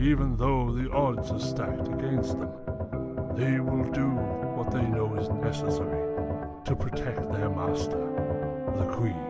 even though the odds are stacked against them. They will do what they know is necessary to protect their master, the Queen.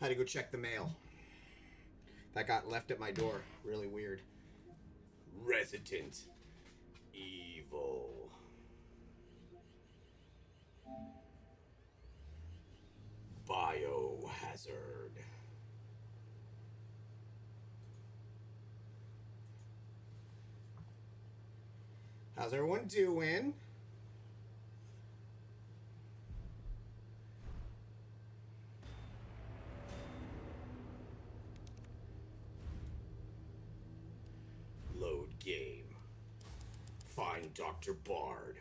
Had to go check the mail. That got left at my door. Really weird. Resident Evil. Biohazard. How's everyone doing? Load game. Find Dr. Bard.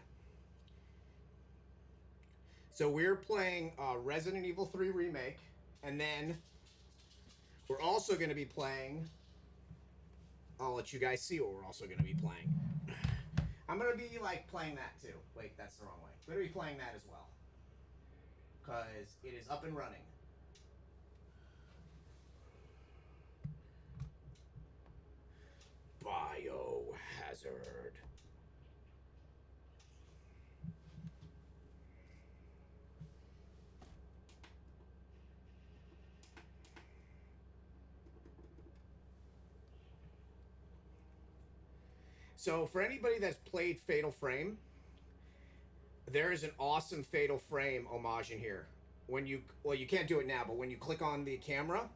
So we're playing Resident Evil 3 Remake, and then we're also going to be playing... I'll let you guys see what we're also going to be playing. I'm going to be, like, playing that, too. Wait, that's the wrong way. I'm going to be playing that as well. Because it is up and running. Biohazard. So, for anybody that's played Fatal Frame, there is an awesome Fatal Frame homage in here. When you, well, you can't do it now, but when you click on the camera,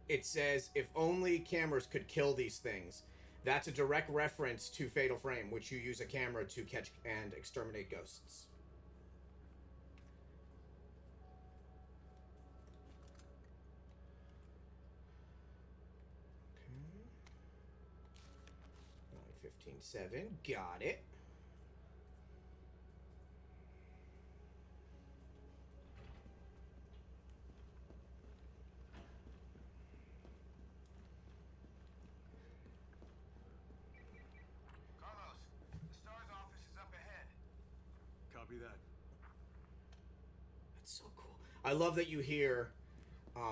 it says, if only cameras could kill these things. That's a direct reference to Fatal Frame, which you use a camera to catch and exterminate ghosts. Okay. 9:15:7, got it. Copy that. That's so cool. I love that you hear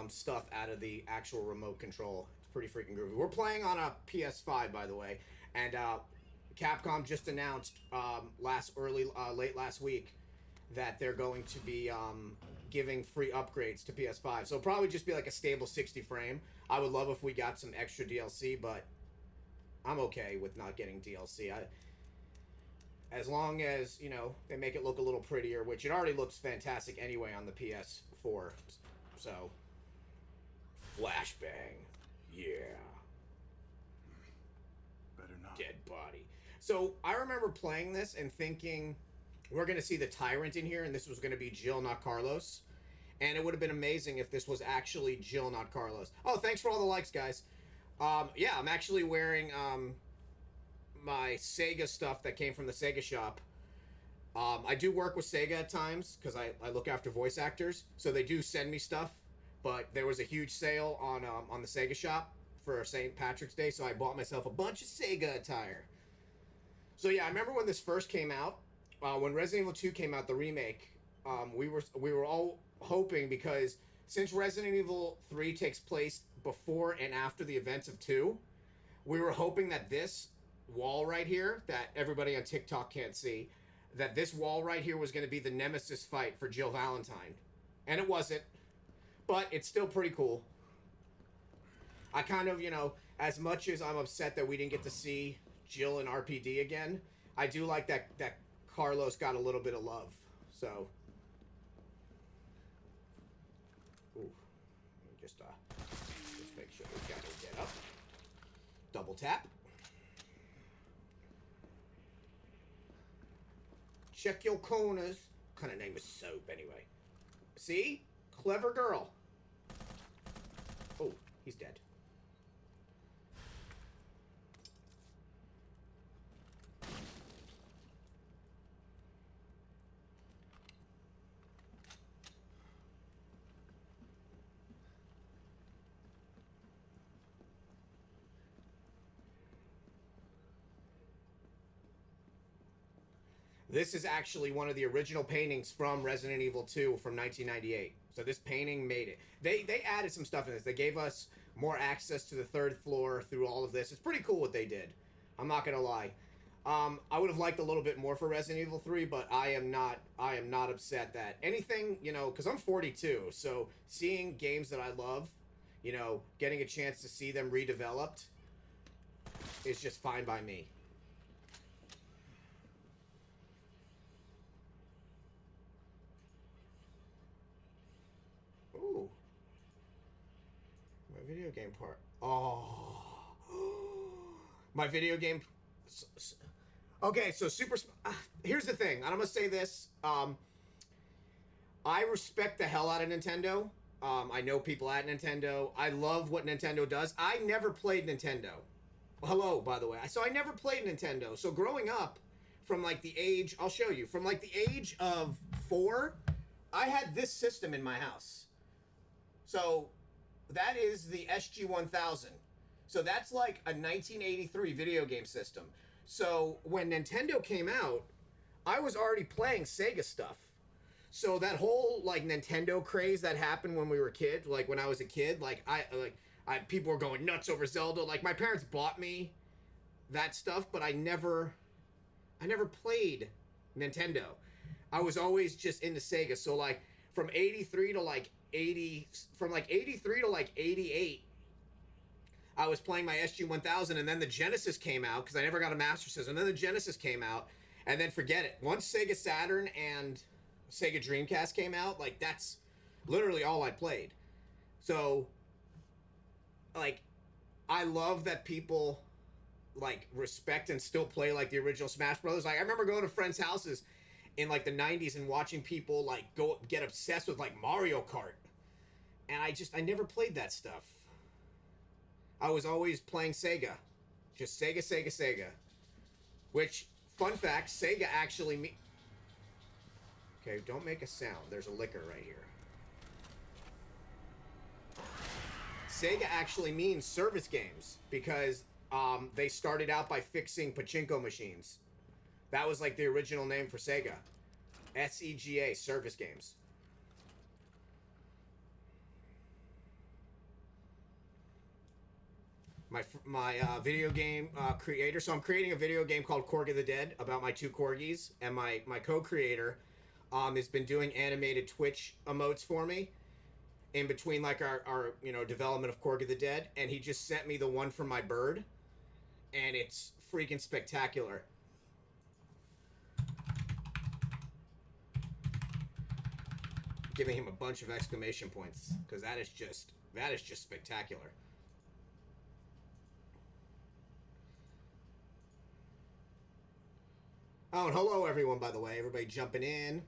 stuff out of the actual remote control. It's pretty freaking groovy. We're playing on a PS5, by the way, and Capcom just announced late last week that they're going to be giving free upgrades to PS5. So it'll probably just be like a stable 60 frame. I would love if we got some extra DLC, but I'm okay with not getting DLC. As long as, you know, they make it look a little prettier, which it already looks fantastic anyway on the PS4. So, flashbang. Yeah. Better not. Dead body. So, I remember playing this and thinking, we're going to see the Tyrant in here, and this was going to be Jill, not Carlos. And it would have been amazing if this was actually Jill, not Carlos. Oh, thanks for all the likes, guys. Yeah, I'm actually wearing... my Sega stuff that came from the Sega shop. I do work with Sega at times because I look after voice actors, so they do send me stuff. But there was a huge sale on the Sega shop for St. Patrick's Day, so I bought myself a bunch of Sega attire. So yeah, I remember when this first came out, when Resident Evil 2 came out, the remake. We were all hoping, because since Resident Evil 3 takes place before and after the events of 2, we were hoping that this wall right here that everybody on TikTok can't see, that this wall right here was going to be the nemesis fight for Jill Valentine. And it wasn't, but it's still pretty cool. I kind of, you know, as much as I'm upset that we didn't get to see Jill and RPD again, I do like that Carlos got a little bit of love. So, ooh, just make sure we got to get up. Double tap. Check your corners. What kind of name is Soap, anyway? See? Clever girl. Oh, he's dead. This is actually one of the original paintings from Resident Evil 2 from 1998. So this painting made it. They added some stuff in this. They gave us more access to the third floor through all of this. It's pretty cool what they did. I'm not going to lie. I would have liked a little bit more for Resident Evil 3, but I am not upset that anything, you know, because I'm 42, so seeing games that I love, you know, getting a chance to see them redeveloped is just fine by me. Ooh. My video game part. Oh. My video game. Okay, so here's the thing. I'm gonna say this. I respect the hell out of Nintendo. I know people at Nintendo. I love what Nintendo does. I never played Nintendo. Hello, by the way. So I never played Nintendo. So growing up, from like the age, I'll show you, from like the age of 4, I had this system in my house. So that is the SG-1000. So that's like a 1983 video game system. So when Nintendo came out, I was already playing Sega stuff. So that whole like Nintendo craze that happened when we were kids, like when I was a kid, like people were going nuts over Zelda. Like my parents bought me that stuff, but I never played Nintendo. I was always just into Sega. So like from 83 to like 88, I was playing my SG-1000, and then the Genesis came out, because I never got a Master System, and then the Genesis came out, and then forget it. Once Sega Saturn and Sega Dreamcast came out, like, that's literally all I played. So, like, I love that people, like, respect and still play, like, the original Smash Brothers. Like, I remember going to friends' houses in, like, the 90s and watching people, like, go get obsessed with, like, Mario Kart. And I never played that stuff. I was always playing Sega. Just Sega. Which, fun fact, Sega actually Okay, don't make a sound. There's a liquor right here. Sega actually means service games, because they started out by fixing pachinko machines. That was like the original name for Sega. SEGA, service games. My video game creator. So I'm creating a video game called Corgi the Dead about my 2 corgis, and my co-creator has been doing animated Twitch emotes for me in between like our development of Corgi the Dead, and he just sent me the one for my bird, and it's freaking spectacular. Giving him a bunch of exclamation points, because that is just spectacular. Oh, and hello everyone, by the way. Everybody jumping in.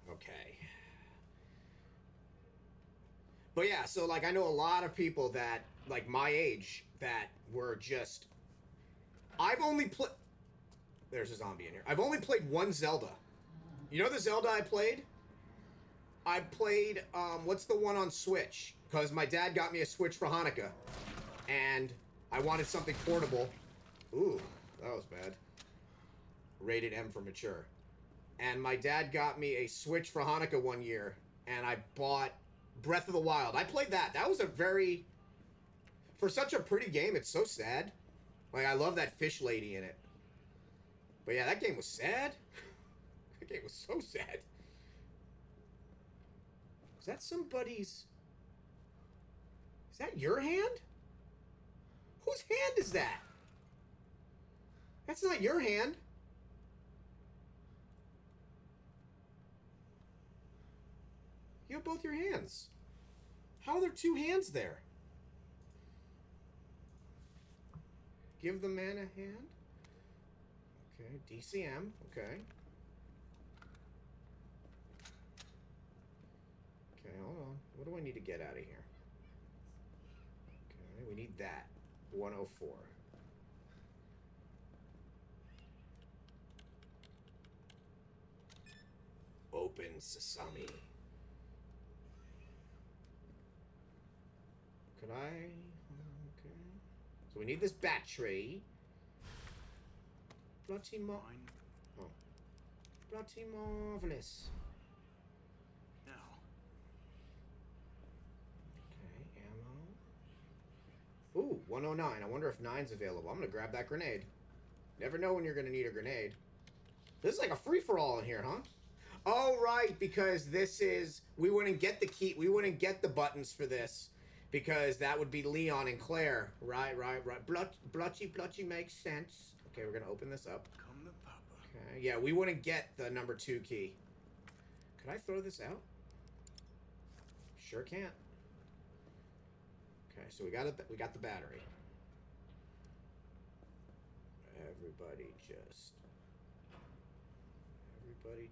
Okay. But yeah, so like I know a lot of people that, like my age, that were just... I've only played... There's a zombie in here. I've only played one Zelda. You know the Zelda I played? I played, what's the one on Switch? Because my dad got me a Switch for Hanukkah. And I wanted something portable. Ooh, that was bad. Rated M for mature. And my dad got me a Switch for Hanukkah one year. And I bought Breath of the Wild. I played that. That was a very... For such a pretty game, it's so sad. Like, I love that fish lady in it. But yeah, that game was sad. That game was so sad. Is that somebody's... Is that your hand? Whose hand is that? That's not your hand. You have both your hands. How are there 2 hands there? Give the man a hand. Okay, DCM. Okay. Okay, hold on. What do I need to get out of here? Okay, we need that. 104. Open sesame. Could I? Okay. So we need this battery. Bloody Mine. Oh. Bloody marvelous. Now, Okay, ammo. Ooh, 109. I wonder if 9's available. I'm gonna grab that grenade. Never know when you're gonna need a grenade. This is like a free-for-all in here, huh? Oh, right, because this is... We wouldn't get the key... We wouldn't get the buttons for this. Because that would be Leon and Claire. Right. Blotchy makes sense. Okay, we're gonna open this up. come to Papa. Okay, yeah, we wouldn't get the number 2 key. Could I throw this out? Sure can't. Okay, so we got the battery. Everybody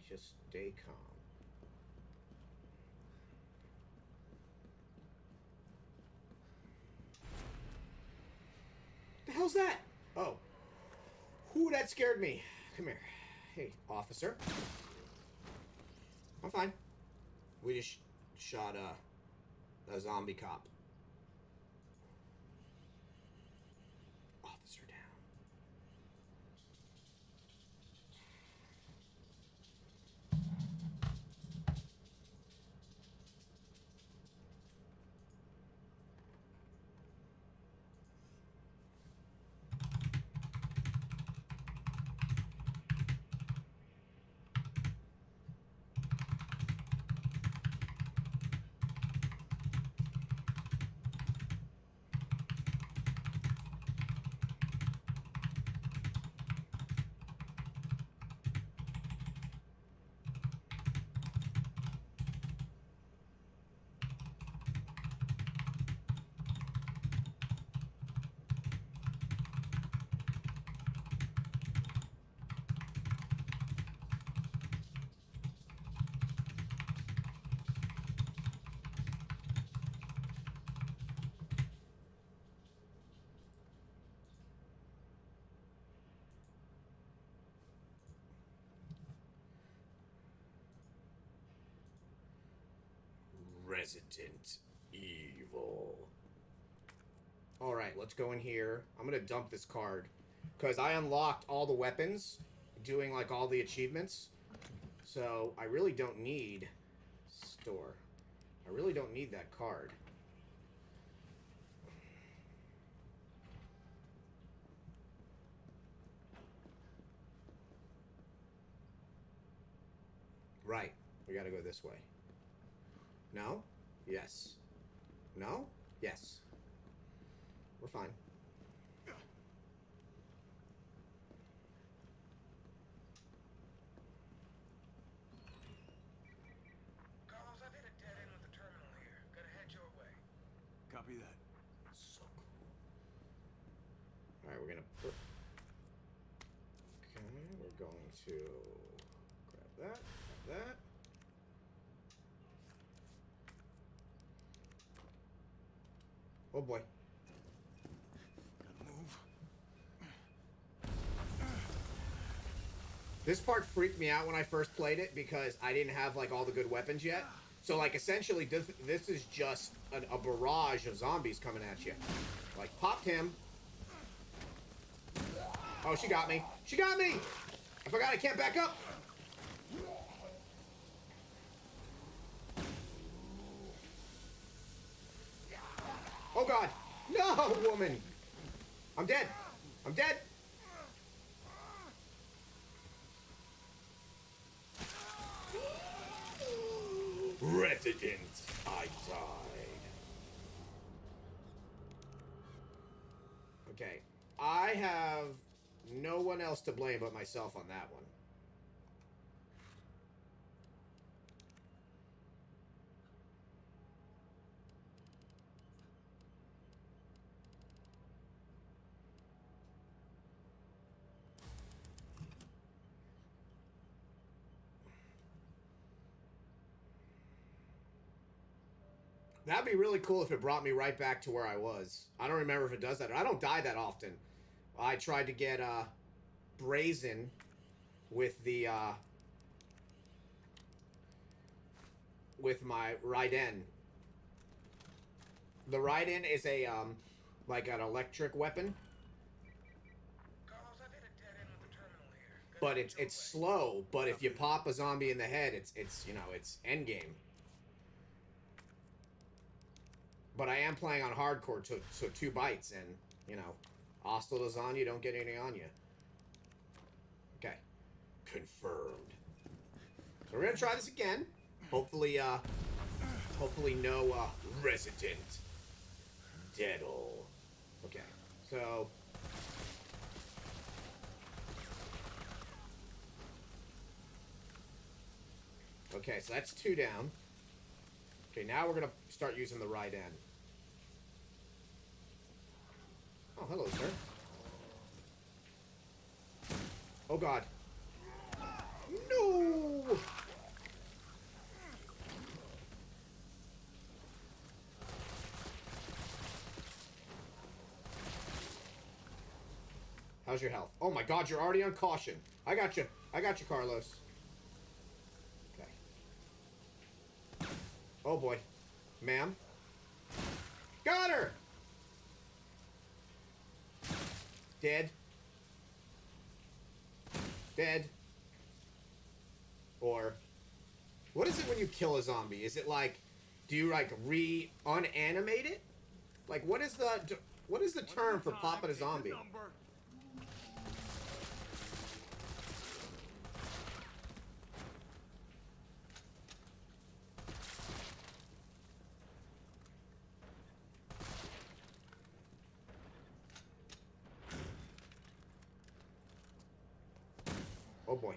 just stay calm. The hell's that? Oh. Whoo, that scared me. Come here. Hey, officer. I'm fine. We just shot a zombie cop. Officer down. Resident Evil. Alright, let's go in here. I'm gonna dump this card. Because I unlocked all the weapons, doing like all the achievements. So I really don't need store. I really don't need that card. Right. We gotta go this way. No? Yes. No? Yes. We're fine. Carlos, I've hit a dead end with the terminal here. Gotta head your way. Copy that. So cool. Alright, we're gonna put... Okay, we're going to grab that. Oh boy. Gotta move. This part freaked me out when I first played it because I didn't have like all the good weapons yet. So like essentially this is just a barrage of zombies coming at you. Like popped him. Oh, she got me. She got me! I forgot I can't back up. Oh god. No, woman. I'm dead. I'm dead. Resident, I died. Okay. I have no one else to blame but myself on that one. That'd be really cool if it brought me right back to where I was. I don't remember if it does that. I don't die that often. I tried to get Brazen with the with my Raiden. The Raiden is a like an electric weapon. Carlos, I've hit a dead end with the terminal here. but it's slow. But if you pop a zombie in the head, it's you know, it's endgame. But I am playing on hardcore, so 2 bites, and you know, hostile lasagna, don't get any on you. Okay, confirmed. So we're gonna try this again. Hopefully no Resident Deadle. Okay, so. Okay, so that's 2 down. Okay, now we're gonna start using the right end. Oh, hello, sir. Oh, God. No! How's your health? Oh, my God, you're already on caution. I got you. I got you, Carlos. Okay. Oh, boy. Ma'am? Got her! Dead. Dead. Or, what is it when you kill a zombie? Is it like, do you like unanimate it? Like, what is the term for popping a zombie? Oh boy.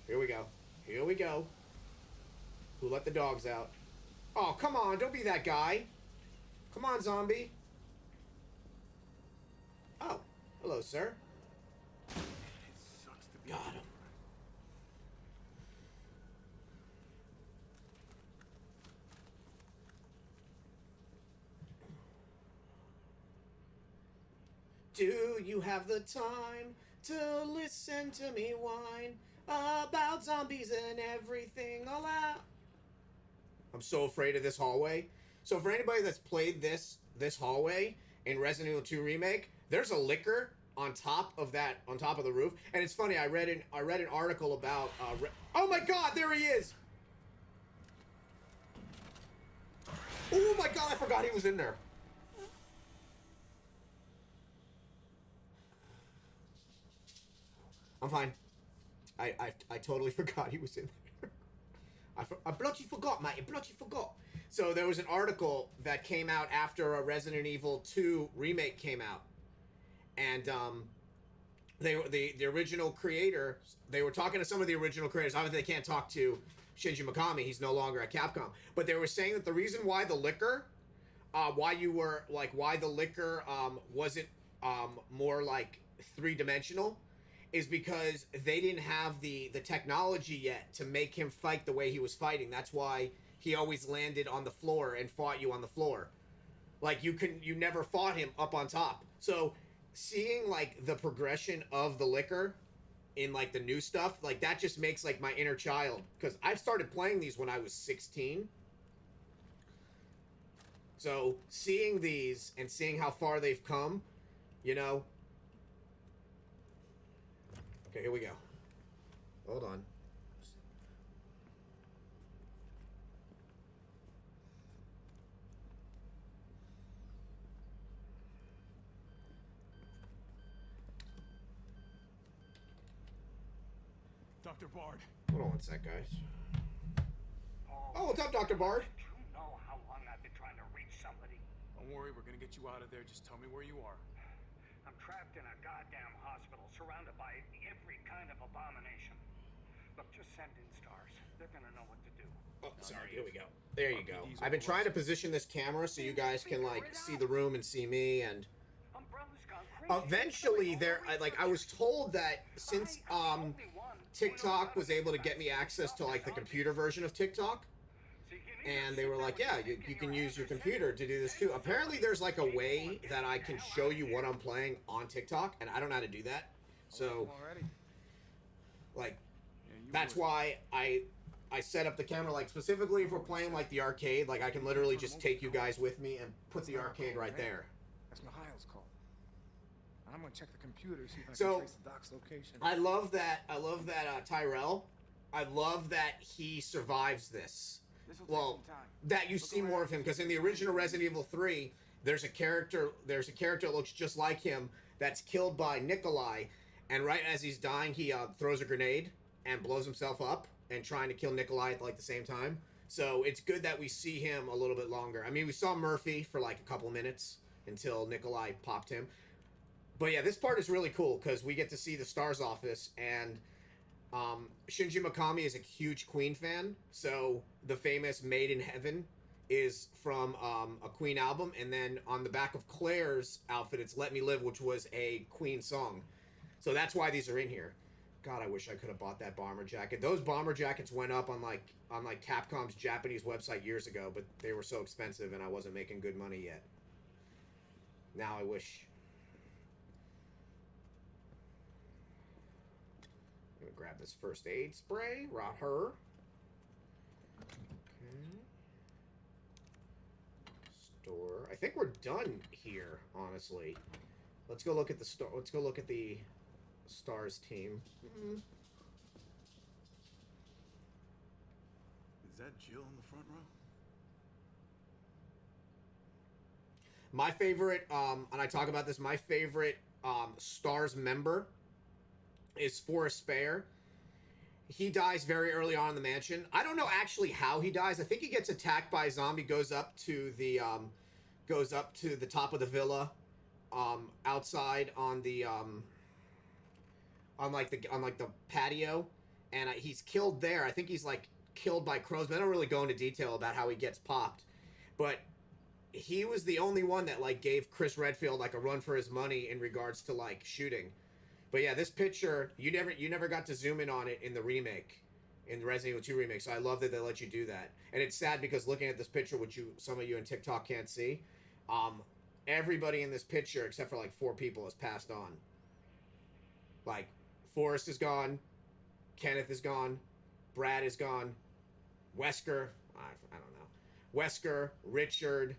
Here we go. Here we go. Who let the dogs out? Oh, come on. Don't be that guy. Come on, zombie. Oh. Hello, sir. It sucks to be Got him. Do you have the time to listen to me whine about zombies and everything all out? I'm so afraid of this hallway. So for anybody that's played this hallway in Resident Evil 2 Remake, there's a liquor on top of the roof. And it's funny, I read an article about oh my God, there he is. Oh my God, I forgot he was in there. I'm fine. I totally forgot he was in there. I bloody forgot, mate. I bloody forgot. So there was an article that came out after a Resident Evil 2 remake came out, and the original creator. They were talking to some of the original creators. Obviously, they can't talk to Shinji Mikami. He's no longer at Capcom. But they were saying that the reason why the liquor, why the liquor wasn't more like 3-dimensional, is because they didn't have the technology yet to make him fight the way he was fighting. That's why he always landed on the floor and fought you on the floor. Like, you never fought him up on top. So seeing like the progression of the liquor in like the new stuff, like that just makes like my inner child, because I've started playing these when I was 16. So seeing these and seeing how far they've come, you know. Okay, here we go. Hold on. Dr. Bard. Hold on one sec, guys. Oh, what's up, Dr. Bard? You know how long I've been trying to reach somebody. Don't worry, we're gonna get you out of there. Just tell me where you are. I'm trapped in a goddamn hospital, surrounded by every kind of abomination. Look, just send in stars. They're gonna know what to do. Oh, sorry. Here we go. There you go. I've been trying to position this camera so you guys can like see the room and see me, and Umbrella's gone crazy. eventually I was told that since TikTok was able to get me access to like the computer version of TikTok, and they were like, yeah, you can use your computer to do this too. Apparently there's like a way that I can show you what I'm playing on TikTok, and I don't know how to do that. So like that's why I set up the camera, like specifically if we're playing like the arcade, like I can literally just take you guys with me and put the arcade right there. That's Mikhail's call. I'm gonna check the computer, see if I So- can trace the doc's location. I love that. Tyrell. I love that he survives this. This'll take Well, some time. that you see more of him because in the original Resident Evil 3, there's a character that looks just like him that's killed by Nikolai, and right as he's dying, he throws a grenade and blows himself up and trying to kill Nikolai at like the same time. So it's good that we see him a little bit longer. I mean, we saw Murphy for like a couple minutes until Nikolai popped him. But yeah, this part is really cool because we get to see the STARS office, and Shinji Mikami is a huge Queen fan, so the famous Made in Heaven is from a Queen album, and then on the back of Claire's outfit, it's Let Me Live, which was a Queen song. So that's why these are in here. God, I wish I could have bought that bomber jacket. Those bomber jackets went up on like Capcom's Japanese website years ago, but they were so expensive and I wasn't making good money yet. Now I wish. I'm gonna grab this first aid spray, rot her. Okay. Store. I think we're done here, honestly. Let's go look at the store. Let's go look at the STARS team. Is that Jill in the front row? My favorite, and I talk about this, my favorite STARS member is Forrest Spare. He dies very early on in the mansion. I don't know actually how he dies. I think he gets attacked by a zombie, goes up to the top of the villa, outside on the on the patio, and he's killed there. I think he's like killed by crows, but I don't really go into detail about how he gets popped. But he was the only one that like gave Chris Redfield like a run for his money in regards to like shooting. But yeah, this picture, you never got to zoom in on it in the remake, in the Resident Evil 2 remake. So I love that they let you do that. And it's sad because looking at this picture, which some of you in TikTok can't see, everybody in this picture except for like 4 people has passed on. Like Forrest is gone, Kenneth is gone, Brad is gone, Wesker, I don't know, Wesker, Richard,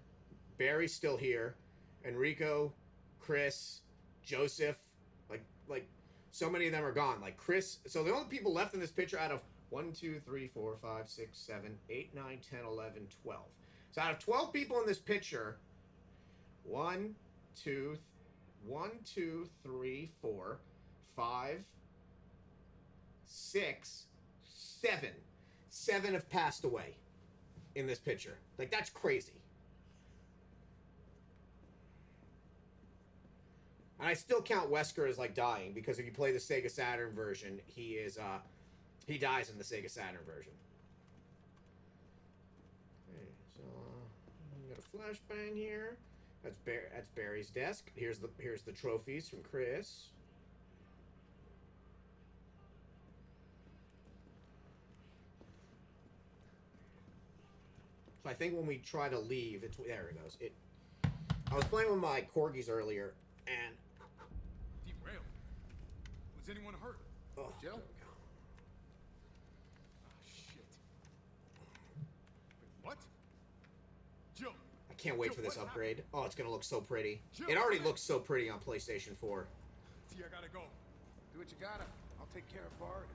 Barry's still here, Enrico, Chris, Joseph, like so many of them are gone. Like Chris, so the only people left in this picture out of 1, 2, 3, 4, 5, 6, 7, 8, 9, 10, 11, 12. So out of 12 people in this picture, 1, 2, 3, 4, 5, 6, 7. 7 have passed away in this picture. Like, that's crazy. And I still count Wesker as like dying because if you play the Sega Saturn version, he dies in the Sega Saturn version. Okay, so we got a flashbang here. That's Barry's desk. Here's the trophies from Chris. So I think when we try to leave, there it goes. I was playing with my corgis earlier, and Derailed. Was anyone hurt? oh, Jill? there we go. Oh, shit. Wait, what? Jill! I can't wait Jill, for this what upgrade. Oh, it's gonna look so pretty. Jill, It already what looks so pretty on PlayStation 4. T, I gotta go. Do what you gotta. I'll take care of Bard.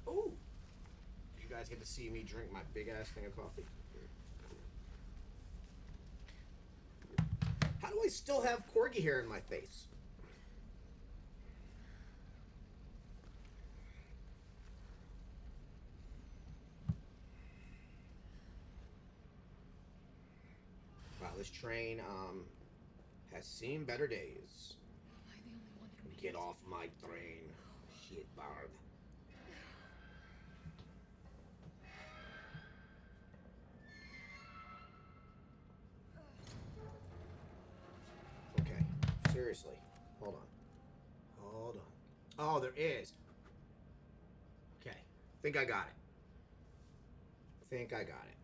Ooh! You guys get to see me drink my big ass thing of coffee. How do I still have corgi hair in my face? Wow, this train has seen better days. Am I the only one who Get off my train, shit Bard. Okay, seriously. Hold on. Hold on. Oh, there is. Okay. Think I got it. Think I got it.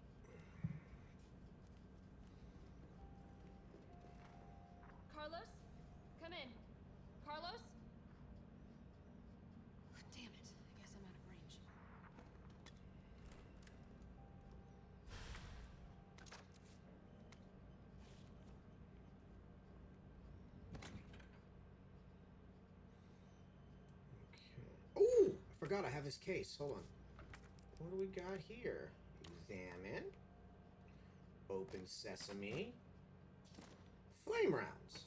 forgot I have his case. Hold on. What do we got here? Examine. Open sesame. Flame rounds.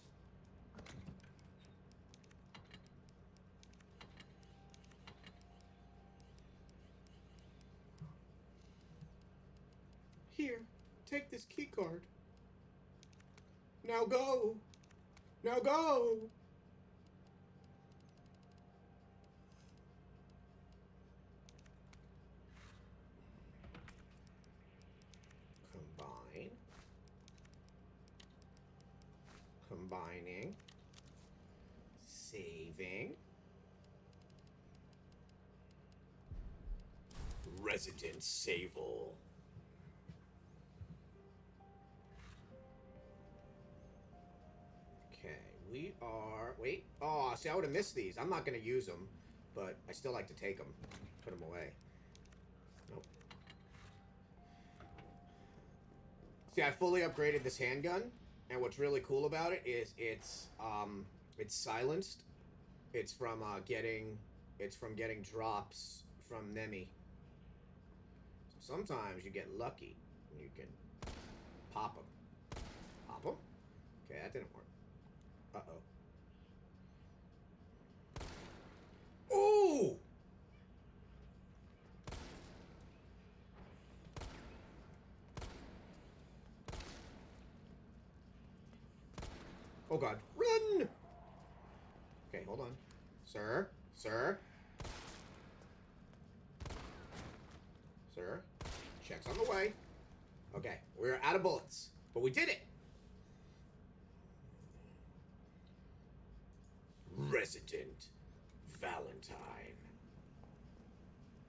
Here, take this key card. Now go. Now go. Combine. Combining. Saving. Resident Sable. Okay, we are... Wait. Oh, see, I would have missed these. I'm not going to use them, but I still like to take them. Put them away. Nope. See, I fully upgraded this handgun, and what's really cool about it is it's silenced. It's from getting drops from Nemi. So sometimes you get lucky and you can pop them. Pop them? Okay, that didn't work. Uh-oh. Ooh! Oh god. Run! Okay, hold on. Sir? Sir? Sir? Check's on the way. Okay, we're out of bullets. But we did it! Resident Valentine.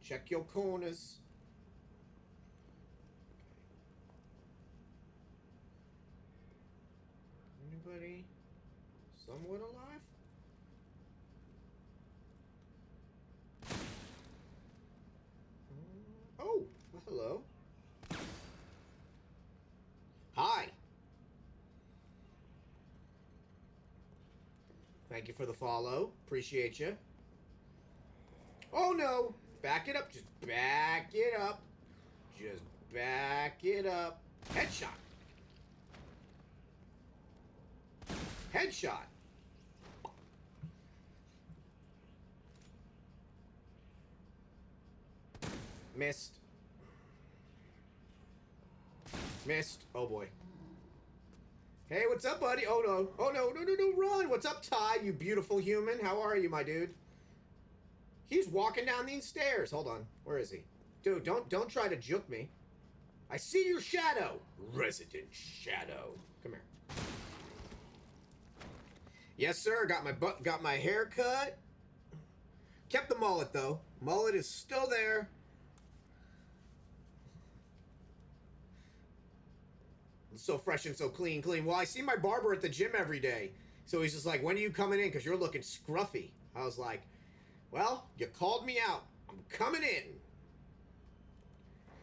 Check your corners. Anybody somewhat alive? Oh, well, hello. Hi. Thank you for the follow. Appreciate you. Oh no! Back it up. Just back it up. Just back it up. Headshot. Headshot. Missed. Missed. Oh boy. Hey, what's up, buddy? Oh no. Oh no, no, no, no, run! What's up, Ty, you beautiful human? How are you, my dude? He's walking down these stairs. Hold on. Where is he? Dude, don't try to juke me. I see your shadow. Resident Shadow. Come here. Yes, sir. Got my hair cut. Kept the mullet though. Mullet is still there. So fresh and so clean. Well, I see my barber at the gym every day. So he's just like, when are you coming in? Because you're looking scruffy. I was like, well, you called me out. I'm coming in.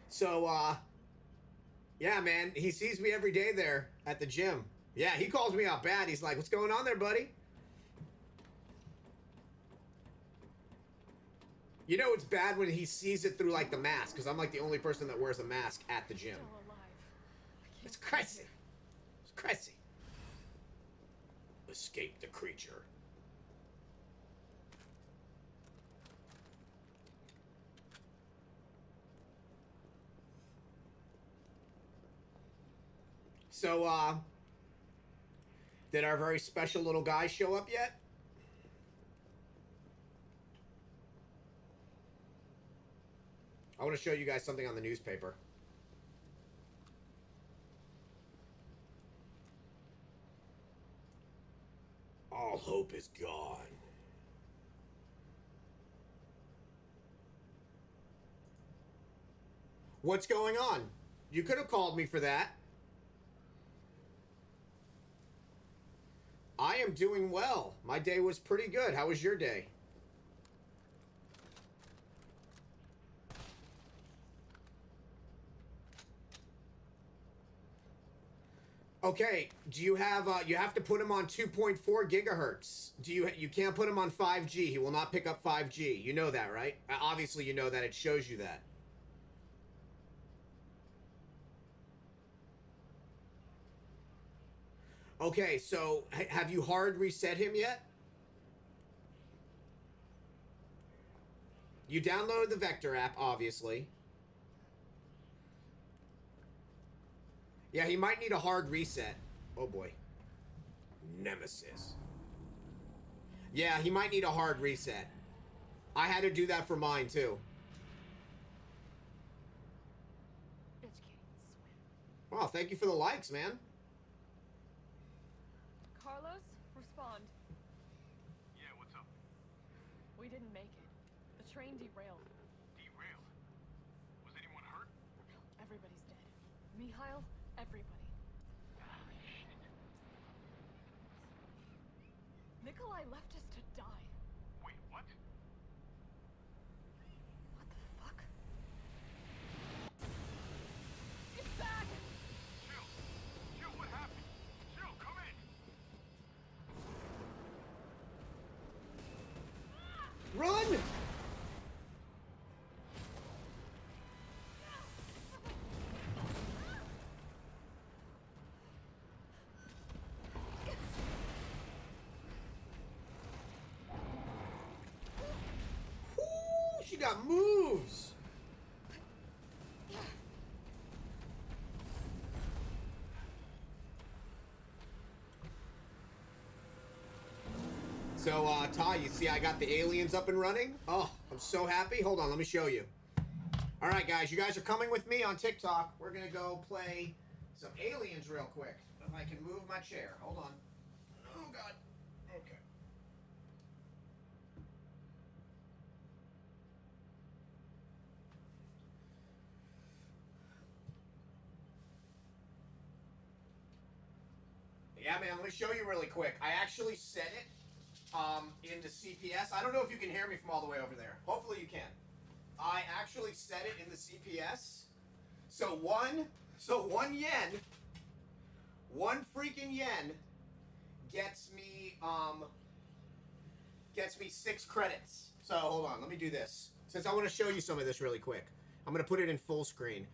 So, yeah, man, he sees me every day there at the gym. Yeah, he calls me out bad. He's like, what's going on there, buddy? You know it's bad when he sees it through, like, the mask, because I'm, like, the only person that wears a mask at the gym. It's crazy. It's crazy. Escape the creature. So, did our very special little guy show up yet? I want to show you guys something on the newspaper. All hope is gone. What's going on? You could have called me for that. I am doing well. My day was pretty good. How was your day? Okay, do you have you have to put him on 2.4 gigahertz. You can't put him on 5G. He will not pick up 5G. You know that, right? Obviously you know that. It shows you that. Okay, so have you hard reset him yet? You downloaded the Vector app, obviously. Yeah, he might need a hard reset. Oh boy. Nemesis. Yeah, he might need a hard reset. I had to do that for mine too. Bitch can't swim. Wow, thank you for the likes, man. Carlos, respond. Yeah, what's up? We didn't make it. The train derailed. Derailed? Was anyone hurt? Everybody's dead. Mikhail, everybody. Ah, shit. Nikolai left us to die. Wait, what? What the fuck? It's back! Jill! Jill, what happened? Jill, come in! Run! Woo, she got moves. So, Ty, you see I got the aliens up and running? Oh, I'm so happy. Hold on, let me show you. All right, guys, you guys are coming with me on TikTok. We're going to go play some aliens real quick. If I can move my chair. Hold on. Oh, God. Okay. Yeah, man, let me show you really quick. I actually set it into CPS. I don't know if you can hear me from all the way over there. Hopefully you can. I actually set it in the CPS. So one yen, one freaking yen gets me 6 credits. So hold on, let me do this. Since I want to show you some of this really quick. I'm gonna put it in full screen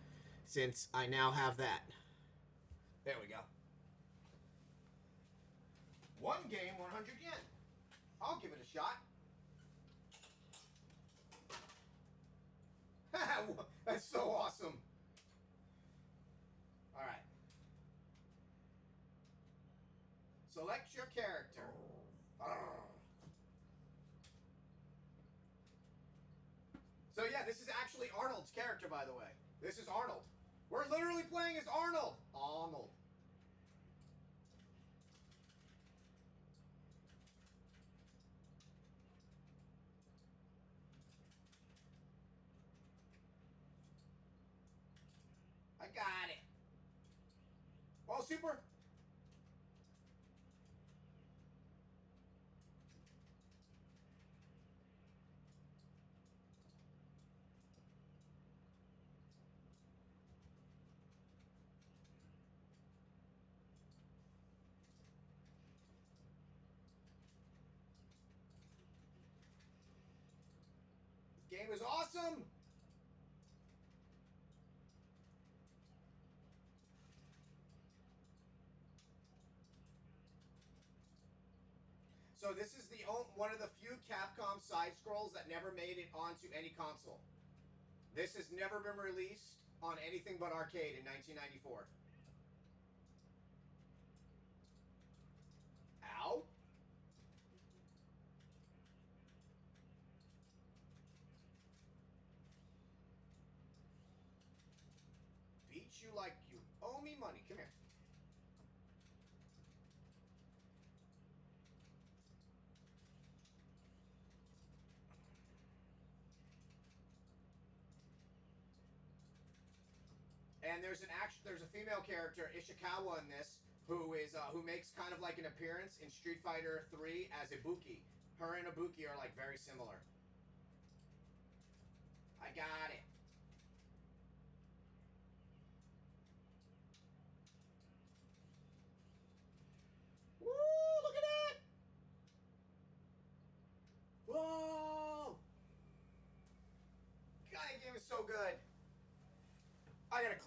since I now have that. There we go. One game, 100 yen. I'll give it a shot. That's so awesome. All right. Select your character. So yeah, this is actually Arnold's character, by the way. This is Arnold. We're literally playing as Arnold. Arnold. I got it. Oh, super. This game is awesome. So this is one of the few Capcom side scrolls that never made it onto any console. This has never been released on anything but arcade in 1994. Ow. Beat you like you owe me money. Come here. And there's a female character, Ishikawa, in this, who makes kind of like an appearance in Street Fighter 3 as Ibuki. Her and Ibuki are like very similar. I got it.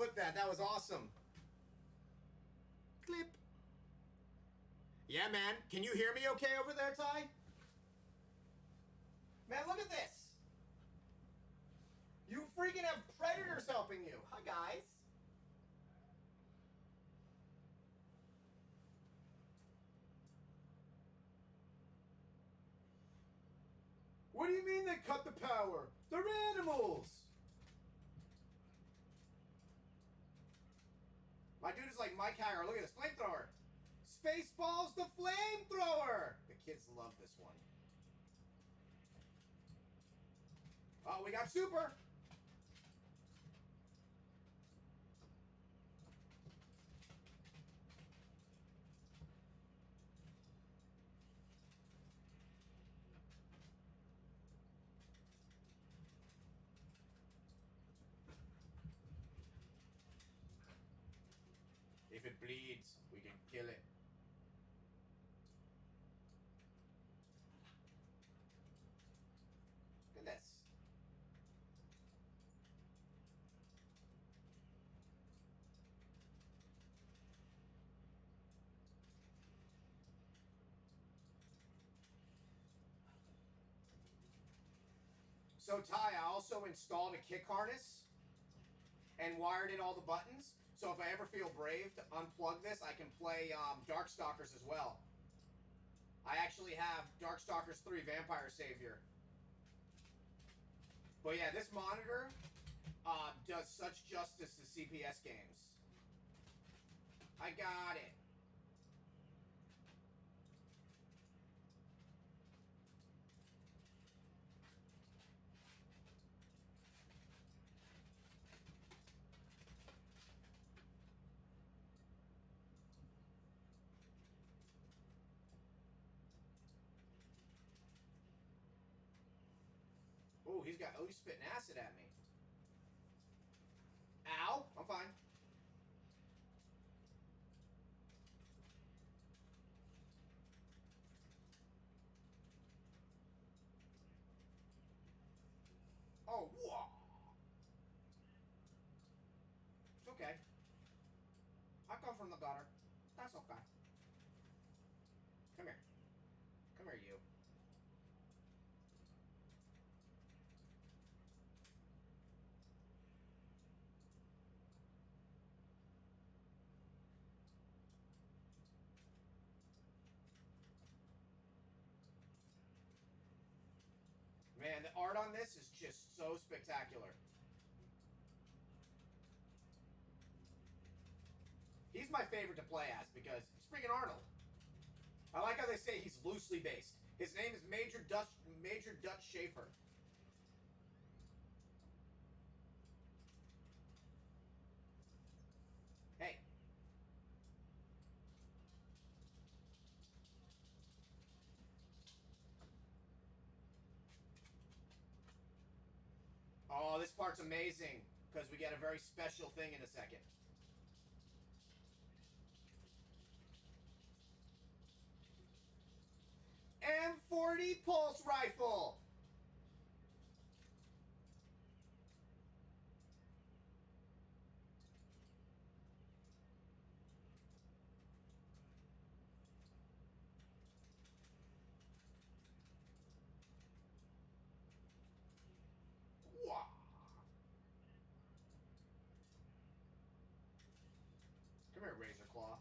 clip that. That was awesome. Clip. Yeah, man. Can you hear me okay over there, Ty? Man, look at this. You freaking have predators helping you. Hi, guys. What do you mean they cut the power? They're animals. My dude is like Mike Hagar. Look at this flamethrower. Spaceballs the flamethrower. The kids love this one. Oh, we got super. If it bleeds, we can kill it. Look at this. So Ty, I also installed a kick harness and wired in all the buttons. So if I ever feel brave to unplug this, I can play Darkstalkers as well. I actually have Darkstalkers 3 Vampire Savior. But yeah, this monitor does such justice to CPS games. I got it. Oh, he's spitting acid at me. Ow, I'm fine. Oh, whoa. It's okay. I come from the gutter. That's okay. Come here. Come here, you. Man, the art on this is just so spectacular. He's my favorite to play as because he's freaking Arnold. I like how they say he's loosely based. His name is Major Dutch Schaefer. Hey. Oh, this part's amazing because we get a very special thing in a second. M40 pulse rifle. Wow. Come here, Razor Claw.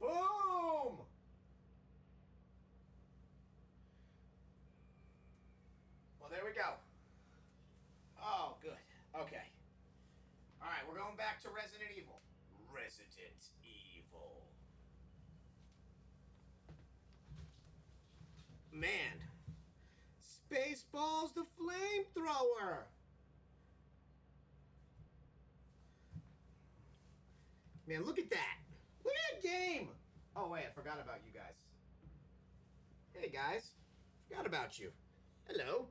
Boom! Well, there we go. Oh, good. Okay. All right, we're going back to Resident Evil. Resident Evil. Man. Spaceballs the flamethrower. Man, look at that. Look at that game. Oh, wait, I forgot about you guys. Hey, guys. Forgot about you. Hello.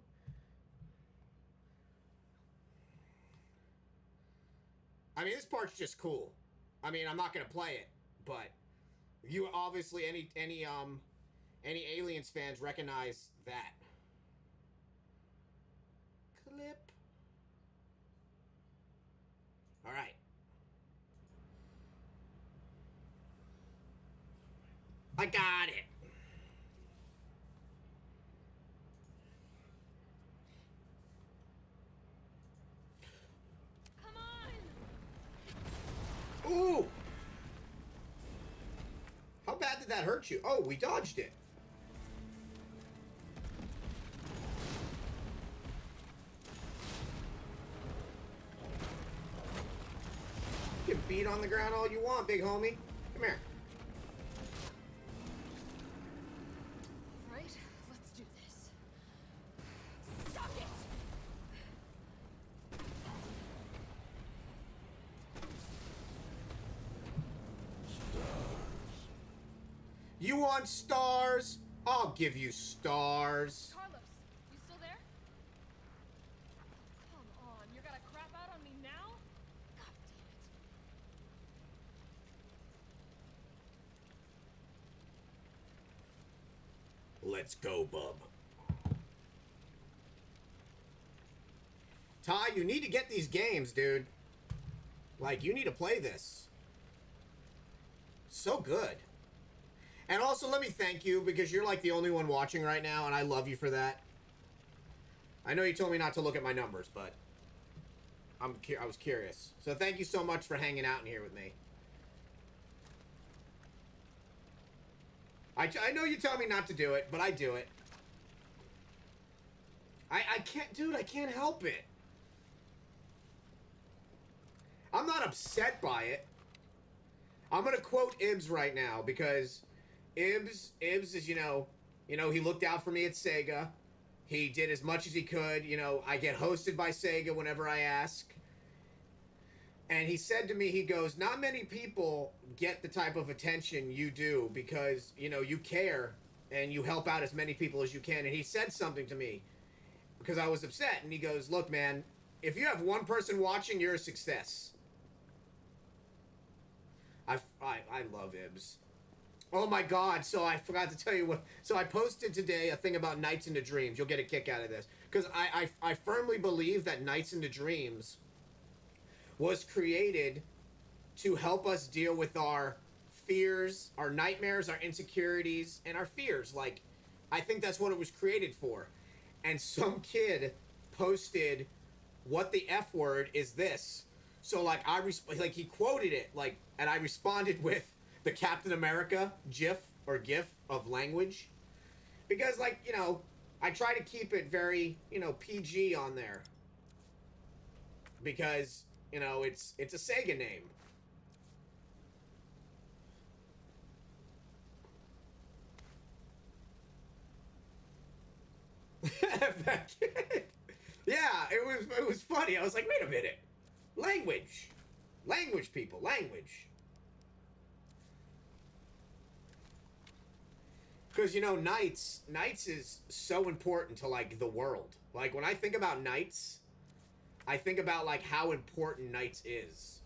I mean, this part's just cool. I mean, I'm not gonna play it, but you obviously any Aliens fans recognize that clip. All right. I got it. Come on! Ooh! How bad did that hurt you? Oh, we dodged it. You can beat on the ground all you want, big homie. Come here. Right, let's do this. Stop it! You want stars? I'll give you stars. Carlos, you still there? Come on, you're gonna crap out on me now? God damn it. Let's go, bub. Ty, you need to get these games, dude. Like, you need to play this. So good. And also, let me thank you, because you're like the only one watching right now, and I love you for that. I know you told me not to look at my numbers, but I was curious. So thank you so much for hanging out in here with me. I know you tell me not to do it, but I do it. I can't, dude, I can't help it. I'm not upset by it. I'm gonna quote Ibs right now, because Ibs is, you know, he looked out for me at Sega. He did as much as he could. You know, I get hosted by Sega whenever I ask. And he said to me, he goes, not many people get the type of attention you do because, you know, you care and you help out as many people as you can. And he said something to me because I was upset. And he goes, look, man, if you have one person watching, you're a success. I love Ibs. Oh my God, so I forgot to tell you what. So I posted today a thing about Nights into Dreams. You'll get a kick out of this. Because I firmly believe that Nights into Dreams was created to help us deal with our fears, our nightmares, our insecurities, and our fears. Like, I think that's what it was created for. And some kid posted, what the F word is this? So, like, he quoted it, like, and I responded with the Captain America GIF or GIF of language. Because, like, you know, I try to keep it very, you know, PG on there. Because, you know, it's a Sega name. That kid. Yeah, it was funny. I was like, wait a minute. Language. Language, people. Language. Because, you know, Knights is so important to, like, the world. Like, when I think about Knights, I think about, like, how important Knights is.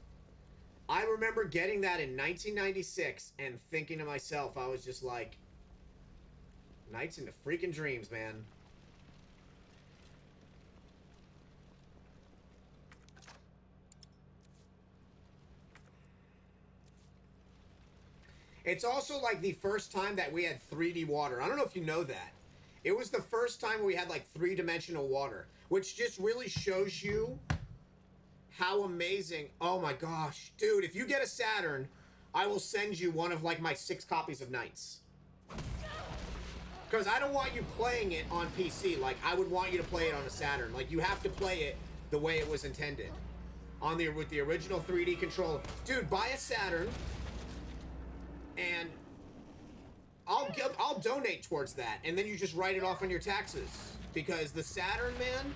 I remember getting that in 1996 and thinking to myself, I was just like, Knights into freaking dreams, man. It's also like the first time that we had 3D water. I don't know if you know that. It was the first time we had like 3-dimensional water, which just really shows you how amazing. Oh my gosh. Dude, if you get a Saturn, I will send you one of like my 6 copies of Knights. Because I don't want you playing it on PC. Like, I would want you to play it on a Saturn. Like, you have to play it the way it was intended. With the original 3D controller. Dude, buy a Saturn. And I'll donate towards that, and then you just write it off on your taxes. Because the Saturn, man,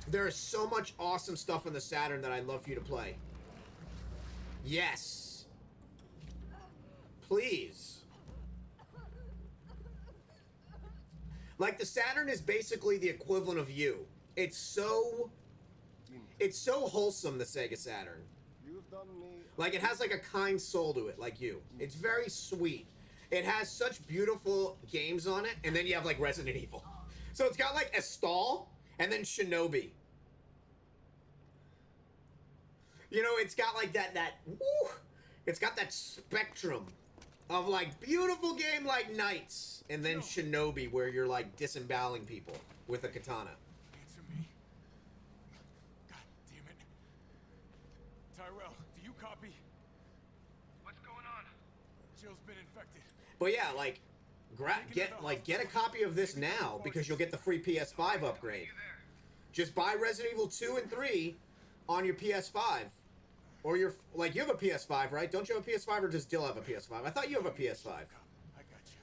there is so much awesome stuff on the Saturn that I'd love for you to play. Yes. Please. Like, the Saturn is basically the equivalent of you. It's so wholesome, the Sega Saturn. You Like, it has like a kind soul to it, like you. It's very sweet. It has such beautiful games on it, and then you have like Resident Evil. So it's got like Estall and then Shinobi. You know, it's got like that woo, it's got that spectrum of like beautiful game like Knights, and then Shinobi where you're like disemboweling people with a katana. Answer me. God damn it. Tyrell, do you copy? What's going on? Jill's been infected. But yeah, like get a copy of this now because you'll get the free PS5 upgrade. Just buy Resident Evil 2 and 3 on your PS5. Or your, like, you have a PS5, right? Don't you have a PS5, or does Dill have a PS5? I thought you have a PS5. I got you.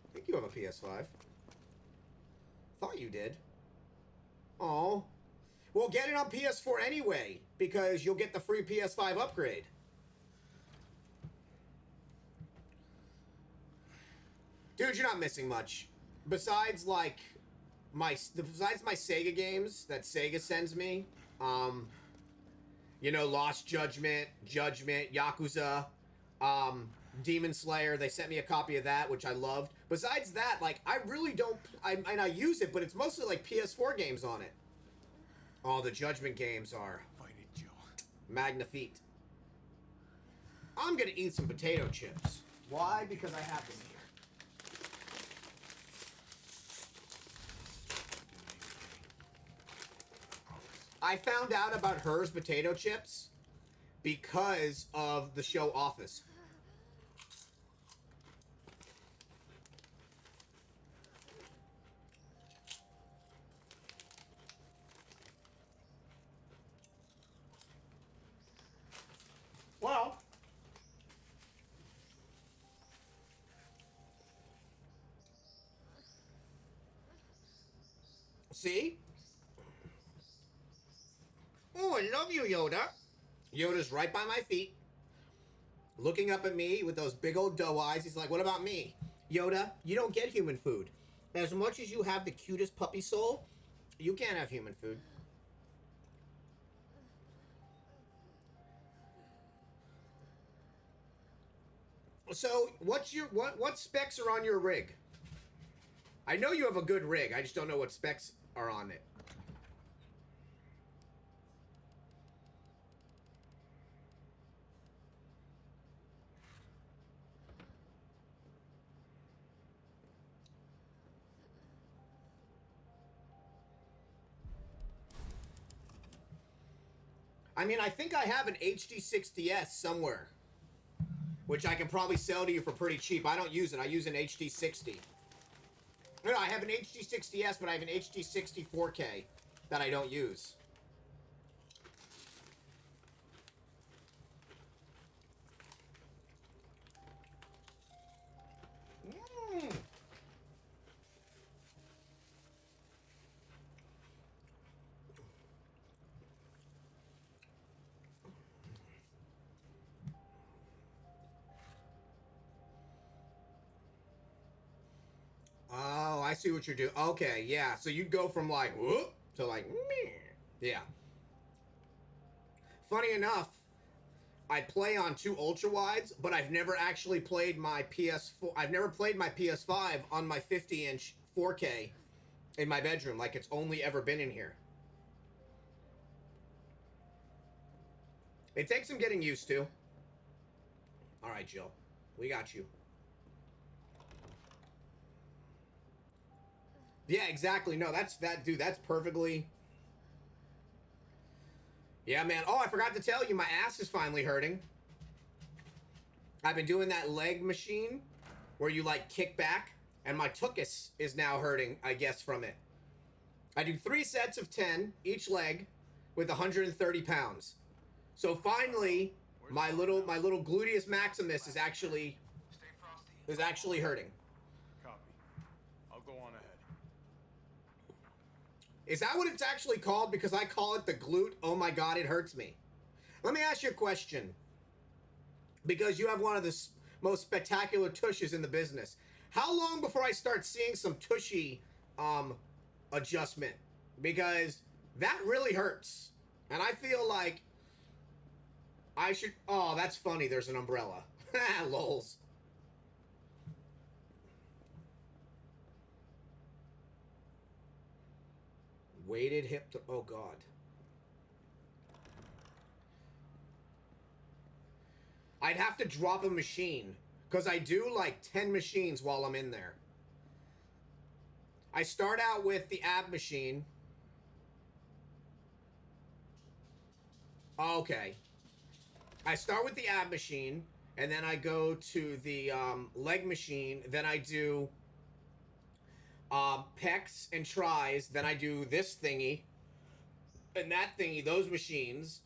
I think you have a PS5. Thought you did. Oh. Well, get it on PS4 anyway, because you'll get the free PS5 upgrade. Dude, you're not missing much. Besides, like, besides my Sega games that Sega sends me, you know, Lost Judgment, Yakuza, Demon Slayer. They sent me a copy of that, which I loved. Besides that, like, I really don't... I use it, but it's mostly, like, PS4 games on it. Oh, the Judgment games are... Fight it, Jill. magnifique. I'm gonna eat some potato chips. Why? Because I have them here. I found out about hers potato chips because of the show Office. Well, see? Oh, I love you, Yoda. Yoda's right by my feet, looking up at me with those big old doe eyes. He's like, what about me? Yoda, you don't get human food. As much as you have the cutest puppy soul, you can't have human food. So, what specs are on your rig? I know you have a good rig. I just don't know what specs are on it. I mean, I think I have an HD60S somewhere, which I can probably sell to you for pretty cheap. I don't use it. I use an HD60. No, I have an HD60S, but I have an HD60 4K that I don't use. Oh, I see what you're doing. Okay, yeah. So you'd go from like, whoop, to like, meh. Yeah. Funny enough, I play on 2 ultra wides, but I've never actually played my PS4. I've never played my PS5 on my 50-inch 4K in my bedroom. Like, it's only ever been in here. It takes some getting used to. All right, Jill. We got you. Yeah, exactly. No, dude, that's perfectly... Yeah, man. Oh, I forgot to tell you, my ass is finally hurting. I've been doing that leg machine where you, like, kick back, and my tuchus is now hurting, I guess, from it. I do 3 sets of 10, each leg, with 130 pounds. So finally, my little gluteus maximus is actually hurting. Copy. I'll go on ahead. Is that what it's actually called? Because I call it the glute. Oh my God, it hurts me. Let me ask you a question. Because you have one of the most spectacular tushes in the business. How long before I start seeing some tushy adjustment? Because that really hurts. And I feel like I should... Oh, that's funny. There's an umbrella. Lols. Weighted hip to... Oh, God. I'd have to drop a machine. Because I do, like, 10 machines while I'm in there. I start out with the ab machine. Okay. I start with the ab machine, and then I go to the leg machine. Then I do pecs and tries. Then I do this thingy and that thingy, those machines.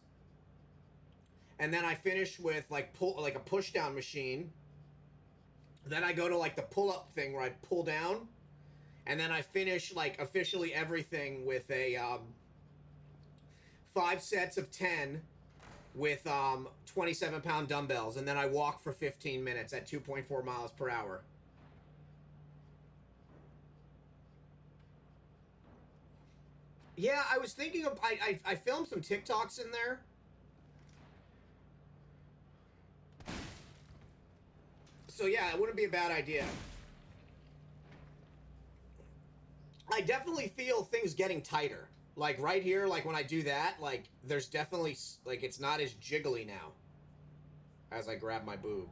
And then I finish with like a push down machine. Then I go to like the pull up thing where I pull down. And then I finish like officially everything with a 5 sets of 10 with 27-pound dumbbells, and then I walk for 15 minutes at 2.4 miles per hour. Yeah, I was thinking of... I filmed some TikToks in there. So yeah, it wouldn't be a bad idea. I definitely feel things getting tighter. Like right here, like when I do that, like there's definitely, like it's not as jiggly now. As I grab my boob.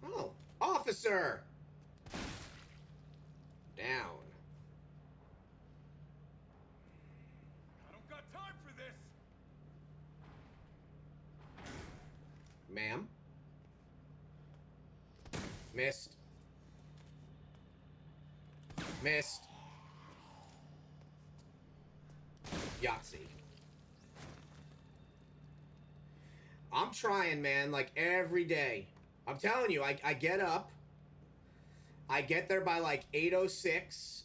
Oh, officer! Down. I don't got time for this. Ma'am? Missed. Missed. Yahtzee. I'm trying, man, like every day. I'm telling you, I get up. I get there by like 8:06.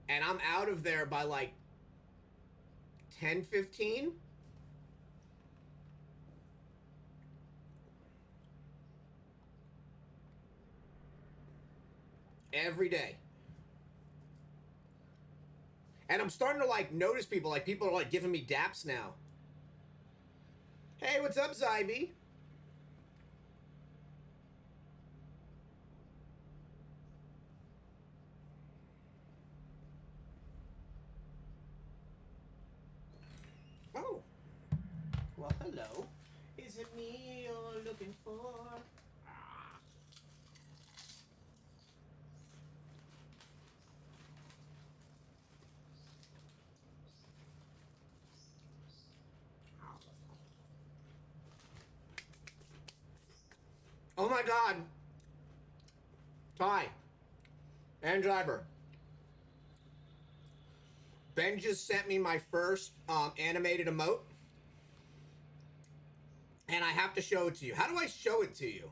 And I'm out of there by like 10:15. Every day. And I'm starting to like notice people. Like people are like giving me daps now. Hey, what's up, Zybe? Oh. Well, hello. Is it me you're looking for? Oh my God. Ty. And Driver. Ben just sent me my first animated emote. And I have to show it to you. How do I show it to you?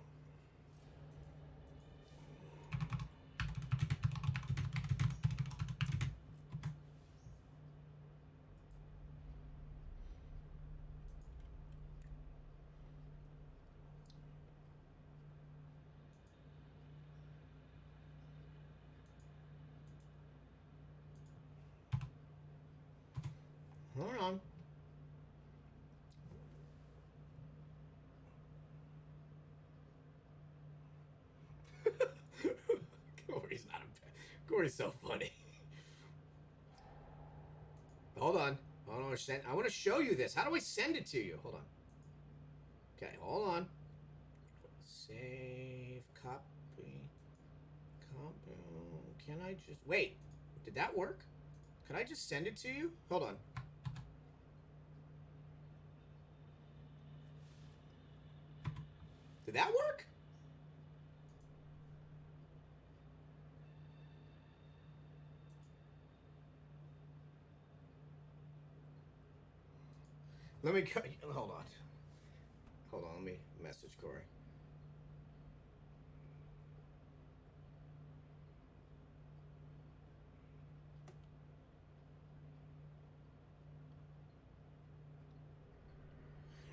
Hold on. Corey's not a... Corey's so funny. Hold on. I want to show you this. How do I send it to you? Hold on. Okay, hold on. Save, copy. Can I just... Wait. Did that work? Could I just send it to you? Hold on. Did that work? Let me go. Hold on. Hold on. Let me message Corey.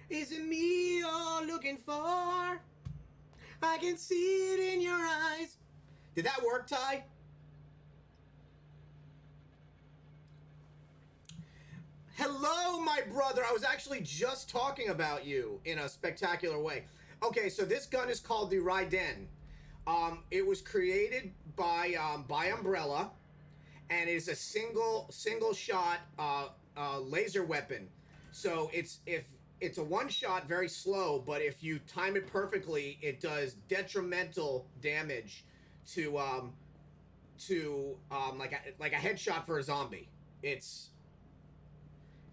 Is it me you're looking for? I can see it in your eyes. Did that work, Ty? Hello, my brother. I was actually just talking about you in a spectacular way. Okay, so this gun is called the Raiden. It was created by Umbrella, and it is a single shot laser weapon. So it's a one shot, very slow, but if you time it perfectly, it does detrimental damage to like a headshot for a zombie. It's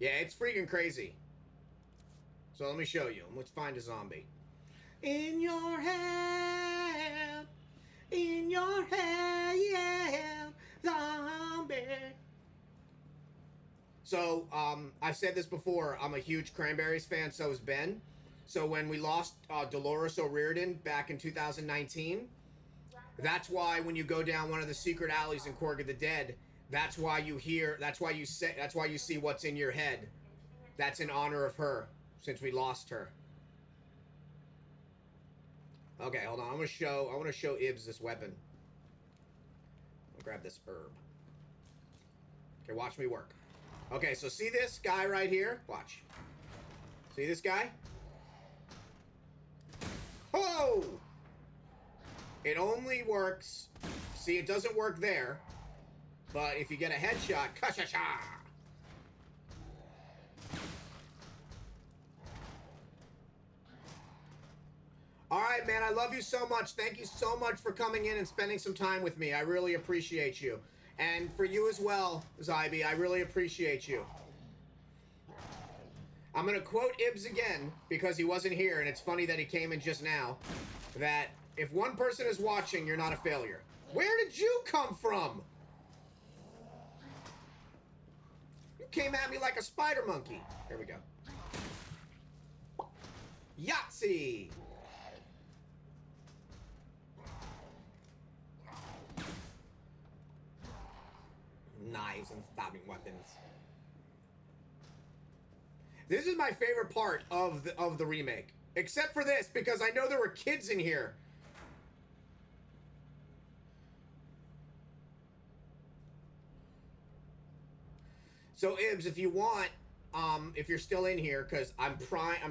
freaking crazy. So let me show you. Let's find a zombie. In your hand, zombie. So, I've said this before, I'm a huge Cranberries fan, so is Ben. So when we lost Dolores O'Riordan back in 2019, that's why when you go down one of the secret alleys in Cork of the Dead, that's why you see what's in your head. That's in honor of her, since we lost her. Okay, hold on. I want to show Ibs this weapon. I'll grab this herb. Okay, watch me work. Okay, so see this guy right here? Watch. See this guy? Oh! It only works. See, it doesn't work there. But if you get a headshot, ka-sha-sha! Alright, man, I love you so much. Thank you so much for coming in and spending some time with me. I really appreciate you. And for you as well, Zybe, I really appreciate you. I'm going to quote Ibs again, because he wasn't here, and it's funny that he came in just now, that if one person is watching, you're not a failure. Where did you come from? You came at me like a spider monkey. Here we go. Yahtzee! Knives and stabbing weapons. This is my favorite part of the remake. Except for this, because I know there were kids in here. So Ibs, if you want, if you're still in here, because I'm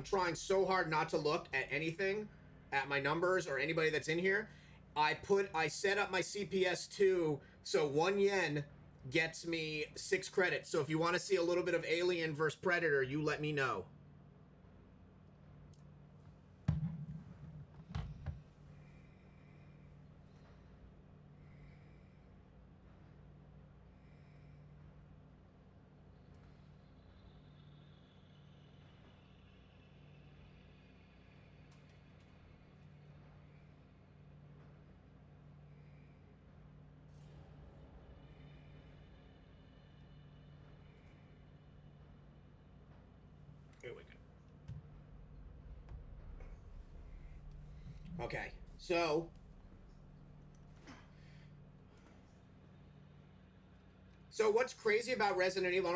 trying so hard not to look at anything, at my numbers or anybody that's in here. I set up my CPS 2, so 1 yen gets me 6 credits. So if you want to see a little bit of Alien vs Predator, you let me know. Here we go. Okay, so what's crazy about Resident Evil? I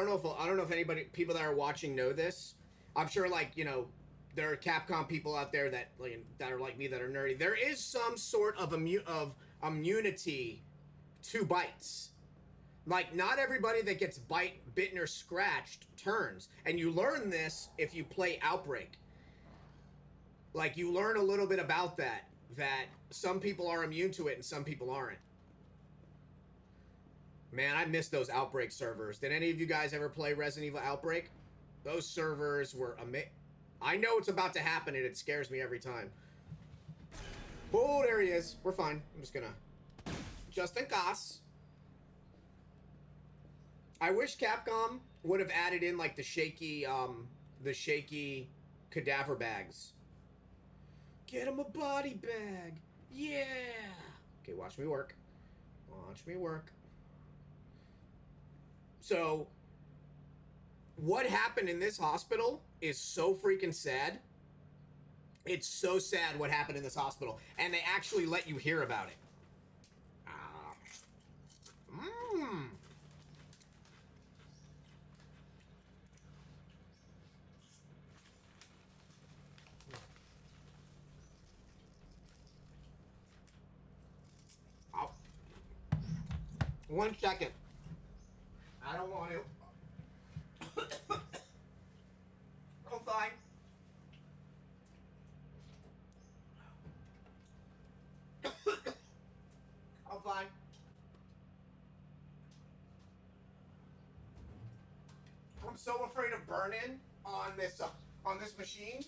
don't know if people that are watching know this. I'm sure, like, you know, there are Capcom people out there that are like me, that are nerdy. There is some sort of immunity to bites. Like, not everybody that gets bitten or scratched turns. And you learn this if you play Outbreak. Like, you learn a little bit about that some people are immune to it and some people aren't. Man, I miss those Outbreak servers. Did any of you guys ever play Resident Evil Outbreak? Those servers were amazing. I know it's about to happen and it scares me every time. Oh, there he is. We're fine. I'm just gonna... just in case. I wish Capcom would have added in, like, the shaky cadaver bags. Get him a body bag. Yeah. Okay, watch me work. Watch me work. So, what happened in this hospital is so freaking sad. It's so sad what happened in this hospital. And they actually let you hear about it. Oh. 1 second. I don't want to. fine. I'm fine. I'm so afraid of burn-in on this machine.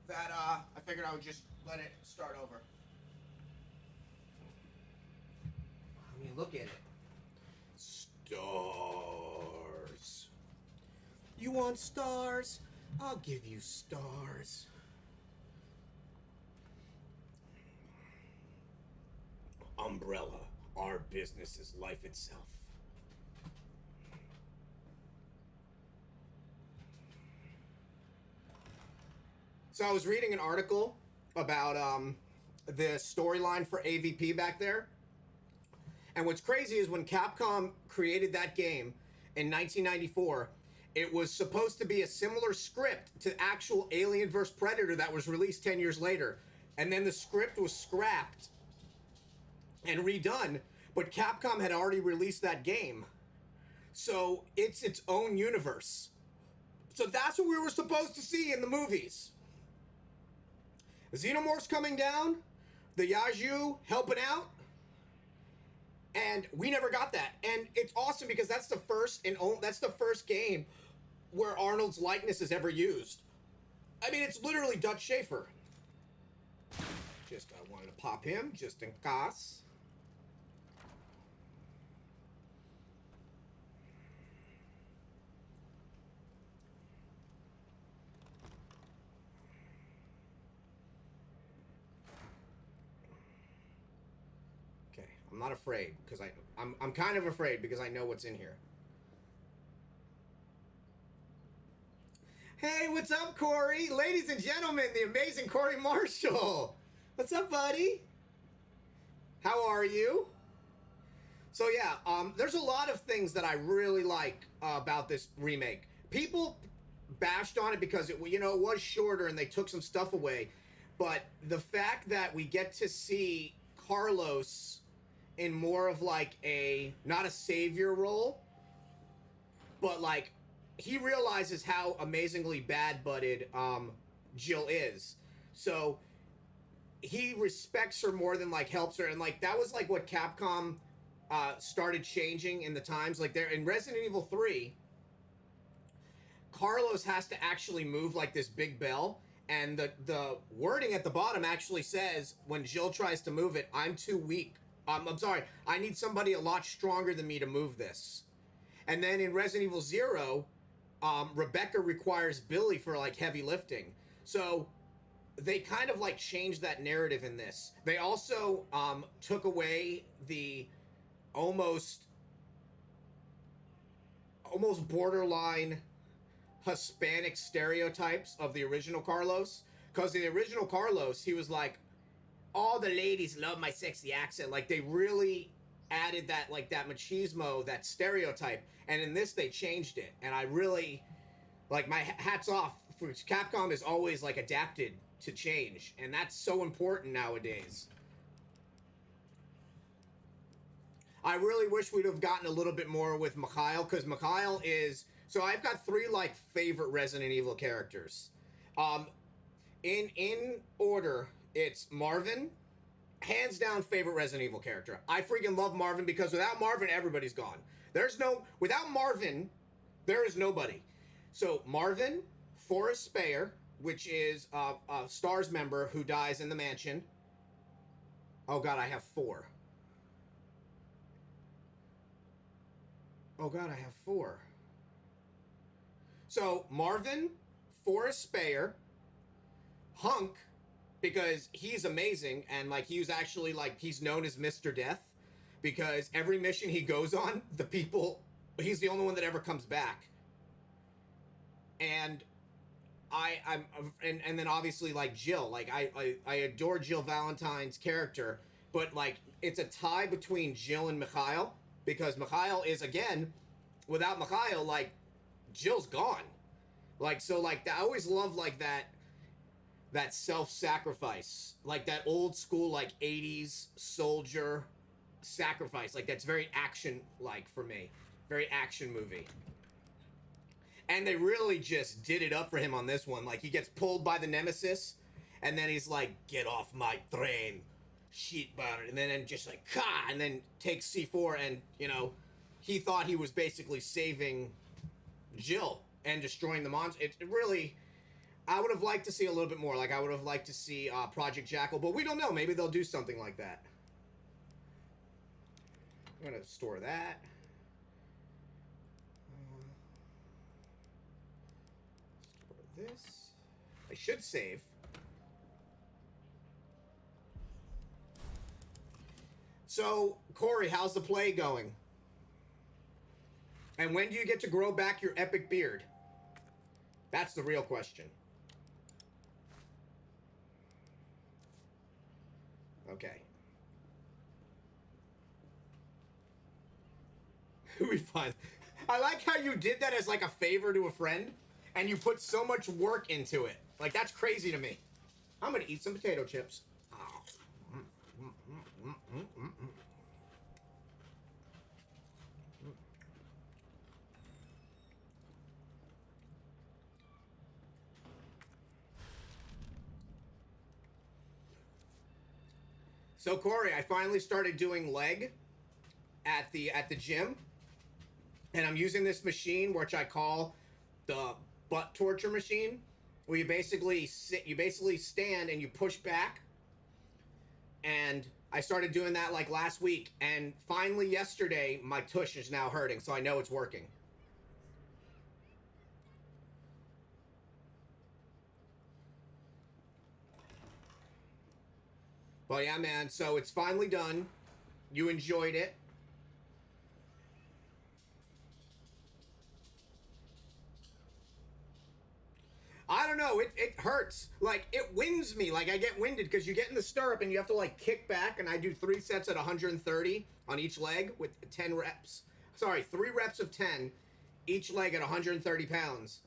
That I figured I would just let it start over. I mean, look at it. Stars. You want stars? I'll give you stars. Umbrella. Our business is life itself. So I was reading an article about the storyline for AVP back there. And what's crazy is when Capcom created that game in 1994, it was supposed to be a similar script to actual Alien vs. Predator that was released 10 years later. And then the script was scrapped and redone, but Capcom had already released that game. So it's its own universe. So that's what we were supposed to see in the movies. Xenomorphs coming down, the Yaju helping out, and we never got that. And it's awesome because that's the first game where Arnold's likeness is ever used. I mean, it's literally Dutch Schaefer. Just I wanted to pop him just in case. I'm not afraid because I'm kind of afraid because I know what's in here. Hey, what's up, Corey? Ladies and gentlemen, the amazing Corey Marshall. What's up, buddy? How are you? So yeah, there's a lot of things that I really like about this remake. People bashed on it because it was shorter and they took some stuff away, but the fact that we get to see Carlos in more of like not a savior role, but like he realizes how amazingly bad-butted Jill is. So he respects her more than like helps her, and like that was like what Capcom started changing in the times. Like there in Resident Evil 3, Carlos has to actually move like this big bell, and the wording at the bottom actually says when Jill tries to move it, I'm too weak. I'm sorry, I need somebody a lot stronger than me to move this. And then in Resident Evil 0, Rebecca requires Billy for like heavy lifting. So they kind of like changed that narrative in this. They also took away the almost borderline Hispanic stereotypes of the original Carlos. Because the original Carlos, he was like, all the ladies love my sexy accent. Like they really added that machismo, that stereotype. And in this, they changed it. And I really, like, my hat's off. Capcom is always like adapted to change. And that's so important nowadays. I really wish we'd have gotten a little bit more with Mikhail, because Mikhail is... So I've got 3, like, favorite Resident Evil characters. In order... It's Marvin, hands down favorite Resident Evil character. I freaking love Marvin because without Marvin, everybody's gone. Without Marvin, there is nobody. So Marvin, Forrest Speyer, which is a STARS member who dies in the mansion. Oh God, I have 4. Oh God, I have 4. So Marvin, Forrest Speyer, Hunk, because he's amazing, and like he was actually like he's known as Mr. Death because every mission he goes on, he's the only one that ever comes back. And and then obviously like Jill, like I adore Jill Valentine's character, but like it's a tie between Jill and Mikhail because Mikhail is, again, without Mikhail, like Jill's gone. Like so like I always love like that self-sacrifice, like that old school, like 80s soldier sacrifice. Like that's very action-like for me. Very action movie. And they really just did it up for him on this one. Like, he gets pulled by the Nemesis, and then he's like, get off my train, shit about it. And then just like, ka, and then takes C4, and, you know, he thought he was basically saving Jill and destroying the monster. It really, I would have liked to see a little bit more. Like, I would have liked to see Project Jackal, but we don't know. Maybe they'll do something like that. I'm going to store that. This. I should save. So, Corey, how's the play going? And when do you get to grow back your epic beard? That's the real question. Okay. We find. I like how you did that as like a favor to a friend. And you put so much work into it. Like, that's crazy to me. I'm gonna eat some potato chips. So, Corey, I finally started doing leg at the gym. And I'm using this machine, which I call the butt torture machine, where you basically stand and you push back. And I started doing that like last week, and finally yesterday my tush is now hurting, so I know it's working. But yeah, man, so it's finally done. You enjoyed it. I don't know, it hurts. Like, it winds me. Like, I get winded because you get in the stirrup and you have to, like, kick back, and I do 3 sets at 130 on each leg with 10 reps. Sorry, 3 reps of 10, each leg at 130 pounds.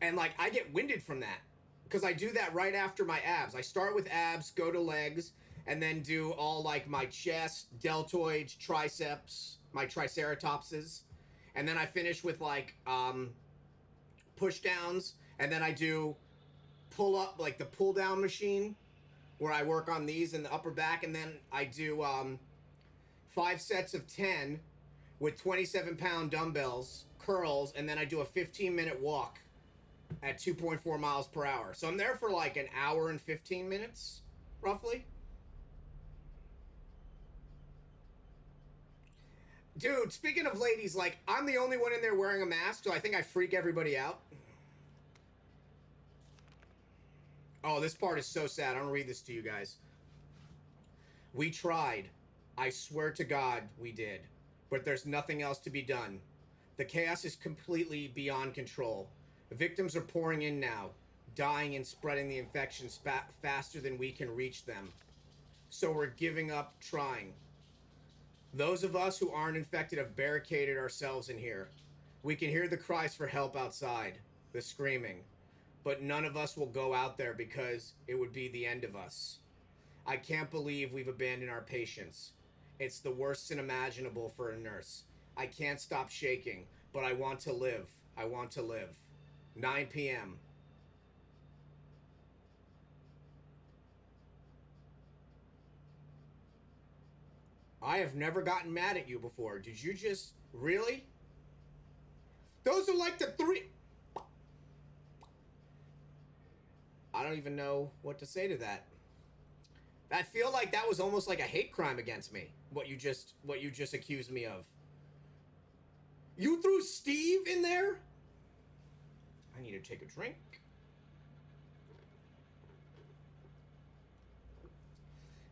And, like, I get winded from that because I do that right after my abs. I start with abs, go to legs, and then do all, like, my chest, deltoids, triceps, my triceratopses. And then I finish with, like, push downs. And then I do pull up, like the pull down machine, where I work on these in the upper back. And then I do 5 sets of 10 with 27-pound dumbbells, curls, and then I do a 15-minute walk at 2.4 miles per hour. So I'm there for like an hour and 15 minutes, roughly. Dude, speaking of ladies, like, I'm the only one in there wearing a mask, so I think I freak everybody out. Oh, this part is so sad. I'm gonna read this to you guys. We tried. I swear to God we did. But there's nothing else to be done. The chaos is completely beyond control. The victims are pouring in now, dying and spreading the infection faster than we can reach them. So we're giving up trying. Those of us who aren't infected have barricaded ourselves in here. We can hear the cries for help outside, the screaming. But none of us will go out there because it would be the end of us. I can't believe we've abandoned our patients. It's the worst sin imaginable for a nurse. I can't stop shaking, but I want to live. I want to live. 9 p.m. I have never gotten mad at you before. Did you just... Really? Those are like the 3... I don't even know what to say to that. I feel like that was almost like a hate crime against me. What you just accused me of. You threw Steve in there? I need to take a drink.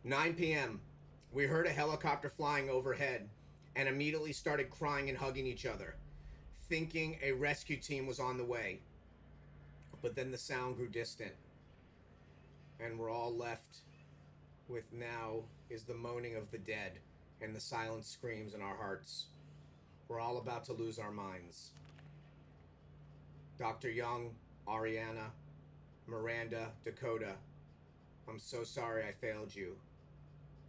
"9 p.m. We heard a helicopter flying overhead and immediately started crying and hugging each other, thinking a rescue team was on the way. But then the sound grew distant, and we're all left with now is the moaning of the dead and the silent screams in our hearts. We're all about to lose our minds. Dr. Young, Ariana, Miranda, Dakota, I'm so sorry I failed you.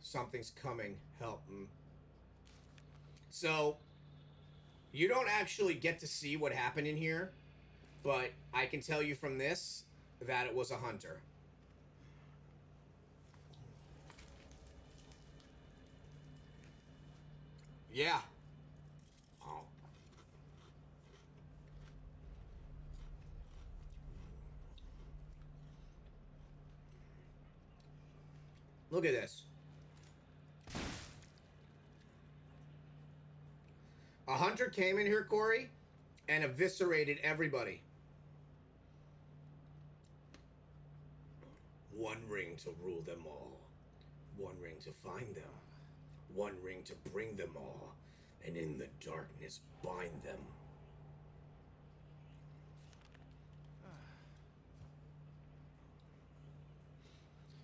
Something's coming. Help. So, You don't actually get to see what happened in here, but I can tell you from this that it was a hunter. Yeah. Oh. Look at this. A hunter came in here, Corey, and eviscerated everybody. One ring to rule them all. One ring to find them. One ring to bring them all. And in the darkness bind them.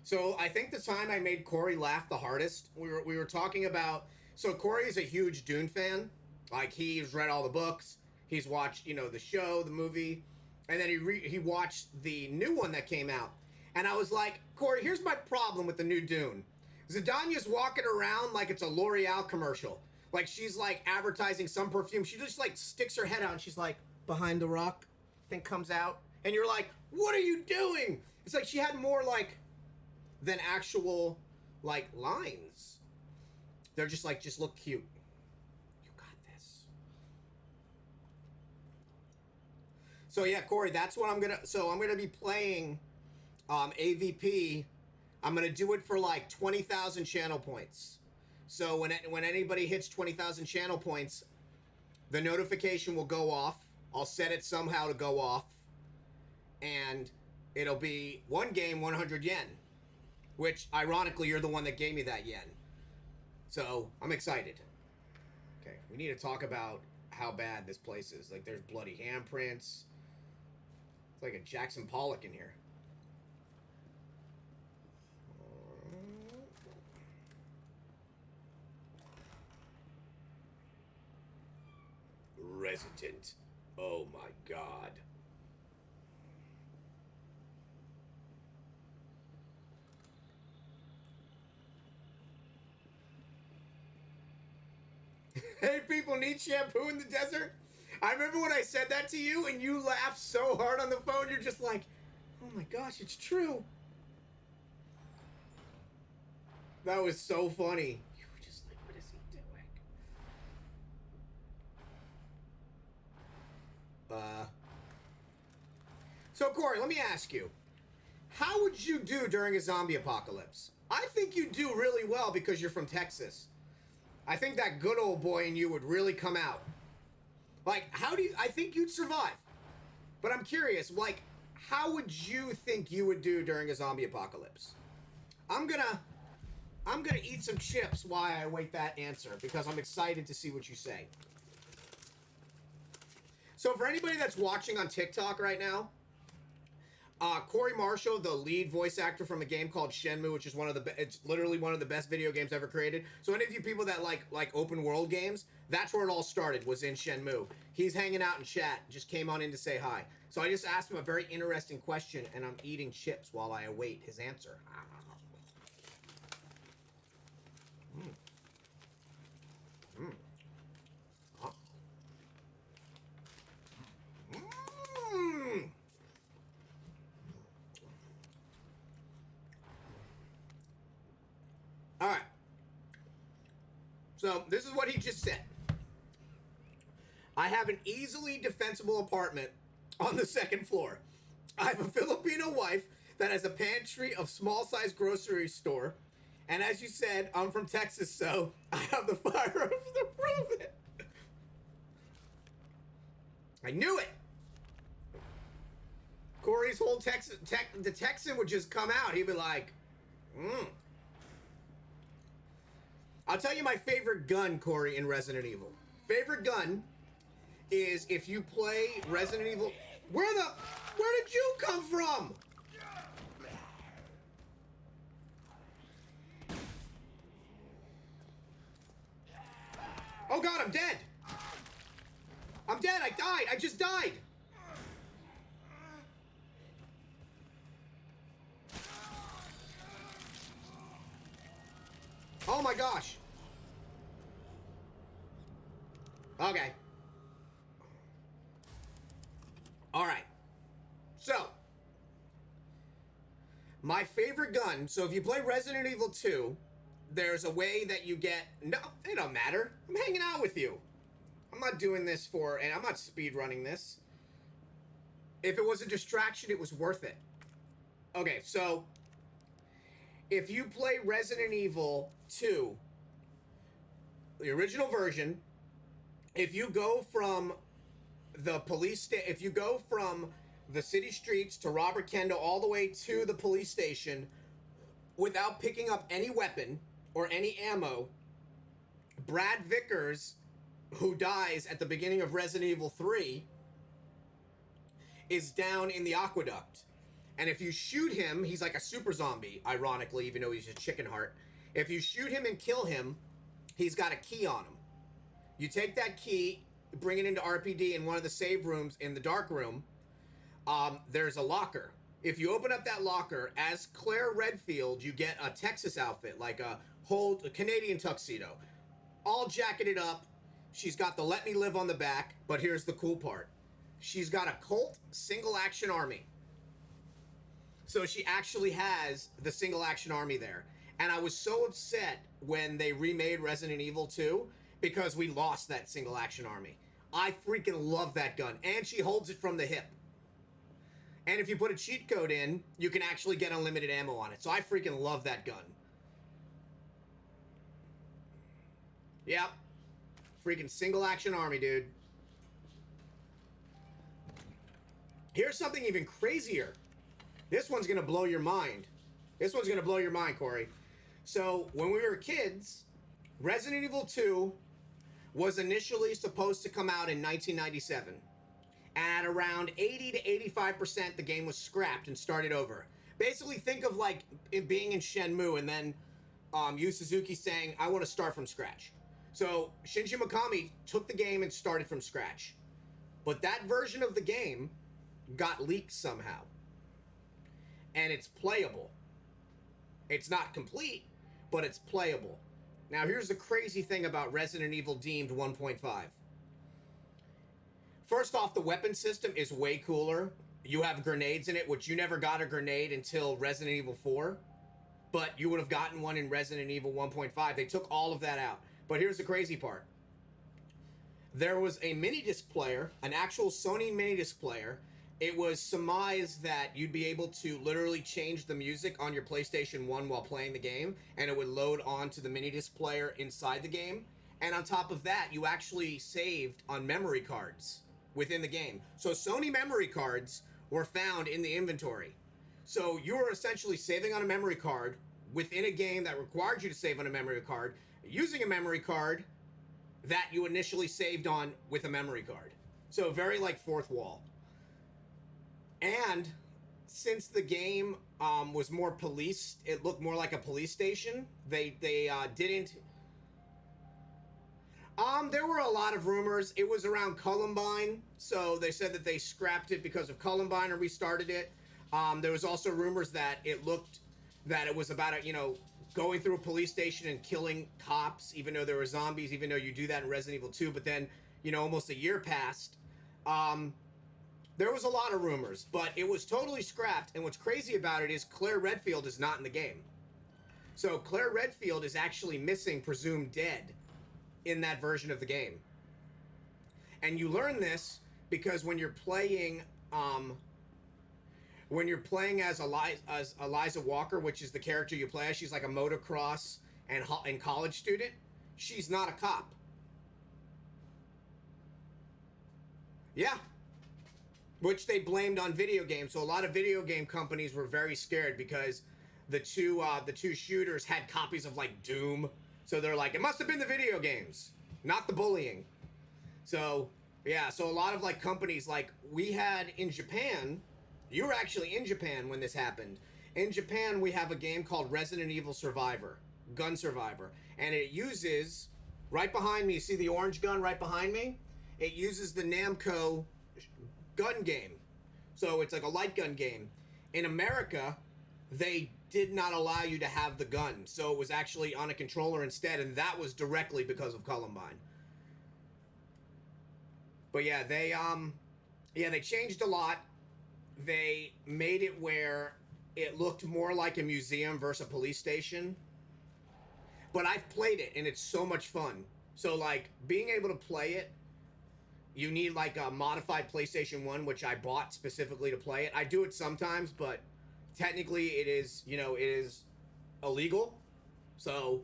So I think the time I made Corey laugh the hardest, we were talking about. So Corey is a huge Dune fan. Like, he's read all the books. He's watched, you know, the show, the movie, and then he watched the new one that came out. And I was like, Corey, here's my problem with the new Dune. Zidanya's walking around like it's a L'Oreal commercial. Like, she's like advertising some perfume. She just like sticks her head out and she's like, behind the rock, thing comes out, and you're like, what are you doing? It's like she had more like than actual like lines. They're just like, just look cute. You got this. So yeah, Corey, that's what I'm gonna be playing AVP. I'm gonna do it for like 20,000 channel points. So when anybody hits 20,000 channel points, the notification will go off. I'll set it somehow to go off, and it'll be one game, 100 yen. Which, ironically, you're the one that gave me that yen. So, I'm excited. Okay, we need to talk about how bad this place is. Like, there's bloody handprints. It's like a Jackson Pollock in here. Resident. Oh my god. Hey, people need shampoo in the desert? I remember when I said that to you and you laughed so hard on the phone, you're just like, oh my gosh, it's true. That was so funny. You were just like, what is he doing? So Corey, let me ask you, how would you do during a zombie apocalypse? I think you do really well because you're from Texas. I think that good old boy in you would really come out. Like, I think you'd survive. But I'm curious, like, how would you think you would do during a zombie apocalypse? I'm gonna eat some chips while I await that answer because I'm excited to see what you say. So for anybody that's watching on TikTok right now, Corey Marshall, the lead voice actor from a game called Shenmue, which is it's literally one of the best video games ever created. So any of you people that like open world games, that's where it all started, was in Shenmue. He's hanging out in chat, just came on in to say hi. So I just asked him a very interesting question, and I'm eating chips while I await his answer. All right. So this is what he just said. I have an easily defensible apartment on the second floor. I have a Filipino wife that has a pantry of small-sized grocery store. And as you said, I'm from Texas, so I have the firearms to prove it. I knew it. Corey's whole the Texan would just come out. He'd be like, I'll tell you my favorite gun, Corey, in Resident Evil. Favorite gun is if you play Resident Evil. Where did you come from? Oh god, I'm dead. I'm dead. I died. I just died. Oh my gosh. Okay. My favorite gun. So if you play Resident Evil 2, there's a way that you get. No, it don't matter. I'm hanging out with you. I'm not doing this for, and I'm not speed running this. If it was a distraction, it was worth it. Okay, so if you play Resident Evil 2, the original version, if you go from the if you go from the city streets to Robert Kendall all the way to the police station without picking up any weapon or any ammo, Brad Vickers, who dies at the beginning of Resident Evil 3, is down in the aqueduct. And if you shoot him, he's like a super zombie, ironically, even though he's a chicken heart. If you shoot him and kill him, he's got a key on him. You take that key, bring it into RPD in one of the save rooms in the dark room. There's a locker. If you open up that locker, as Claire Redfield, you get a Texas outfit, like a Canadian tuxedo. All jacketed up. She's got the Let Me Live on the back, but here's the cool part. She's got a Colt single action army. So she actually has the single action army there. And I was so upset when they remade Resident Evil 2 because we lost that single action army. I freaking love that gun. And she holds it from the hip. And if you put a cheat code in, you can actually get unlimited ammo on it. So I freaking love that gun. Yep. Freaking single action army, dude. Here's something even crazier. This one's gonna blow your mind. This one's gonna blow your mind, Corey. So, when we were kids, Resident Evil 2 was initially supposed to come out in 1997. And at around 80 to 85%, the game was scrapped and started over. Basically, think of like it being in Shenmue and then Yu Suzuki saying, I want to start from scratch. So, Shinji Mikami took the game and started from scratch. But that version of the game got leaked somehow. And it's playable. It's not complete, but it's playable. Now, here's the crazy thing about Resident Evil Deemed 1.5. First off, the weapon system is way cooler. You have grenades in it, which you never got a grenade until Resident Evil 4. But you would have gotten one in Resident Evil 1.5. They took all of that out. But here's the crazy part. There was a mini-disc player, an actual Sony mini-disc player. It was surmised that you'd be able to literally change the music on your PlayStation 1 while playing the game, and it would load onto the mini-disc player inside the game. And on top of that, you actually saved on memory cards within the game. So Sony memory cards were found in the inventory. So you were essentially saving on a memory card within a game that required you to save on a memory card, using a memory card that you initially saved on with a memory card. So very like fourth wall. And since the game was more policed, it looked more like a police station. They didn't. There were a lot of rumors. It was around Columbine, so they said that they scrapped it because of Columbine or restarted it. There was also rumors that it was about going through a police station and killing cops, even though there were zombies, even though you do that in Resident Evil 2. But then, almost a year passed. There was a lot of rumors, but it was totally scrapped. And what's crazy about it is Claire Redfield is not in the game. So Claire Redfield is actually missing, presumed dead, in that version of the game. And you learn this because when you're playing as Eliza Walker, which is the character you play as, she's like a motocross and college student. She's not a cop. Yeah. Which they blamed on video games. So a lot of video game companies were very scared because the two shooters had copies of like Doom. So they're like, it must have been the video games, not the bullying. So yeah, so a lot of like companies, like we had in Japan, you were actually in Japan when this happened. In Japan, we have a game called Resident Evil Survivor, Gun Survivor. And it uses, right behind me, you see the orange gun right behind me? It uses the Namco gun game. So it's like a light gun game. In America, they did not allow you to have the gun. So it was actually on a controller instead, and that was directly because of Columbine. But yeah, they changed a lot. They made it where it looked more like a museum versus a police station. But I've played it, and it's so much fun. So, like, being able to play it, you need, like, a modified PlayStation 1, which I bought specifically to play it. I do it sometimes, but technically it is, you know, it is illegal. So,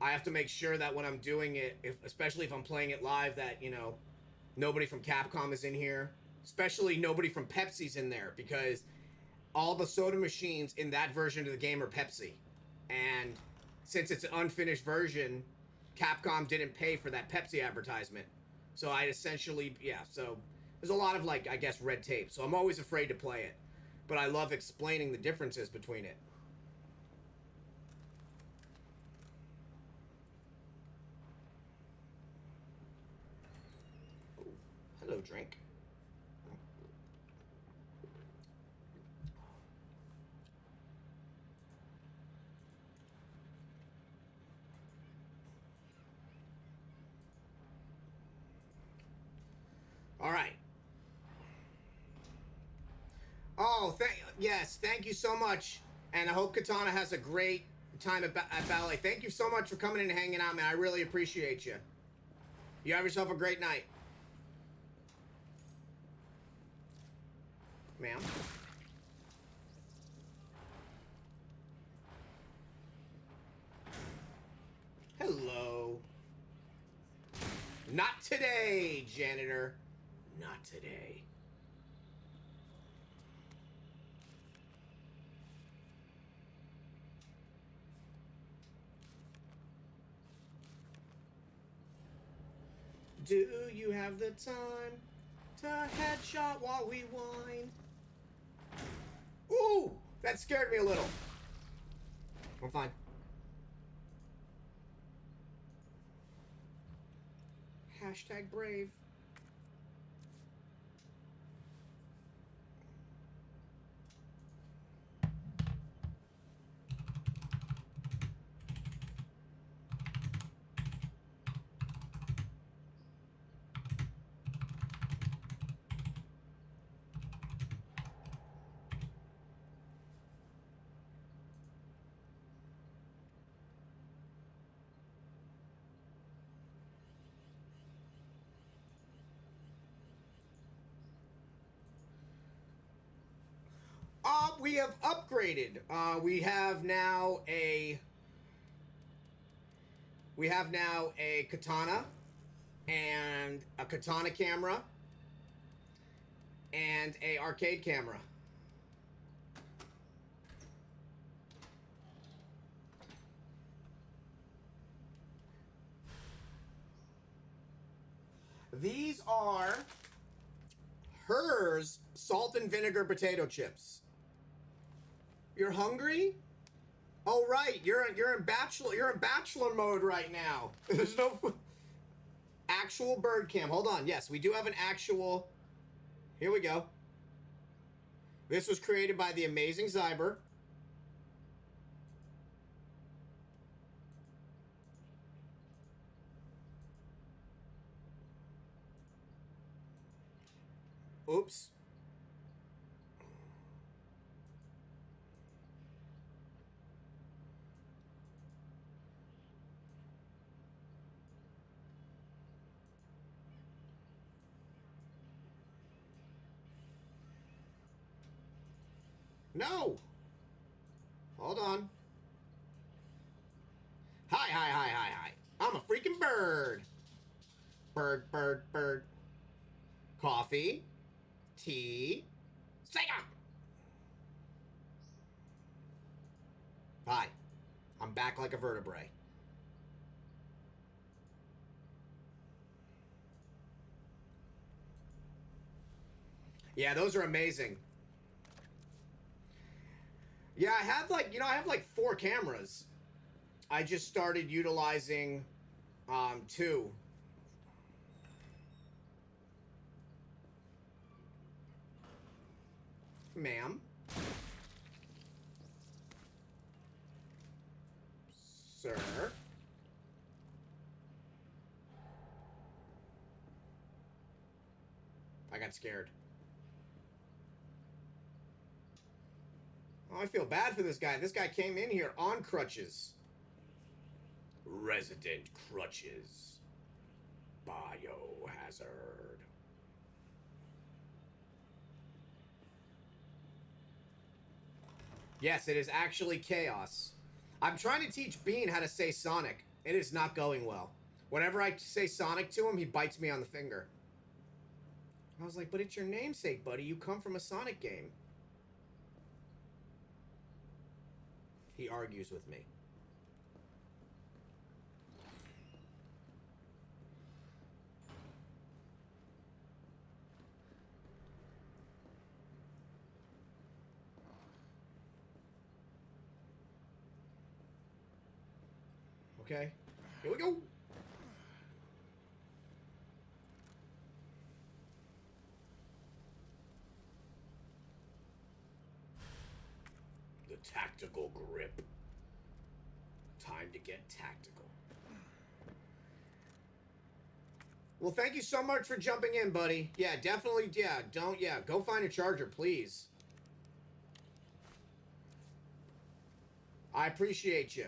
I have to make sure that when I'm doing it, especially if I'm playing it live, that, you know, nobody from Capcom is in here. Especially nobody from Pepsi's in there, because all the soda machines in that version of the game are Pepsi. And since it's an unfinished version, Capcom didn't pay for that Pepsi advertisement. So I essentially, yeah, so there's a lot of, like, I guess, red tape. So I'm always afraid to play it. But I love explaining the differences between it. Ooh, hello, drink. All right. Oh, yes, thank you so much. And I hope Katana has a great time at ballet. Thank you so much for coming in and hanging out, man. I really appreciate you. You have yourself a great night. Ma'am. Hello. Not today, janitor. Not today. Do you have the time to headshot while we whine? Ooh, that scared me a little. I'm fine. Hashtag brave. We have upgraded. We have now a katana and a katana camera and a arcade camera. These are hers salt and vinegar potato chips. You're hungry? Oh right, you're in bachelor mode right now. There's no actual bird cam. Hold on. Yes, we do have an actual. Here we go. This was created by the amazing Zyber. Oops. No. Hold on. Hi. I'm a freaking bird. Bird. Coffee. Tea. Sega. Hi. I'm back like a vertebrae. Yeah, those are amazing. Yeah, I have like 4 cameras. I just started utilizing 2. Ma'am. Sir. I got scared. Oh, I feel bad for this guy. This guy came in here on crutches. Resident crutches. Biohazard. Yes, it is actually chaos. I'm trying to teach Bean how to say Sonic. It is not going well. Whenever I say Sonic to him, he bites me on the finger. I was like, but it's your namesake, buddy. You come from a Sonic game. He argues with me. Okay, here we go. The tactical grip. Time to get tactical. Well, thank you so much for jumping in, buddy. Yeah, definitely, go find a charger, please. I appreciate you.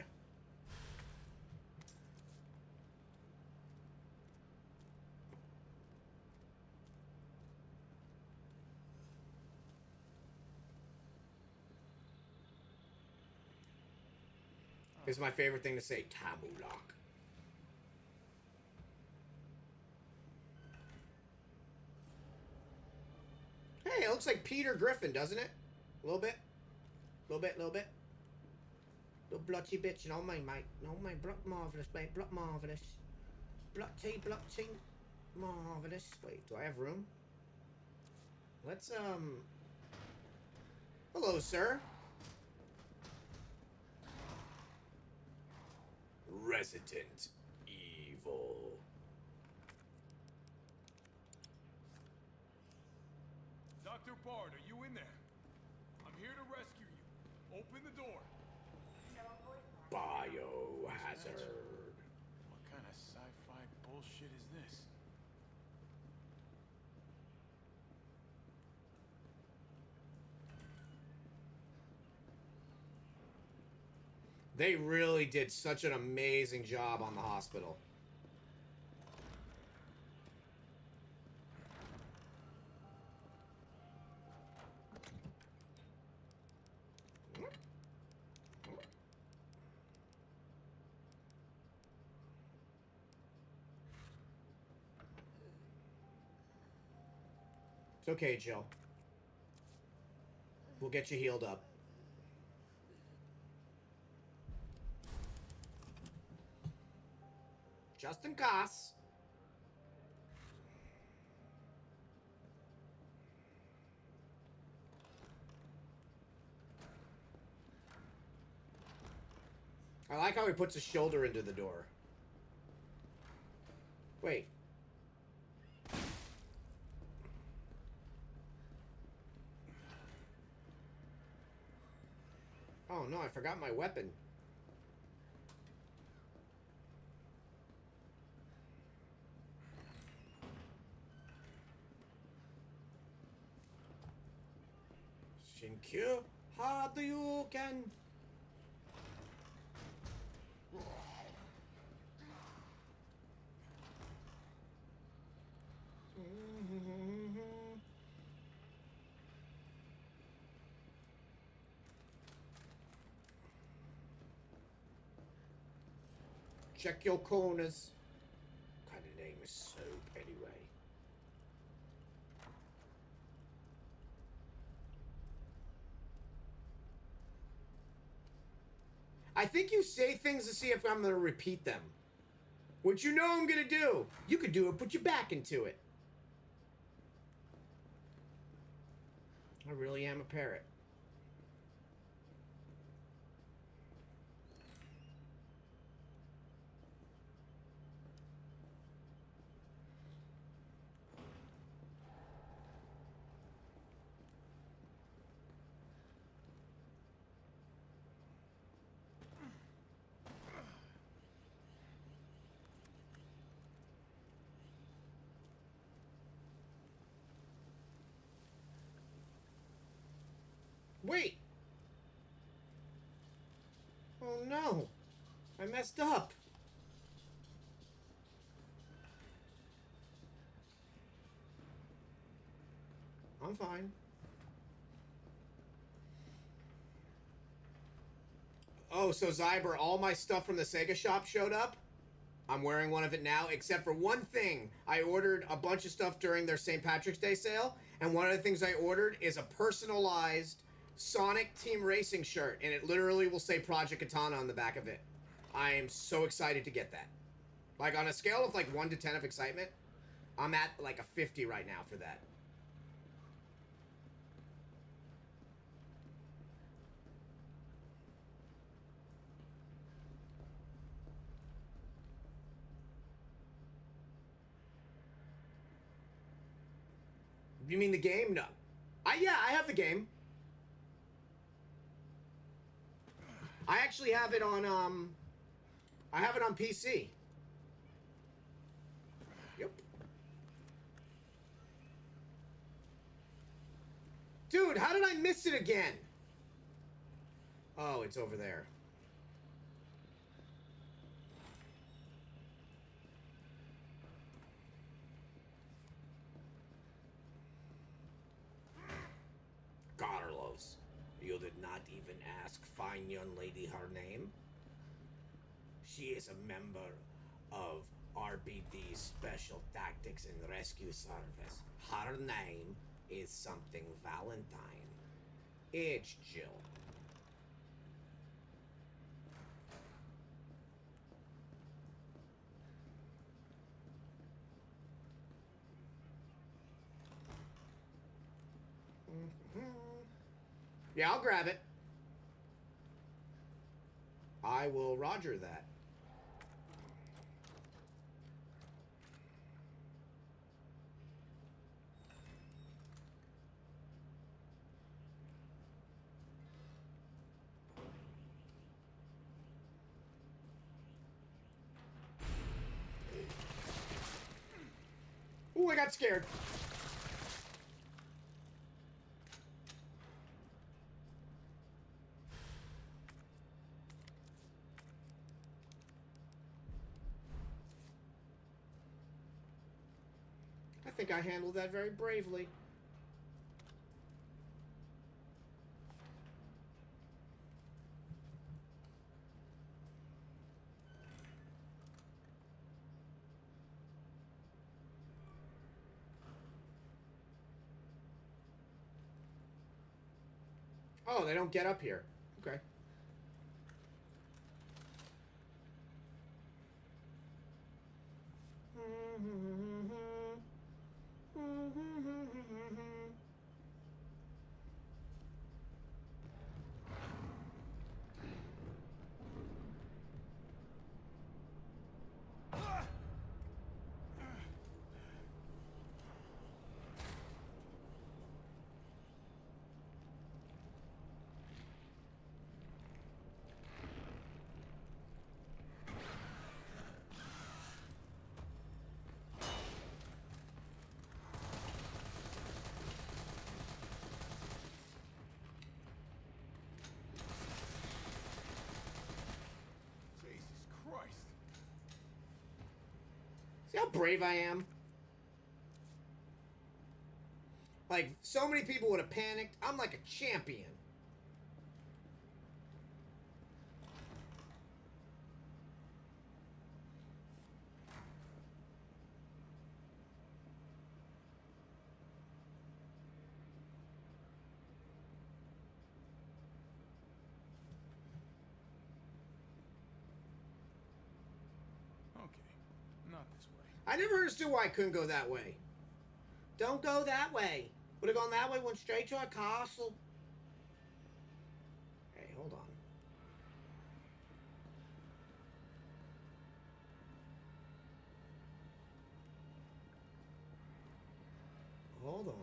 This is my favorite thing to say, Tamulok. Hey, it looks like Peter Griffin, doesn't it? A little bit. Little bit. Little blotchy bitch, no mate. No mate, block marvellous, mate. Block marvellous. Blotchy. Marvellous. Wait, do I have room? Let's, hello, sir. Resident Evil. Dr. Bard, are you in there? I'm here to rescue you. Open the door. Biohazard. What kind of sci-fi bullshit is this? They really did such an amazing job on the hospital. It's okay, Jill. We'll get you healed up. Just in case. I like how he puts his shoulder into the door. Wait. Oh no, I forgot my weapon. Shinkyu, how do you can? Check your corners. What kind of name is Soap anyway? I think you say things to see if I'm going to repeat them. Which you know I'm going to do. You could do it, put your back into it. I really am a parrot. Wait! messed up. I'm fine. Oh, so Zyber, all my stuff from the Sega shop showed up? I'm wearing one of it now, except for one thing. I ordered a bunch of stuff during their St. Patrick's Day sale, and one of the things I ordered is a personalized Sonic Team Racing shirt, and it literally will say Project Katana on the back of it. I am so excited to get that. Like, on a scale of, like, 1 to 10 of excitement, I'm at, like, a 50 right now for that. You mean the game? No. Yeah, I have the game. I actually have it on, I have it on PC. Yep. Dude, how did I miss it again? Oh, it's over there. Carlos, you did not even ask fine young lady her name? She is a member of RBD's Special Tactics and Rescue Service. Her name is something Valentine. It's Jill. Yeah, I'll grab it. I will Roger that. Ooh, I got scared. I think I handled that very bravely. Oh, they don't get up here. Okay. Jesus Christ. See how brave I am? Like, so many people would have panicked. I'm like a champion. Okay, not this way. I never understood why I couldn't go that way. Don't go that way. Would have gone that way, went straight to our castle. Hey, hold on. Hold on.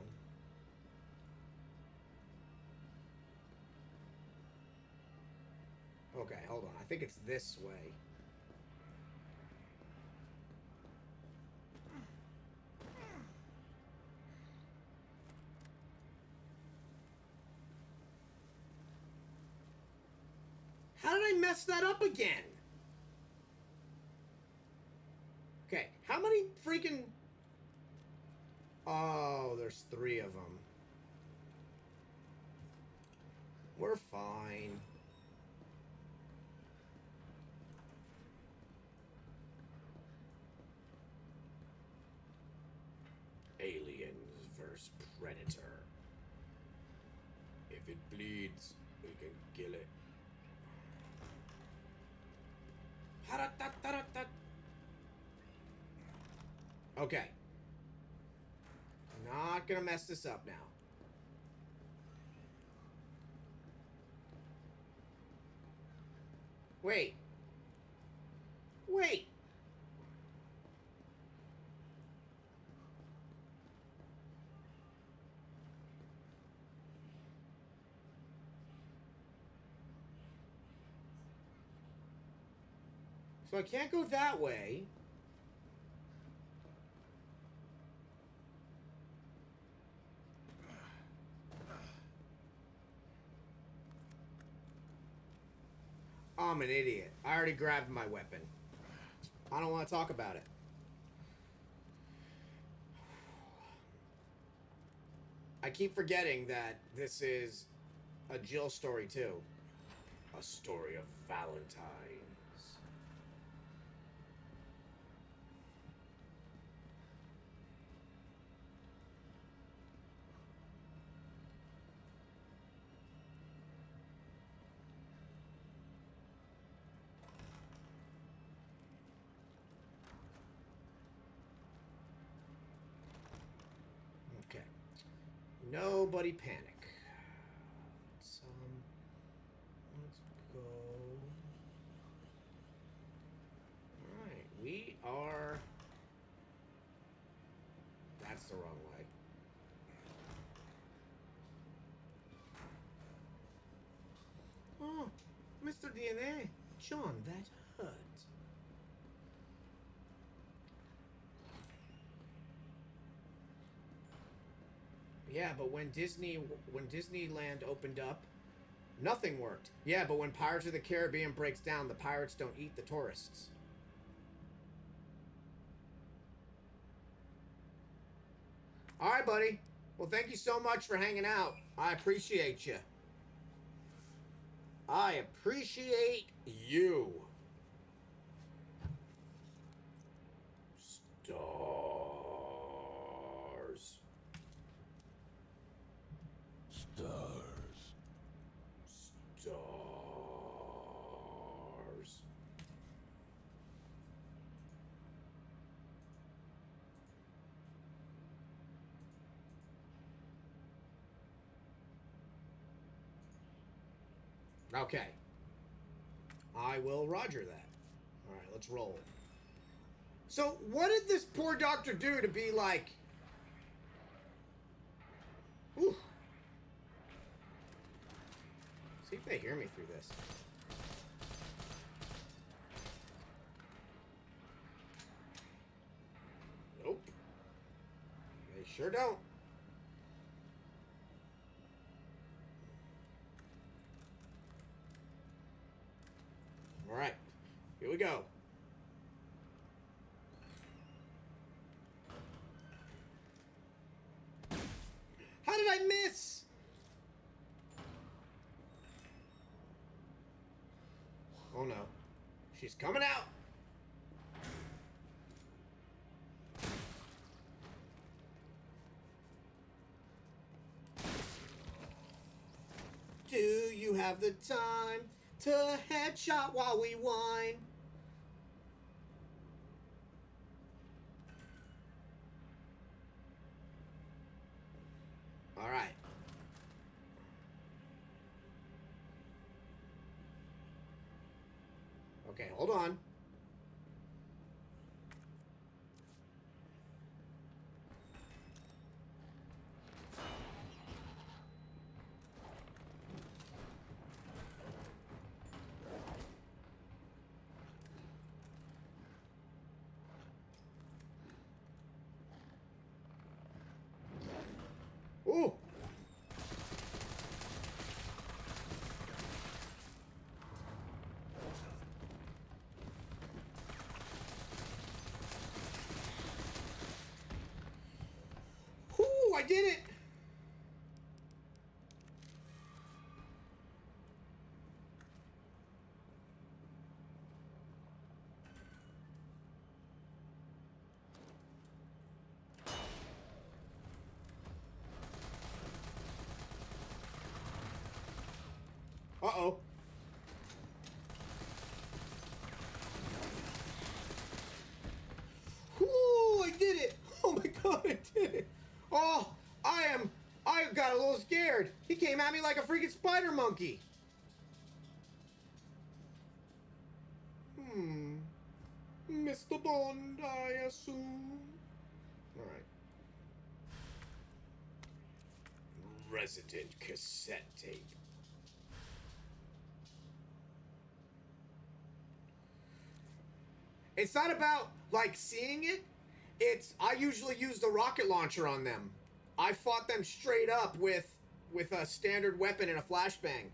Okay, hold on. I think it's this way. How did I mess that up again? How many freaking... Oh, there's 3 of them. We're fine. Aliens versus Predator. If it bleeds, we can kill it. Ha-da-da-da-da-da. Okay. Not gonna mess this up now. Wait. Wait. So I can't go that way. I'm an idiot. I already grabbed my weapon. I don't want to talk about it. I keep forgetting that this is a Jill story too. A story of Valentine's. Okay. Nobody panic. Let's go. Alright, we are... That's the wrong way. Oh, Mr. DNA. John, that hurt. Yeah, but when Disneyland opened up, nothing worked. Yeah, but when Pirates of the Caribbean breaks down, the pirates don't eat the tourists. All right, buddy. Well, thank you so much for hanging out. I appreciate you. I appreciate you. Stars. Stars. Stars. Okay. I will roger that. All right, let's roll. So, what did this poor doctor do to be like... Ooh. See if they hear me through this. Nope. They sure don't. All right. Here we go. How did I miss? Oh no. She's coming out. Do you have the time to headshot while we whine? All right. Okay, hold on. Ooh. I did it! Uh-oh. Ooh, I did it! Oh my god, I did it! Oh, I got a little scared. He came at me like a freaking spider monkey. Mr. Bond, I assume. Alright. Resident cassette tape. It's not about, like, seeing it. I usually use the rocket launcher on them. I fought them straight up with a standard weapon and a flashbang.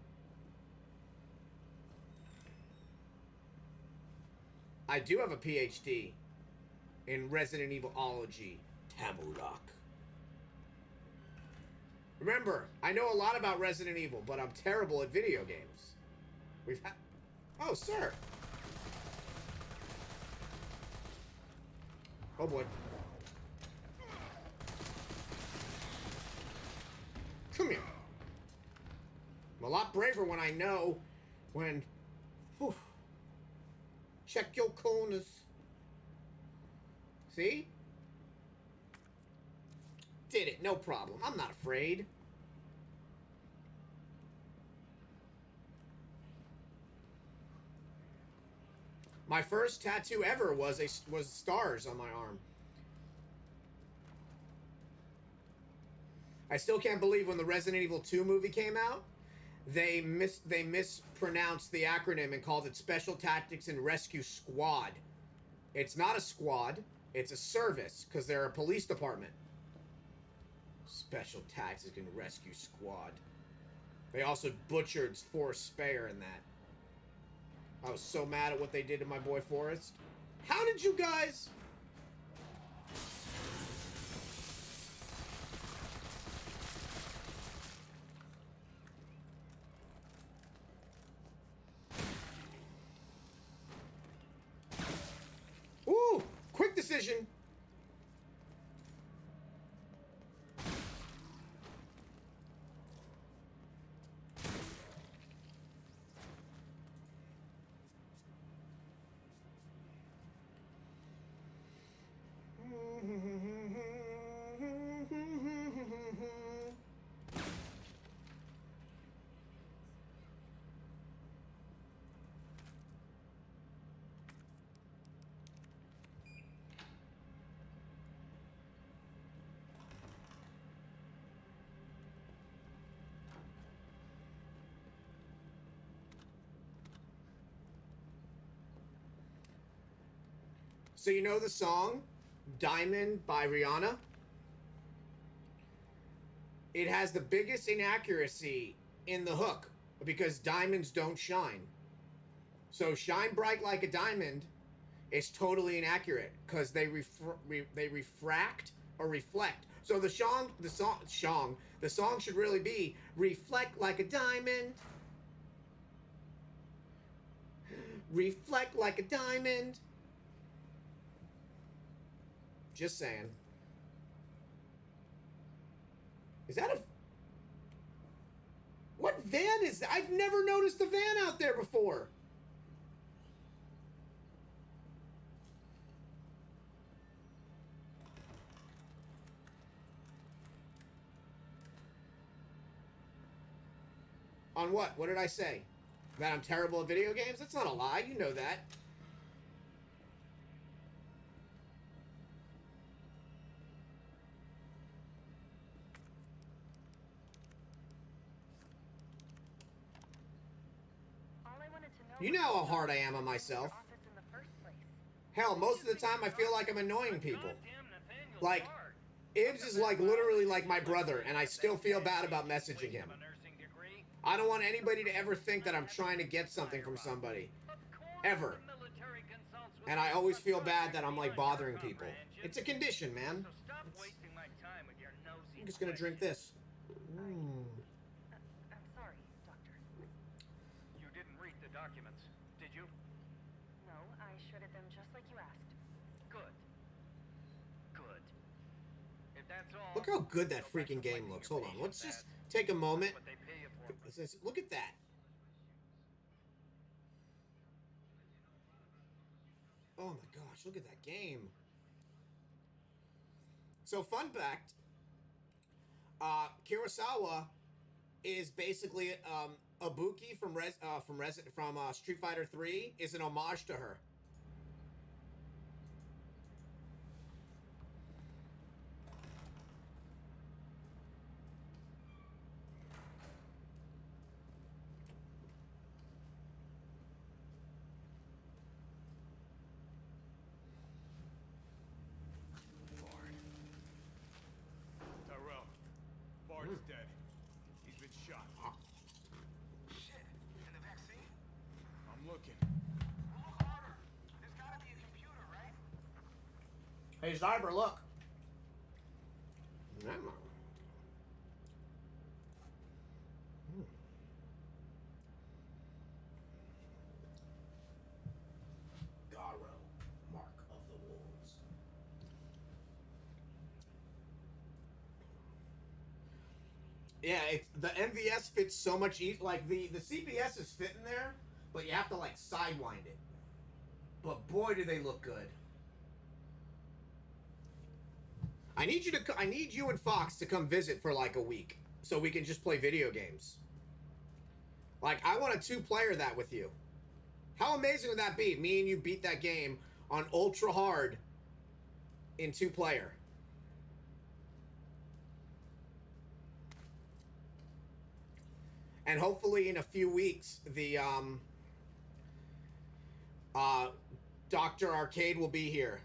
I do have a PhD in Resident Evilology, Tamulak. Remember, I know a lot about Resident Evil, but I'm terrible at video games. We've had... Oh, sir. Oh, boy. Come here. I'm a lot braver when I know when... Whew. Check your corners. See? Did it, no problem. I'm not afraid. My first tattoo ever was stars on my arm. I still can't believe when the Resident Evil 2 movie came out, they mispronounced the acronym and called it Special Tactics and Rescue Squad. It's not a squad, it's a service, because they're a police department. Special Tactics and Rescue Squad. They also butchered Forrest Speyer in that. I was so mad at what they did to my boy Forrest. How did you guys... Ooh, quick decision. So you know the song Diamond by Rihanna? It has the biggest inaccuracy in the hook because diamonds don't shine. So Shine Bright Like a Diamond is totally inaccurate because they refract or reflect. So the song should really be Reflect Like a Diamond. Reflect like a diamond. Just saying. Is that a... What van is that? I've never noticed a van out there before. On what? What did I say? That I'm terrible at video games? That's not a lie. You know that. You know how hard I am on myself. Hell, most of the time I feel like I'm annoying people. Like, Ibs is like literally like my brother, and I still feel bad about messaging him. I don't want anybody to ever think that I'm trying to get something from somebody. Ever. And I always feel bad that I'm like bothering people. It's a condition, man. just gonna drink this. I'm sorry, Doctor. You didn't read the documents, did you? No, I shredded them just like you asked. Good. Good. If that's all. Look how good that go back freaking to game fighting looks. your Hold on, let's patients, just Dad. take a moment. That's what they pay you for. Look at that. Oh my gosh, look at that game. So fun fact, Kurosawa is basically Ibuki from Street Fighter 3 is an homage to her. Bard. Tyrell. Bard is dead. He's been shot. Shit. And the vaccine? I'm looking. Well, look harder. There's gotta be a computer, right? Hey, Zyber, look. Never. Garo, Mark of the Wolves. Yeah, it's the MVS fits so much like the CPS is fitting there, but you have to like sidewind it. But boy, do they look good. I need you and Fox to come visit for like a week so we can just play video games. Like I want a 2-player that with you. How amazing would that be? Me and you beat that game on ultra hard in 2-player. And hopefully in a few weeks the Dr. Arcade will be here.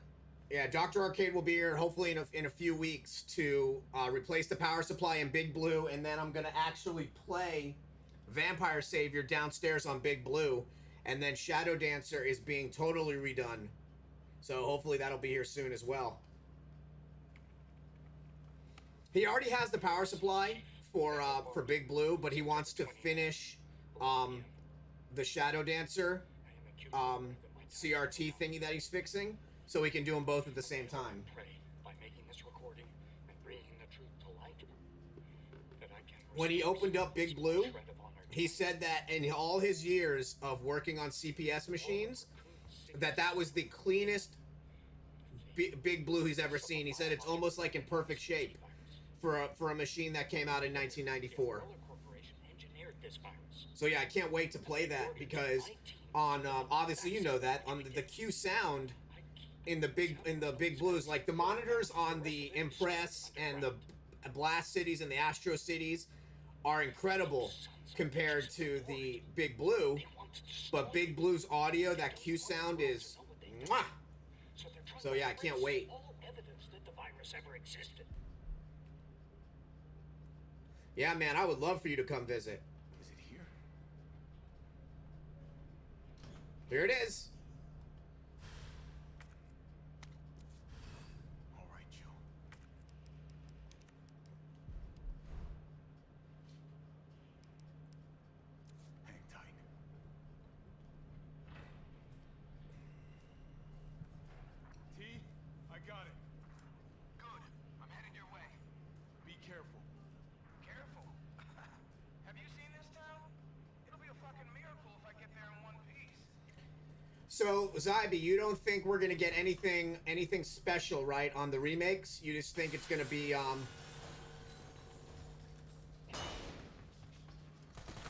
Yeah, Dr. Arcade will be here hopefully in a few weeks to replace the power supply in Big Blue, and then I'm going to actually play Vampire Savior downstairs on Big Blue, and then Shadow Dancer is being totally redone. So hopefully that'll be here soon as well. He already has the power supply for Big Blue, but he wants to finish the Shadow Dancer CRT thingy that he's fixing, so we can do them both at the same time. Pray by making this recording and bringing the truth to light that I can. When he opened up Big Blue, he said that in all his years of working on CPS machines, that was the cleanest Big Blue he's ever seen. He said it's almost like in perfect shape for a machine that came out in 1994. So yeah, I can't wait to play that because on obviously you know that on the Q sound in the Big Blues, like the monitors on the Impress and the Blast Cities and the Astro Cities are incredible compared to the Big Blue, but Big Blue's audio, that Q sound is mwah. So yeah, I can't wait. All evidence that the virus ever existed. Yeah, man, I would love for you to come visit. Is it here? Here it is. All right, Joe. Hang tight. T, I got it. Good. I'm headed your way. Be careful. Careful. Have you seen this town? It'll be a fucking miracle if I get there in one piece. So, Zybe, you don't think we're gonna get anything special, right, on the remakes? You just think it's gonna be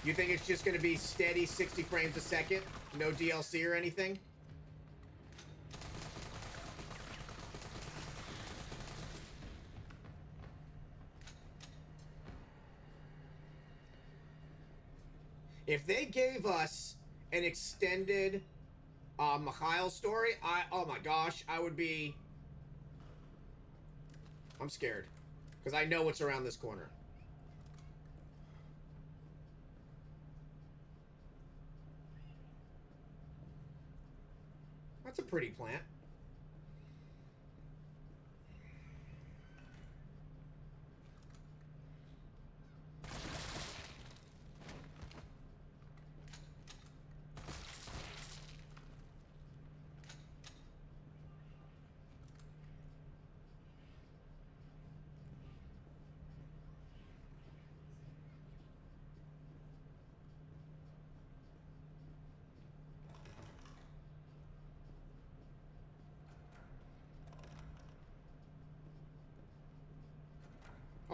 you think it's just gonna be steady 60 frames a second? No DLC or anything? If they gave us an extended Mikhail story, oh my gosh, I would be... I'm scared. Because I know what's around this corner. That's a pretty plant.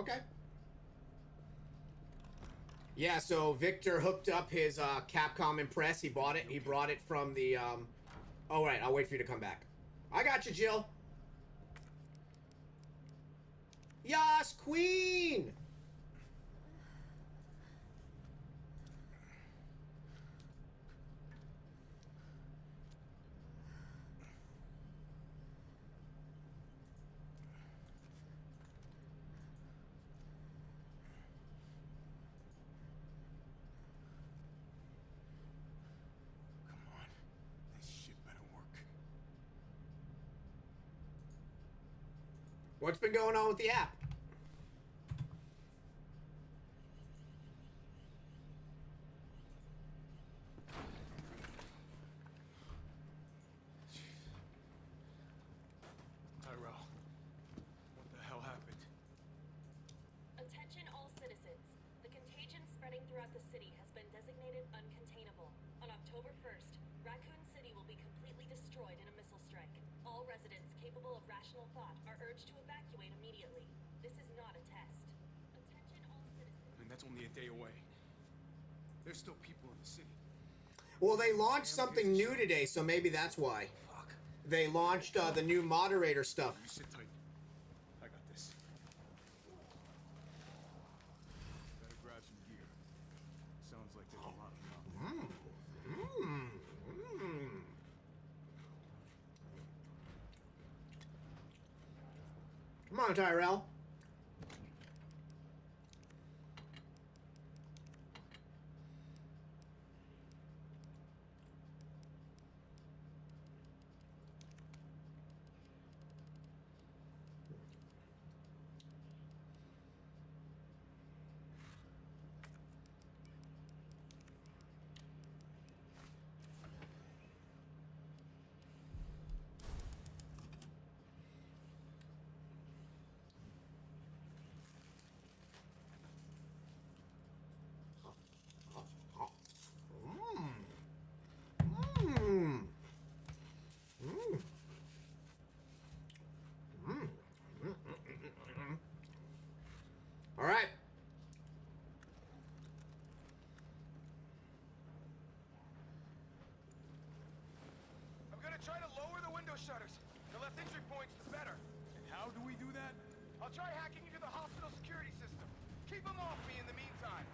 Okay. Yeah, so Victor hooked up his Capcom Impress. He bought it. He brought it from the. Oh, right. I'll wait for you to come back. I got you, Jill. Yas, Queen! Come on. This shit better work. What's been going on with the app? Tyrell, what the hell happened? Attention all citizens. The contagion spreading throughout the city has been designated uncontainable. On October 1st, Raccoon City will be completely destroyed in a missile strike. All residents capable of rational thought are urged to evacuate immediately. This is not a test. Attention all citizens. I mean, that's only a day away. There's still people in the city. Well, they launched something new today, so maybe that's why. Fuck. They launched the new moderator stuff. You sit tight. I got this. Better grab some gear. Sounds like there's a lot of them. Come on, Tyrell. All right. I'm gonna try to lower the window shutters. The less entry points, the better. And how do we do that? I'll try hacking into the hospital security system. Keep them off me in the meantime.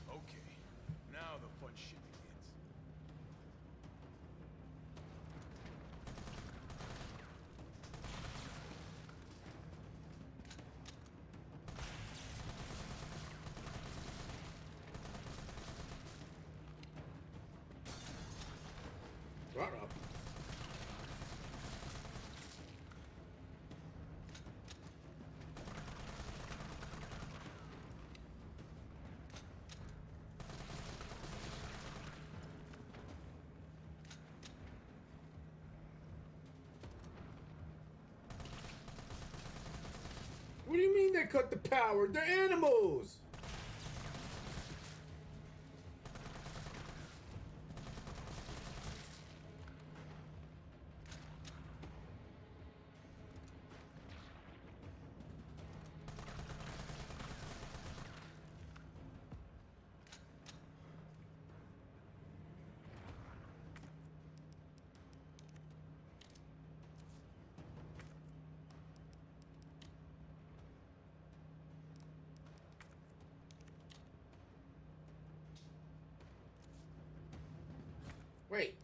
Okay. Now the fun shit begins. Ruh-roh. What do you mean they cut the power? They're animals! Wait.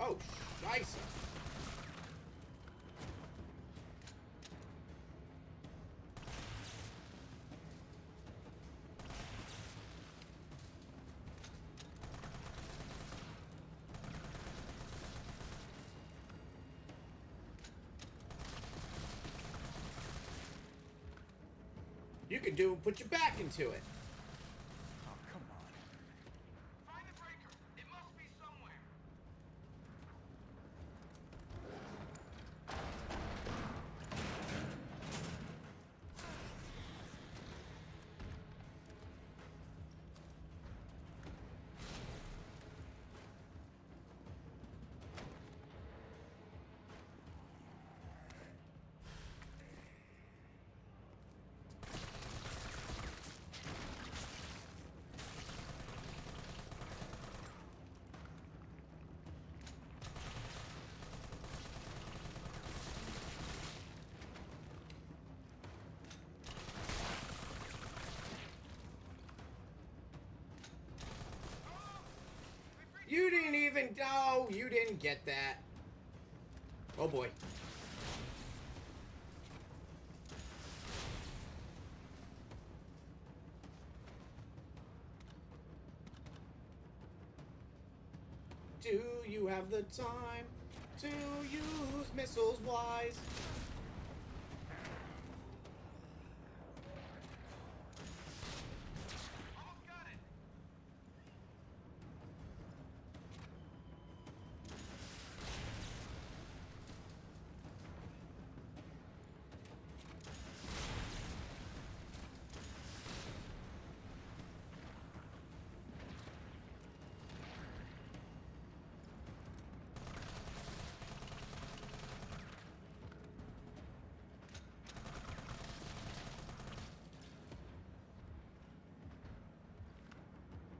Oh, scheiße. could do put your back into it. Oh, come on. Find the breaker. It must be somewhere. You didn't even know. You didn't get that. Oh boy. Do you have the time to use missiles wise? Almost got it.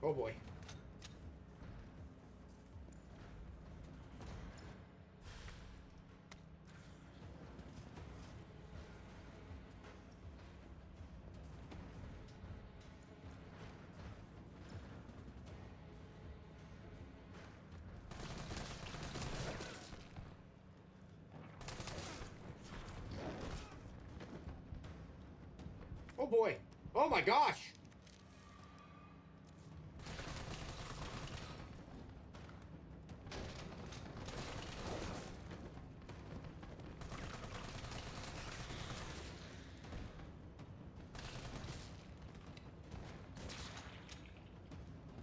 Oh boy. Oh boy. Oh my gosh.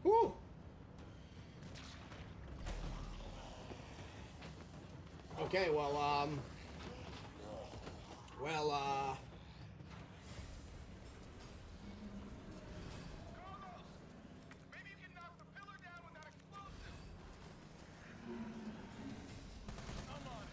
Whew. Okay, well, Carlos! Maybe you can knock the pillar down with that explosive. I'm on it.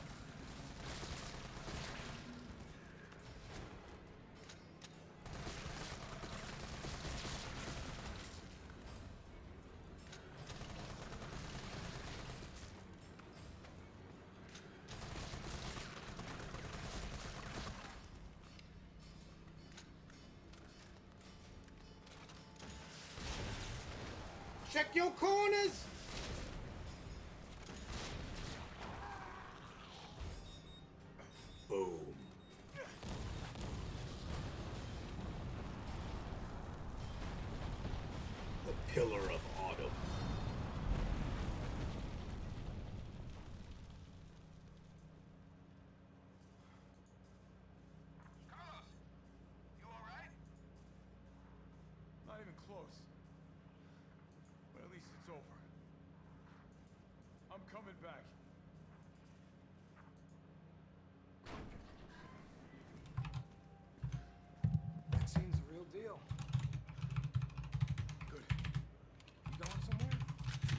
check your corners. Boom. The Pillar of Autumn. Carlos, you all right? Not even close. But at least it's over. I'm coming back. Vaccine's the real deal. Good. You going somewhere?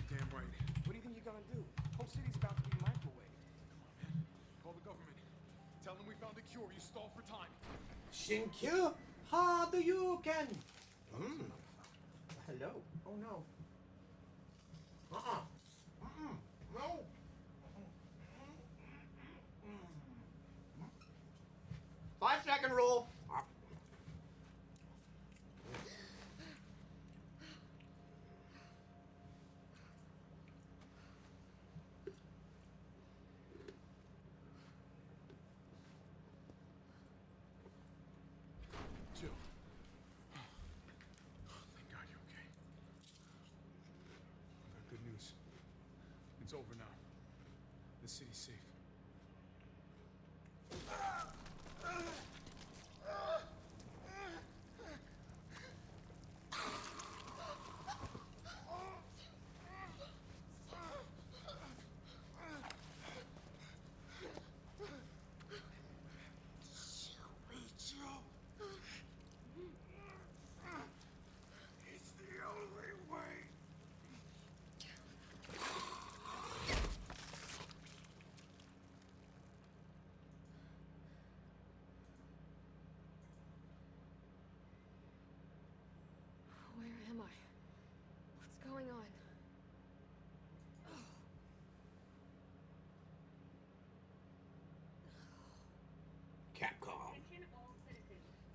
Damn right. What do you think you're gonna do? Whole city's about to be microwaved. Come on, man. Call the government. Tell them we found a cure. You stall for time. Shinkyu, how do you can? Hello. Oh no. No. 5-second rule. Jill. Thank God you're okay. I got good news. It's over now. The city's safe.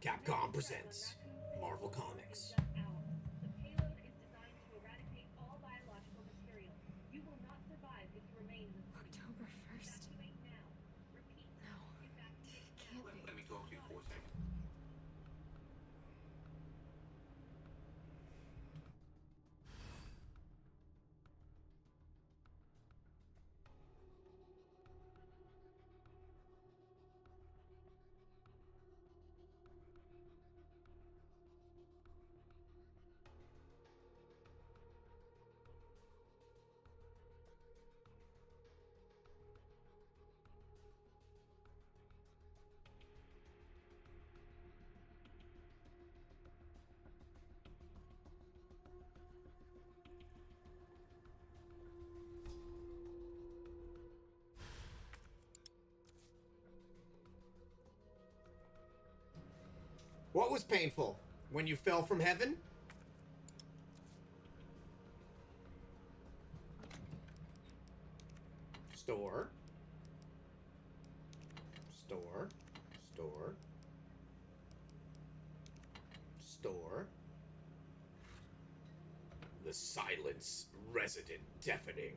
Capcom presents Marvel Comics. The payload is designed to eradicate all biological material. You will not survive if you remain in the city. October 1st. Evacuate now. Repeat. No. Evacuate Can't be. Let me talk to you for a second. What was painful? When you fell from heaven? Store. Store. Store. Store. The silence resident deafening.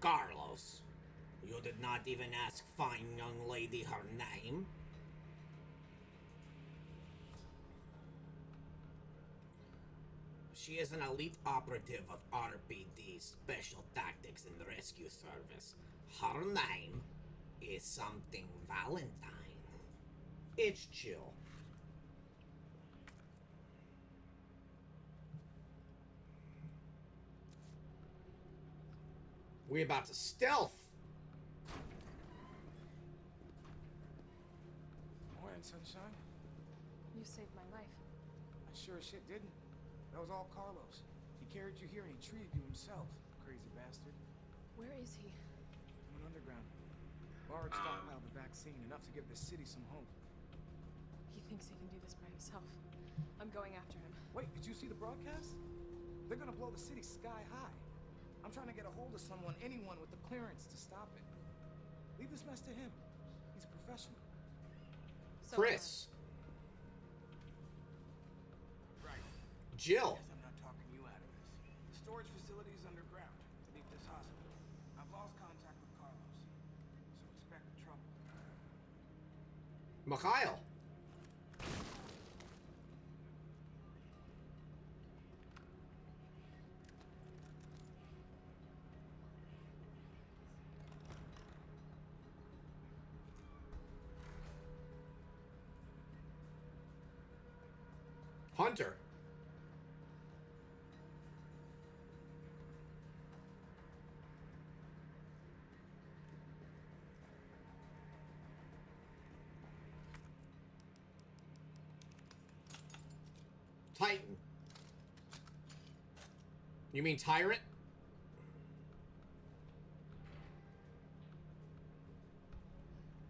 Carlos, you did not even ask fine young lady her name? She is an elite operative of RPD Special Tactics and Rescue Service. Her name is something Valentine. It's chill. We about to stealth. Morning, sunshine. You saved my life. I sure as shit didn't. That was all Carlos. He carried you here and he treated you himself, crazy bastard. Where is he? He went underground. Bard stockpiled the vaccine, enough to give the city some hope. He thinks he can do this by himself. I'm going after him. Wait, did you see the broadcast? They're gonna blow the city sky high. I'm trying to get a hold of someone, anyone with the clearance to stop it. Leave this mess to him. He's a professional. So Chris. Right. Jill. Guess I'm not talking you out of this. The storage facility is underground, beneath this hospital. I've lost contact with Carlos, so expect trouble. Mikhail. Hunter. Titan. You mean Tyrant?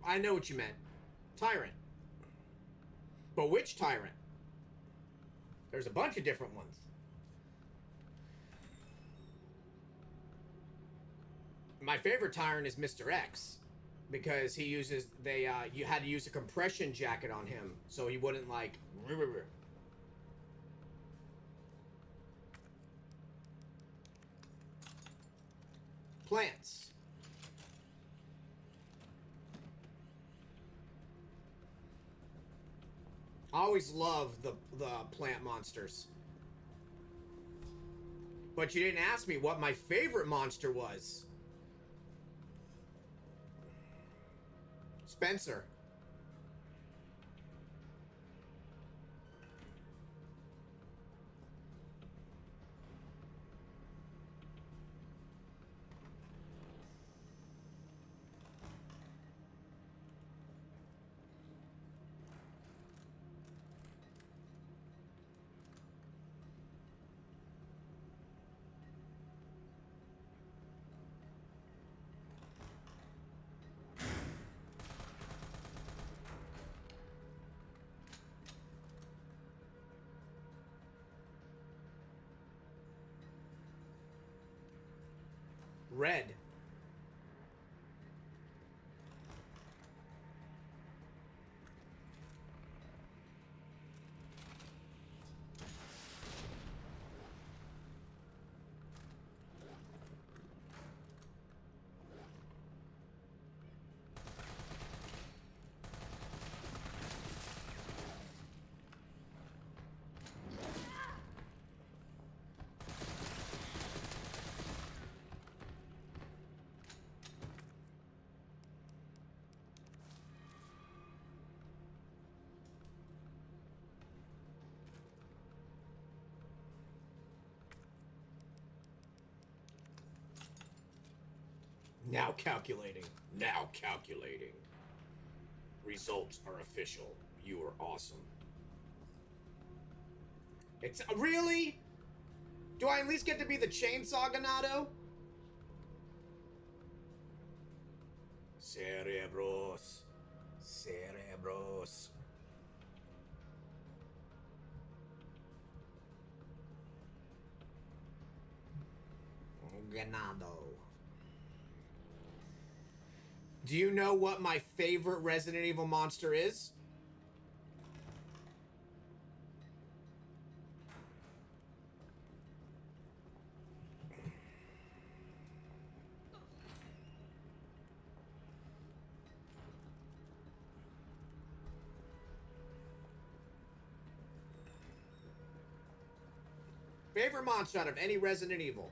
I know what you meant. Tyrant. But which Tyrant? There's a bunch of different ones. My favorite Tyrant is Mr. X, because he uses you had to use a compression jacket on him so he wouldn't like plants. I always love the plant monsters. But you didn't ask me what my favorite monster was. Spencer. red. Now calculating. Now calculating. Results are official. You are awesome. It's really? Do I at least get to be the Chainsaw Ganado? Cerebros. Cerebros. Ganado. Do you know what my favorite Resident Evil monster is? Favorite monster out of any Resident Evil?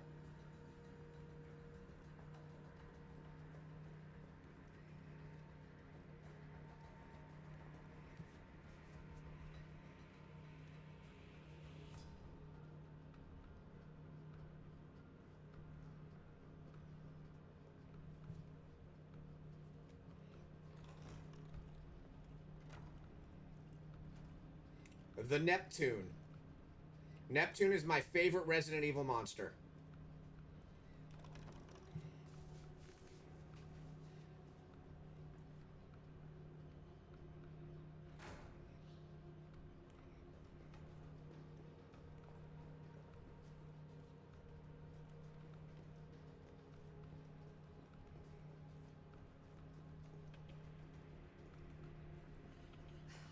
The Neptune. Neptune is my favorite Resident Evil monster.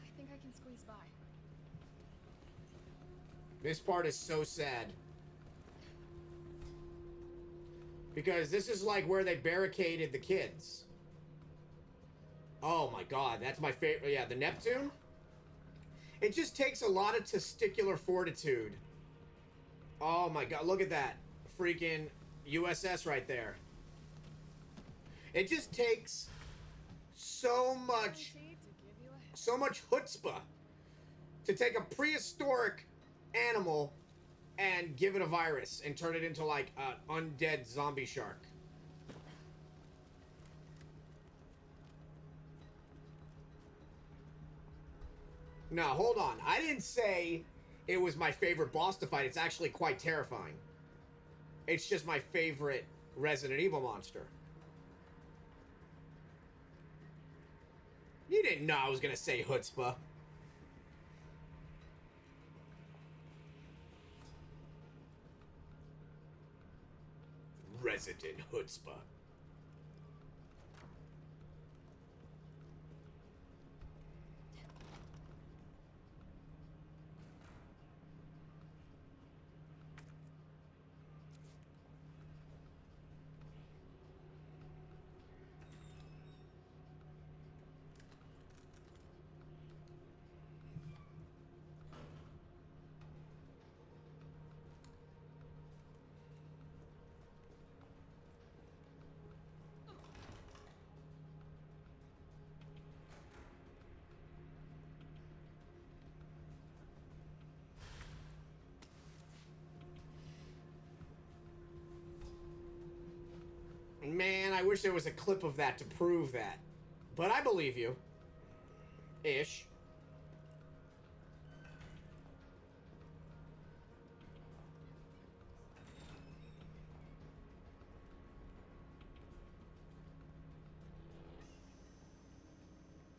I think I can squeeze by. This part is so sad. Because this is like where they barricaded the kids. Oh my god, that's my favorite. Yeah, the Neptune. It just takes a lot of testicular fortitude. Oh my god, look at that. Freaking USS right there. It just takes so much chutzpah to take a prehistoric animal and give it a virus and turn it into like an undead zombie shark. No, hold on. I didn't say it was my favorite boss to fight. It's actually quite terrifying. It's just my favorite Resident Evil monster. You didn't know I was gonna say chutzpah. Resident chutzpah. Man, I wish there was a clip of that to prove that. But I believe you. Ish.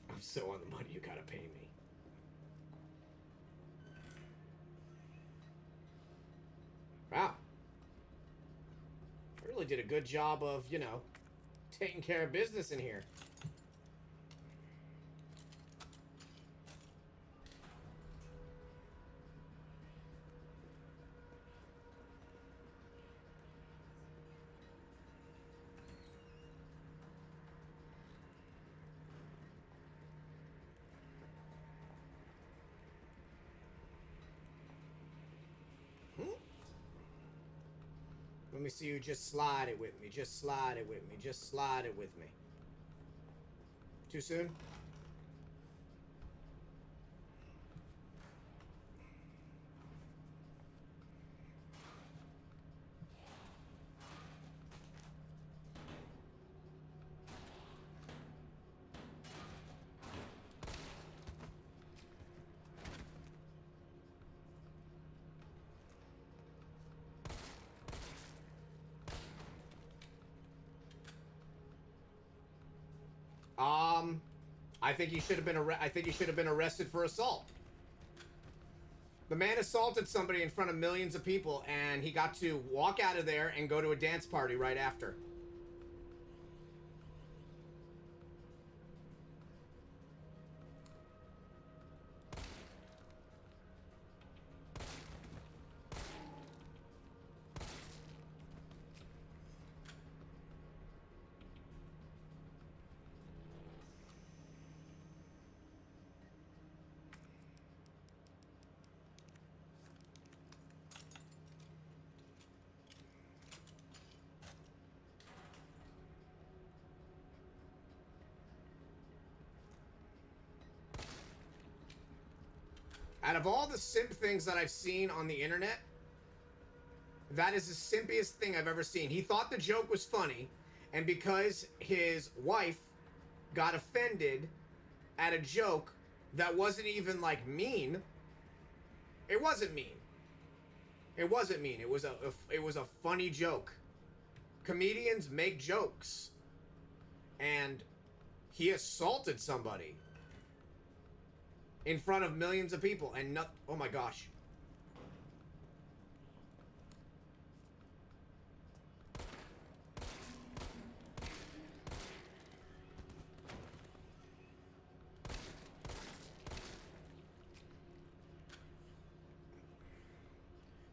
I'm so on the money, you gotta pay me. Wow. I really did a good job of, you know, taking care of business in here. Let me see you just slide it with me. Just slide it with me. Just slide it with me. Too soon? I think he should have been I think he should have been arrested for assault. The man assaulted somebody in front of millions of people, and he got to walk out of there and go to a dance party right after. Out of all the simp things that I've seen on the internet, that is the simpiest thing I've ever seen. He thought the joke was funny, and because his wife got offended at a joke that wasn't even, like, mean, it wasn't mean. It wasn't mean. It was a funny joke. Comedians make jokes. And he assaulted somebody in front of millions of people, and not, oh my gosh.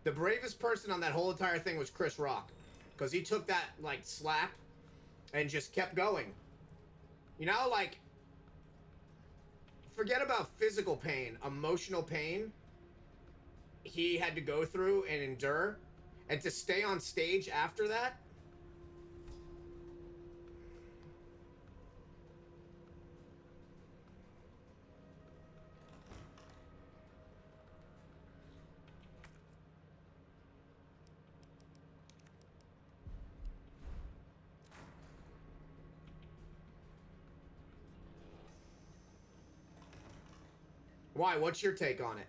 The bravest person on that whole entire thing was Chris Rock, because he took that, like, slap and just kept going. You know, like, forget about physical pain, emotional pain he had to go through and endure, and to stay on stage after that. Why? What's your take on it?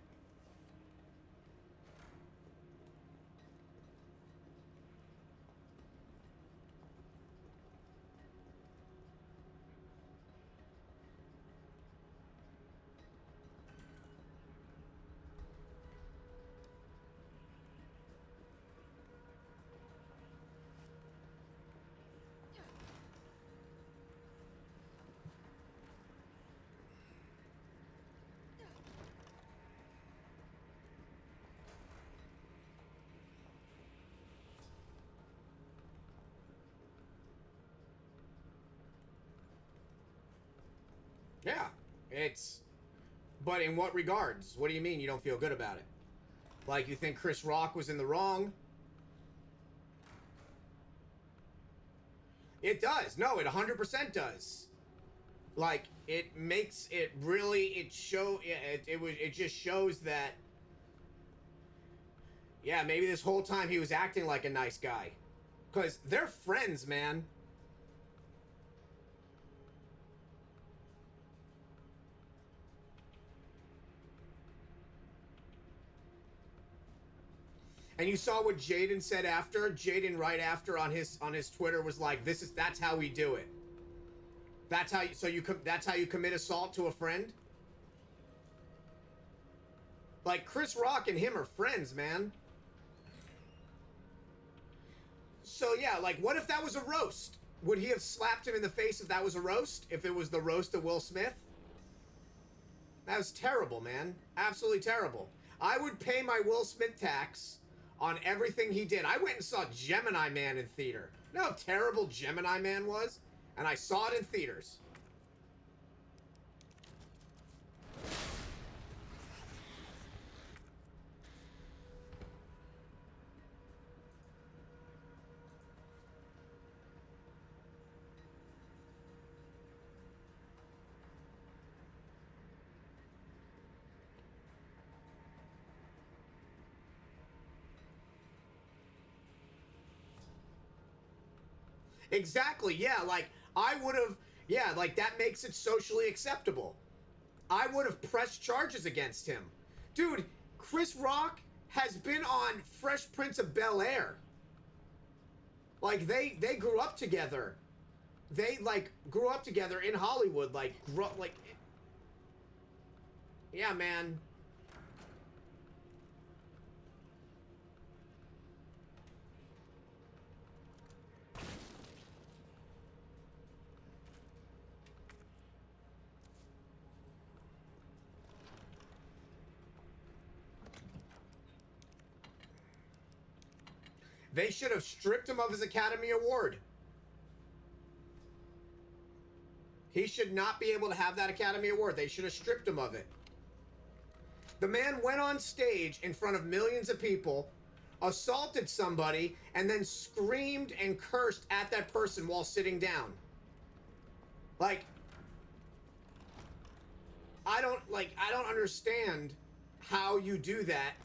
Yeah, it's... But in what regards? What do you mean you don't feel good about it? Like, you think Chris Rock was in the wrong? It does. No, it 100% does. Like, it makes it really... It just shows that... Yeah, maybe this whole time he was acting like a nice guy. Because they're friends, man. And you saw what Jaden said after. Jaden right after on his Twitter was like, that's how we do it. That's how you commit assault to a friend? Like, Chris Rock and him are friends, man. So yeah, like, what if that was a roast? Would he have slapped him in the face if that was a roast? If it was the roast of Will Smith? That was terrible, man. Absolutely terrible. I would pay my Will Smith tax on everything he did. I went and saw Gemini Man in theater. You know how terrible Gemini Man was? And I saw it in theaters. Exactly, yeah, like, I would have, yeah, like, that makes it socially acceptable. I would have pressed charges against him. Dude, Chris Rock has been on Fresh Prince of Bel-Air. Like, they grew up together. They, like, grew up together in Hollywood, like, yeah, man. They should have stripped him of his Academy Award. He should not be able to have that Academy Award. They should have stripped him of it. The man went on stage in front of millions of people, assaulted somebody, and then screamed and cursed at that person while sitting down. Like, I don't understand how you do that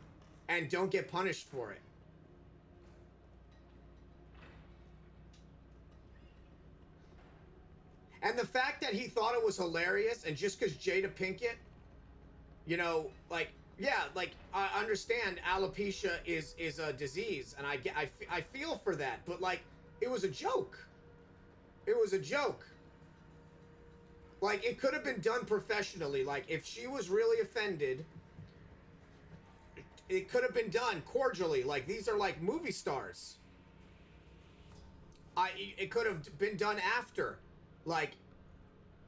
and don't get punished for it. And the fact that he thought it was hilarious, and just because Jada Pinkett, you know, like, yeah, like, I understand alopecia is a disease, and I feel for that, but, like, it was a joke. It was a joke. Like, it could have been done professionally. Like, if she was really offended, it could have been done cordially. Like, these are, like, movie stars. It could have been done after. Like,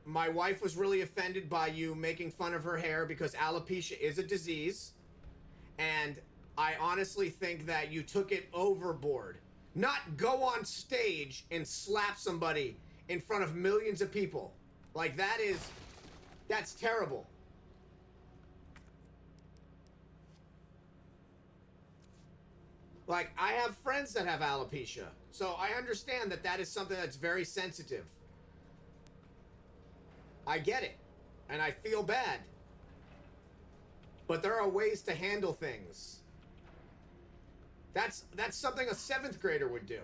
my wife was really offended by you making fun of her hair because alopecia is a disease. And I honestly think that you took it overboard. Not go on stage and slap somebody in front of millions of people. Like, that's terrible. Like, I have friends that have alopecia. So I understand that is something that's very sensitive. I get it, and I feel bad. But there are ways to handle things. That's something a 7th grader would do.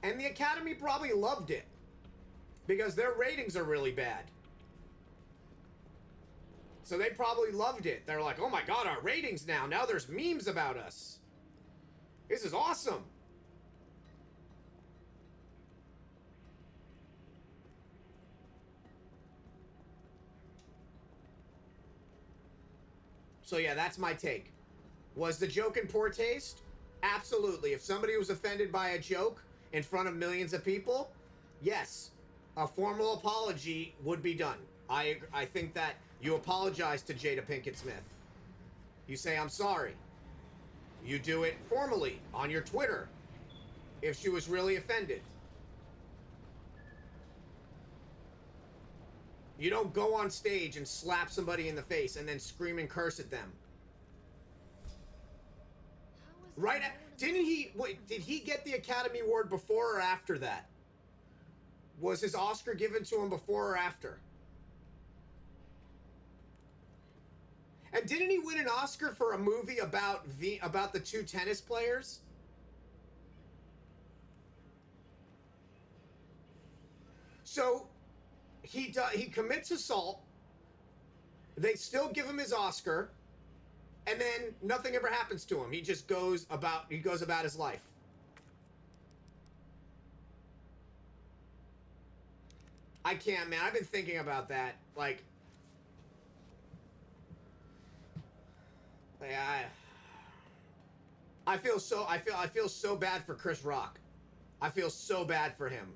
And the Academy probably loved it, because their ratings are really bad. So they probably loved it. They're like, oh my god, our ratings now. Now there's memes about us. This is awesome. So yeah, that's my take. Was the joke in poor taste? Absolutely. If somebody was offended by a joke in front of millions of people, yes, a formal apology would be done. I think that you apologize to Jada Pinkett Smith. You say, I'm sorry. You do it formally on your Twitter if she was really offended. You don't go on stage and slap somebody in the face and then scream and curse at them. Right? Did he get the Academy Award before or after that? Was his Oscar given to him before or after? And didn't he win an Oscar for a movie about the 2 tennis players? So he commits assault. They still give him his Oscar, and then nothing ever happens to him. He just goes about his life. I can't, man. I've been thinking about that. Like I feel so bad for Chris Rock. I feel so bad for him.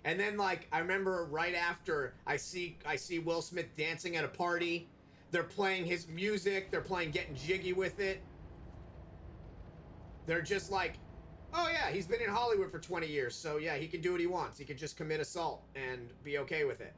And then, like, I remember right after I see Will Smith dancing at a party. They're playing his music. They're playing Getting Jiggy with it. They're just like, oh yeah, he's been in Hollywood for 20 years, so yeah, he can do what he wants. He can just commit assault and be okay with it.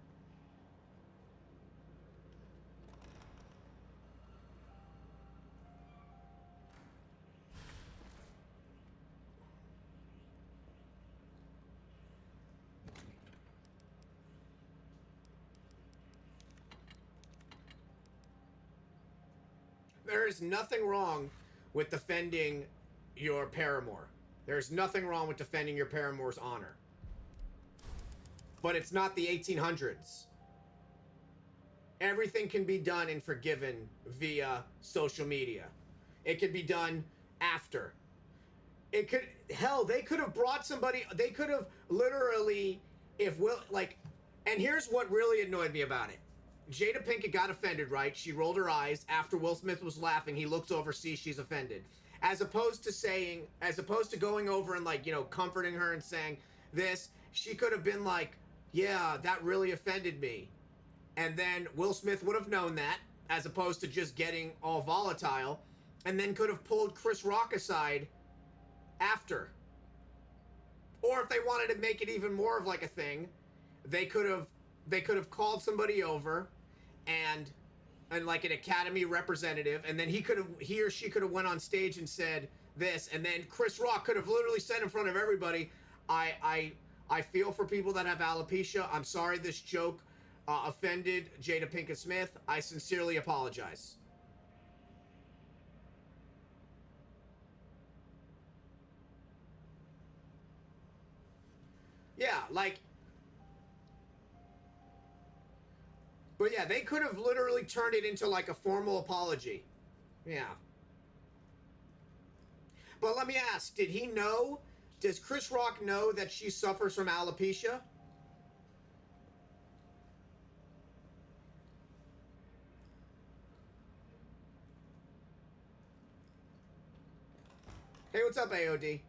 There is nothing wrong with defending your paramour. There's nothing wrong with defending your paramour's honor. But it's not the 1800s. Everything can be done and forgiven via social media. It could be done after. It could, hell, they could have brought somebody, they could have literally, if Will, like, and here's what really annoyed me about it. Jada Pinkett got offended, right? She rolled her eyes. After Will Smith was laughing, he looks over, sees she's offended. As opposed to going over and, like, you know, comforting her and saying this, she could have been like, yeah, that really offended me. And then Will Smith would have known that, as opposed to just getting all volatile, and then could have pulled Chris Rock aside after. Or if they wanted to make it even more of like a thing, they could have called somebody over and like an Academy representative, and then he or she could have went on stage and said this, and then Chris Rock could have literally said in front of everybody, I feel for people that have alopecia. I'm sorry this joke offended Jada Pinkett Smith. I sincerely apologize. Yeah, like, but yeah, they could have literally turned it into like a formal apology. Yeah. But let me ask, did he know? Does Chris Rock know that she suffers from alopecia? Hey, what's up, AOD?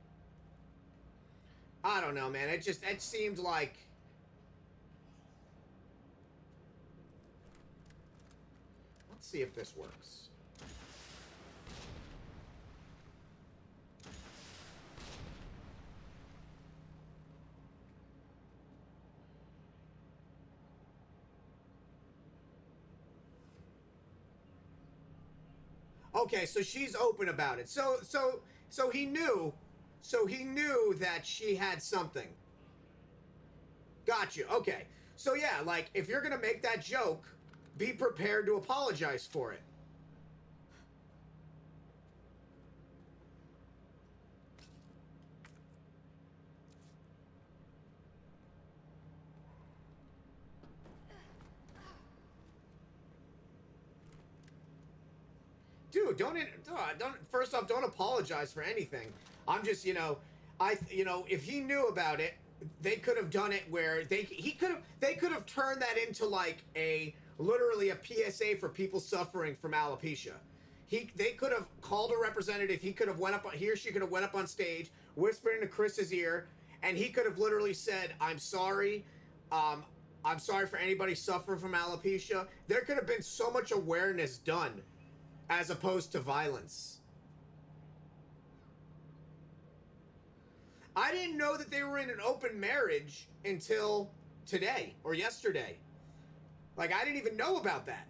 I don't know, man. It seemed like... Let's see if this works. Okay, so she's open about it. So he knew. So he knew that she had something. Gotcha. Okay. So yeah, like, if you're gonna make that joke, be prepared to apologize for it. Dude, don't first off, don't apologize for anything. I'm just, if he knew about it, they could have done it where they could have turned that into like literally a PSA for people suffering from alopecia. They could have called a representative. He or she could have went up on stage, whispered into Chris's ear, and he could have literally said, "I'm sorry. I'm sorry for anybody suffering from alopecia." There could have been so much awareness done, as opposed to violence. I didn't know that they were in an open marriage until today or yesterday. Like, I didn't even know about that.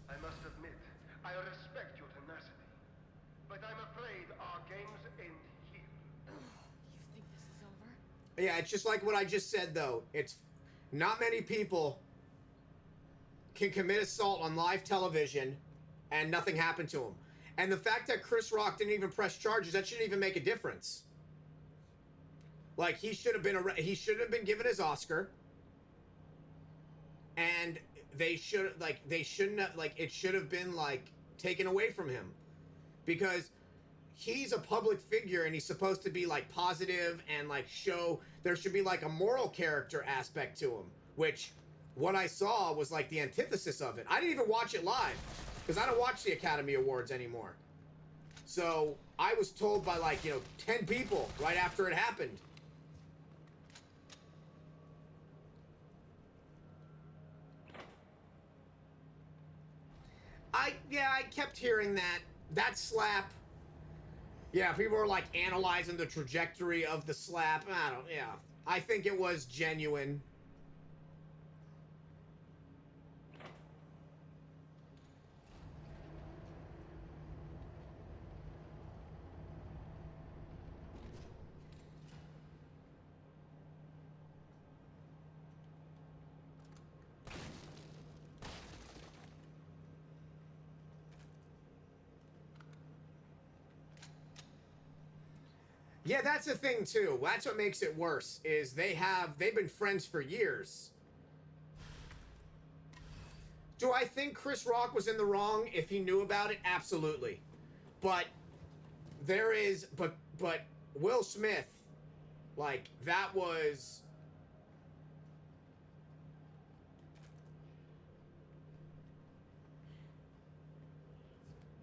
I must admit, I respect your tenacity, but I'm afraid our games end here. You think this is over? Yeah, it's just like what I just said, though. It's not many people can commit assault on live television and nothing happened to him. And the fact that Chris Rock didn't even press charges, that shouldn't even make a difference. Like, he should have been given his Oscar. And it should have been, like, taken away from him. Because he's a public figure and he's supposed to be, like, positive and, like, there should be, like, a moral character aspect to him. Which, what I saw was, like, the antithesis of it. I didn't even watch it live. Because I don't watch the Academy Awards anymore. So, I was told by, like, 10 people right after it happened. I kept hearing that slap. Yeah, people were, like, analyzing the trajectory of the slap. I think it was genuine. Yeah, that's the thing too. That's what makes it worse, is they've been friends for years. Do I think Chris Rock was in the wrong if he knew about it? Absolutely. But but Will Smith, like, that was...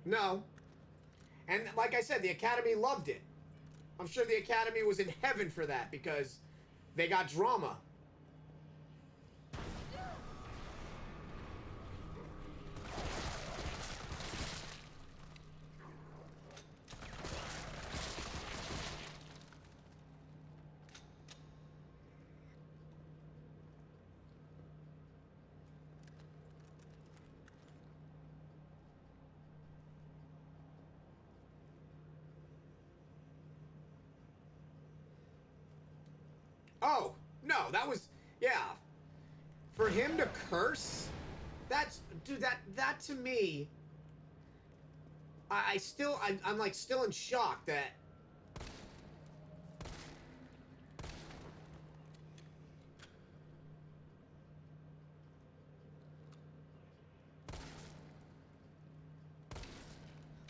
No. And like I said, the Academy loved it. I'm sure the Academy was in heaven for that because they got drama. Oh, no, that was, yeah. For him to curse, dude, that to me, I'm like still in shock that.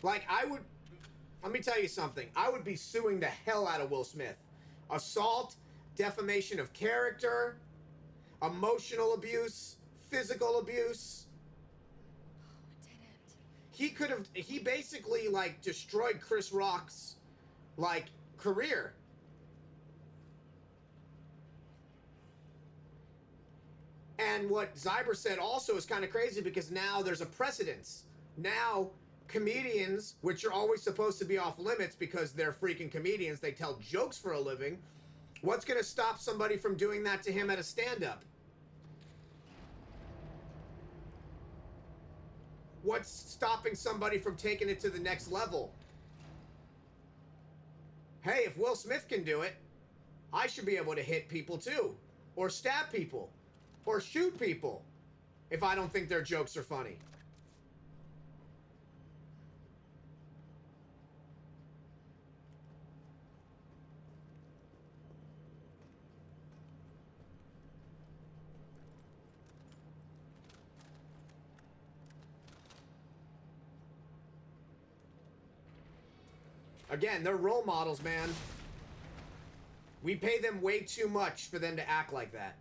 Like, let me tell you something. I would be suing the hell out of Will Smith. Assault, defamation of character, emotional abuse, physical abuse. He basically, like, destroyed Chris Rock's, like, career. And what Zyber said also is kind of crazy because now there's a precedence. Now, comedians, which are always supposed to be off limits because they're freaking comedians, they tell jokes for a living. What's going to stop somebody from doing that to him at a stand-up? What's stopping somebody from taking it to the next level? Hey, if Will Smith can do it, I should be able to hit people too. Or stab people. Or shoot people. If I don't think their jokes are funny. Again, they're role models, man. We pay them way too much for them to act like that.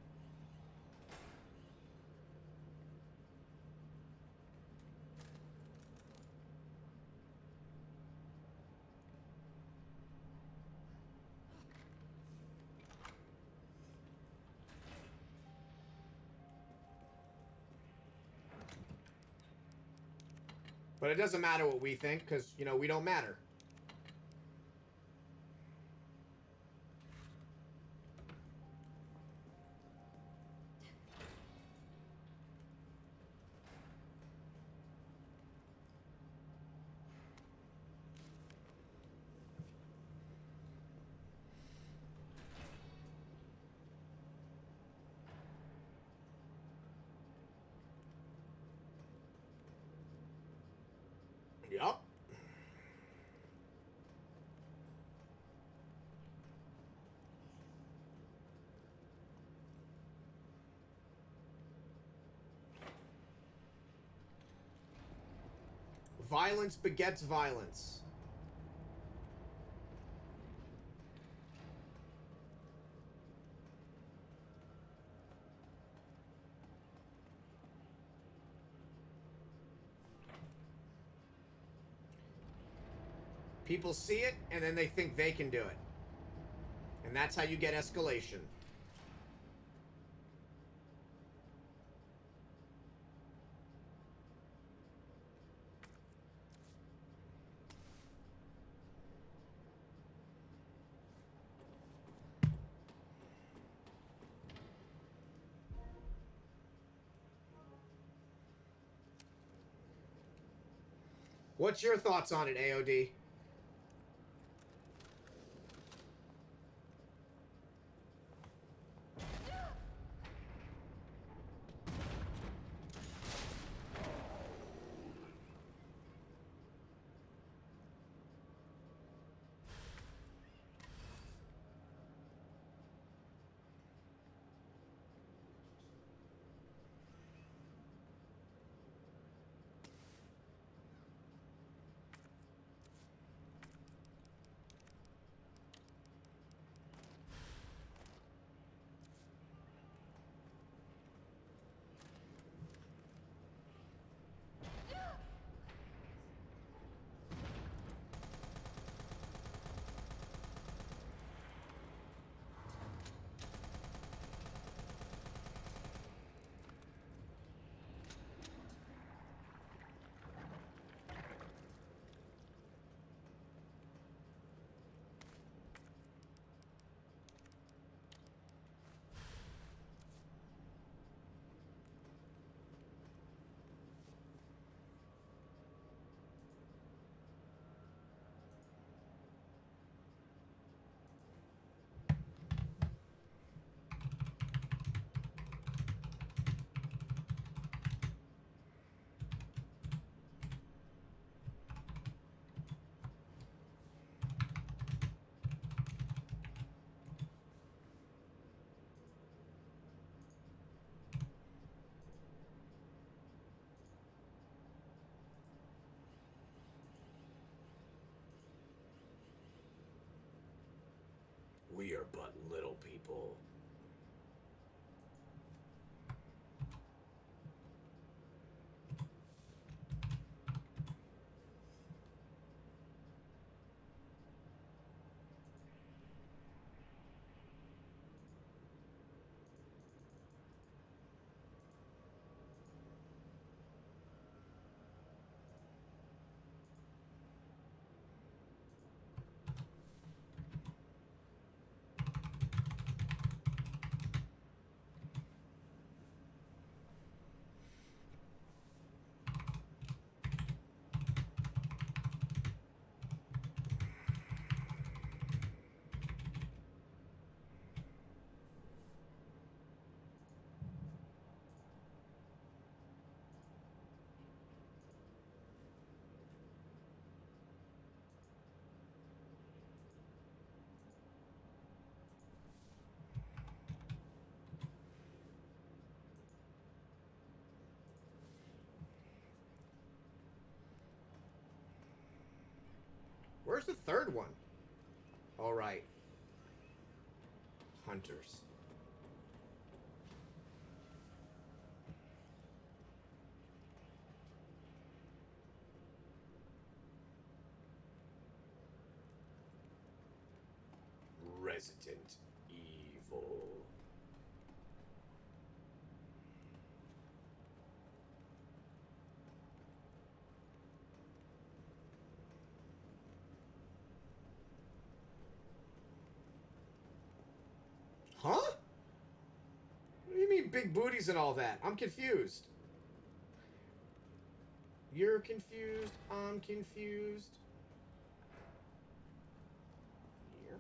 But it doesn't matter what we think, because, you know, we don't matter. Violence begets violence. People see it, and then they think they can do it. And that's how you get escalation. What's your thoughts on it, AOD? We are but little people. Where's the third one? All right. Hunters. Resident Evil. Huh? What do you mean big booties and all that? I'm confused. You're confused. I'm confused. Yeah.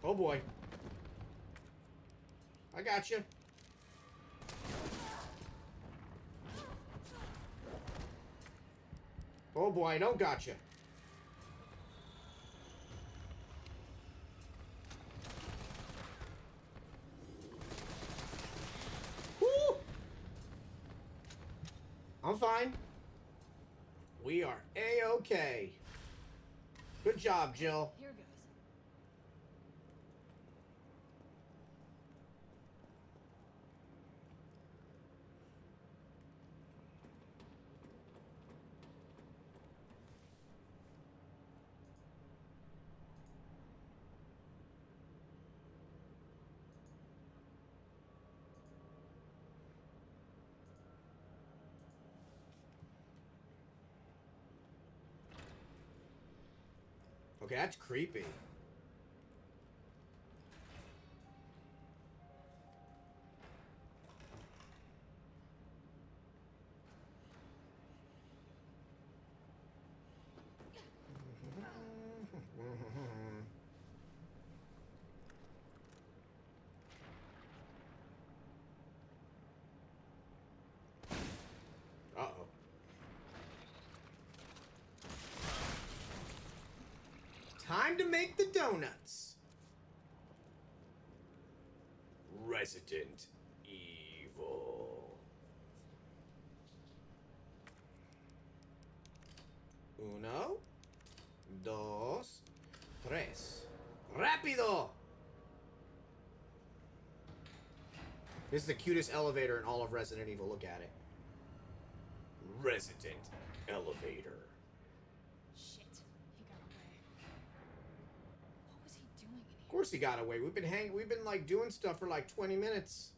Oh boy. I I got you. Oh boy, I don't got you. Woo! I'm fine. We are A-okay. Good job, Jill. Here goes. Okay, that's creepy. Uh-oh. Time to make the donuts. Resident Evil. Uno, dos, tres. Rápido! This is the cutest elevator in all of Resident Evil. Look at it. Resident Elevator. Shit. He got away. What was he doing in Of here? course he got away. We've been like doing stuff for like 20 minutes.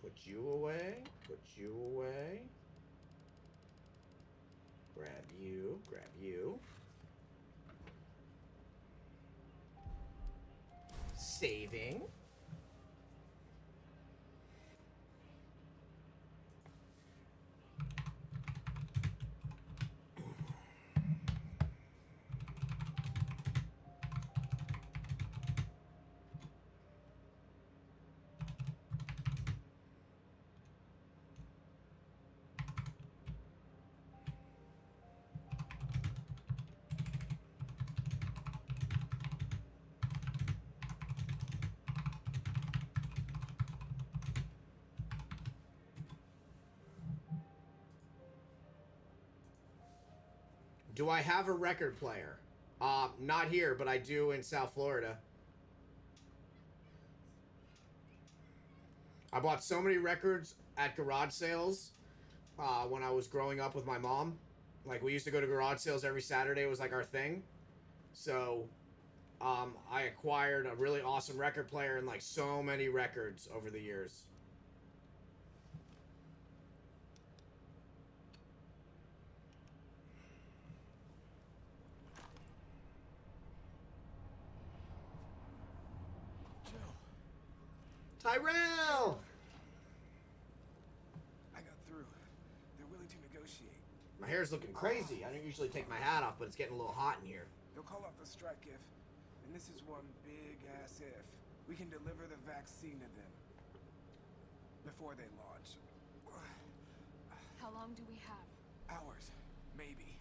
Put you away. Put you away. Grab you. Grab you. Saving. Do I have a record player? Not here, but I do in South Florida. I bought so many records at garage sales when I was growing up with my mom. Like, we used to go to garage sales every Saturday. It was like our thing. So, I acquired a really awesome record player and like so many records over the years. Tyrell! I got through. They're willing to negotiate. My hair's looking crazy. I don't usually take my hat off, but it's getting a little hot in here. They'll call off the strike if, and this is one big ass if, we can deliver the vaccine to them before they launch. How long do we have? Hours, maybe.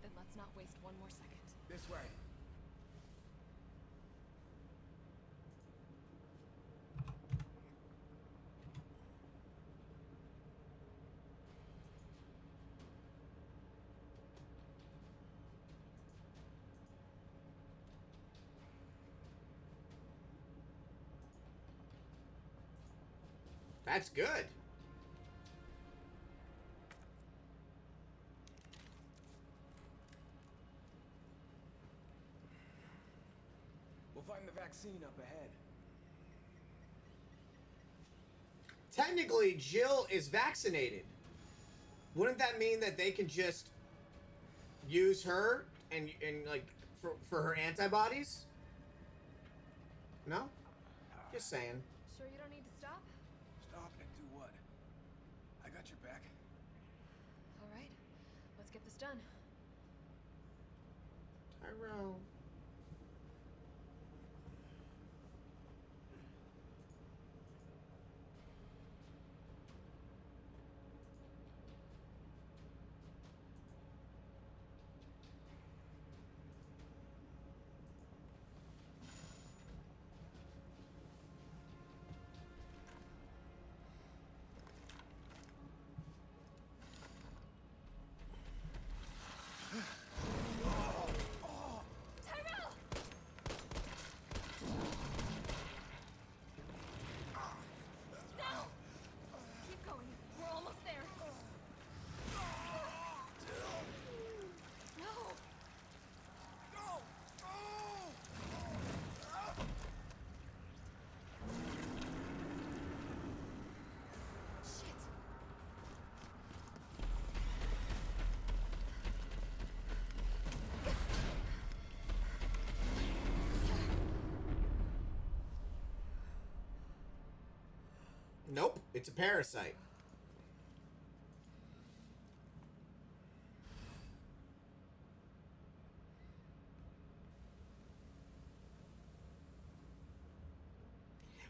Then let's not waste one more second. This way. That's good. We'll find the vaccine up ahead. Technically, Jill is vaccinated. Wouldn't that mean that they can just use her and like for her antibodies? No? Just saying. Sure you don't need to stop? Stop and do what? got your back. All right, let's get this done. Tyrell. Tyrell! Now! Keep going. We're almost there. No! Shit! Nope, it's a parasite.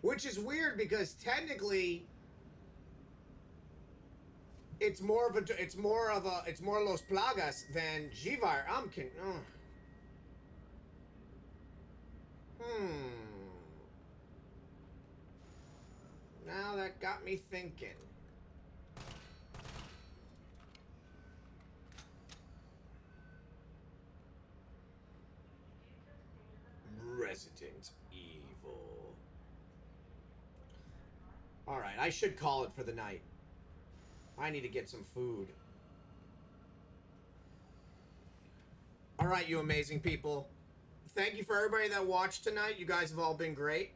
Which is weird because technically it's more of Los Plagas than Jivar. Now that got me thinking. Resident Evil. Alright, I should call it for the night. I need to get some food. Alright, you amazing people. Thank you for everybody that watched tonight. You guys have all been great.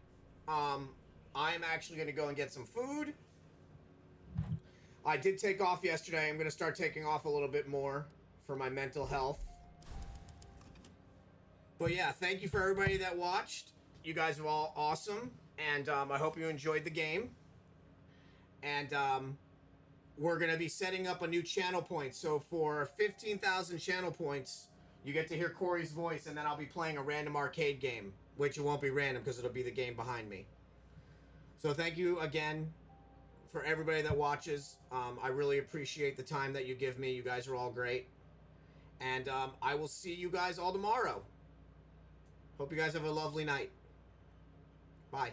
I'm actually going to go and get some food. I did take off yesterday. I'm going to start taking off a little bit more for my mental health. But yeah, thank you for everybody that watched. You guys are all awesome. And I hope you enjoyed the game. And we're going to be setting up a new channel point. So for 15,000 channel points, you get to hear Corey's voice. And then I'll be playing a random arcade game. Which it won't be random because it'll be the game behind me. So thank you again for everybody that watches. I really appreciate the time that you give me. You guys are all great. And I will see you guys all tomorrow. Hope you guys have a lovely night. Bye.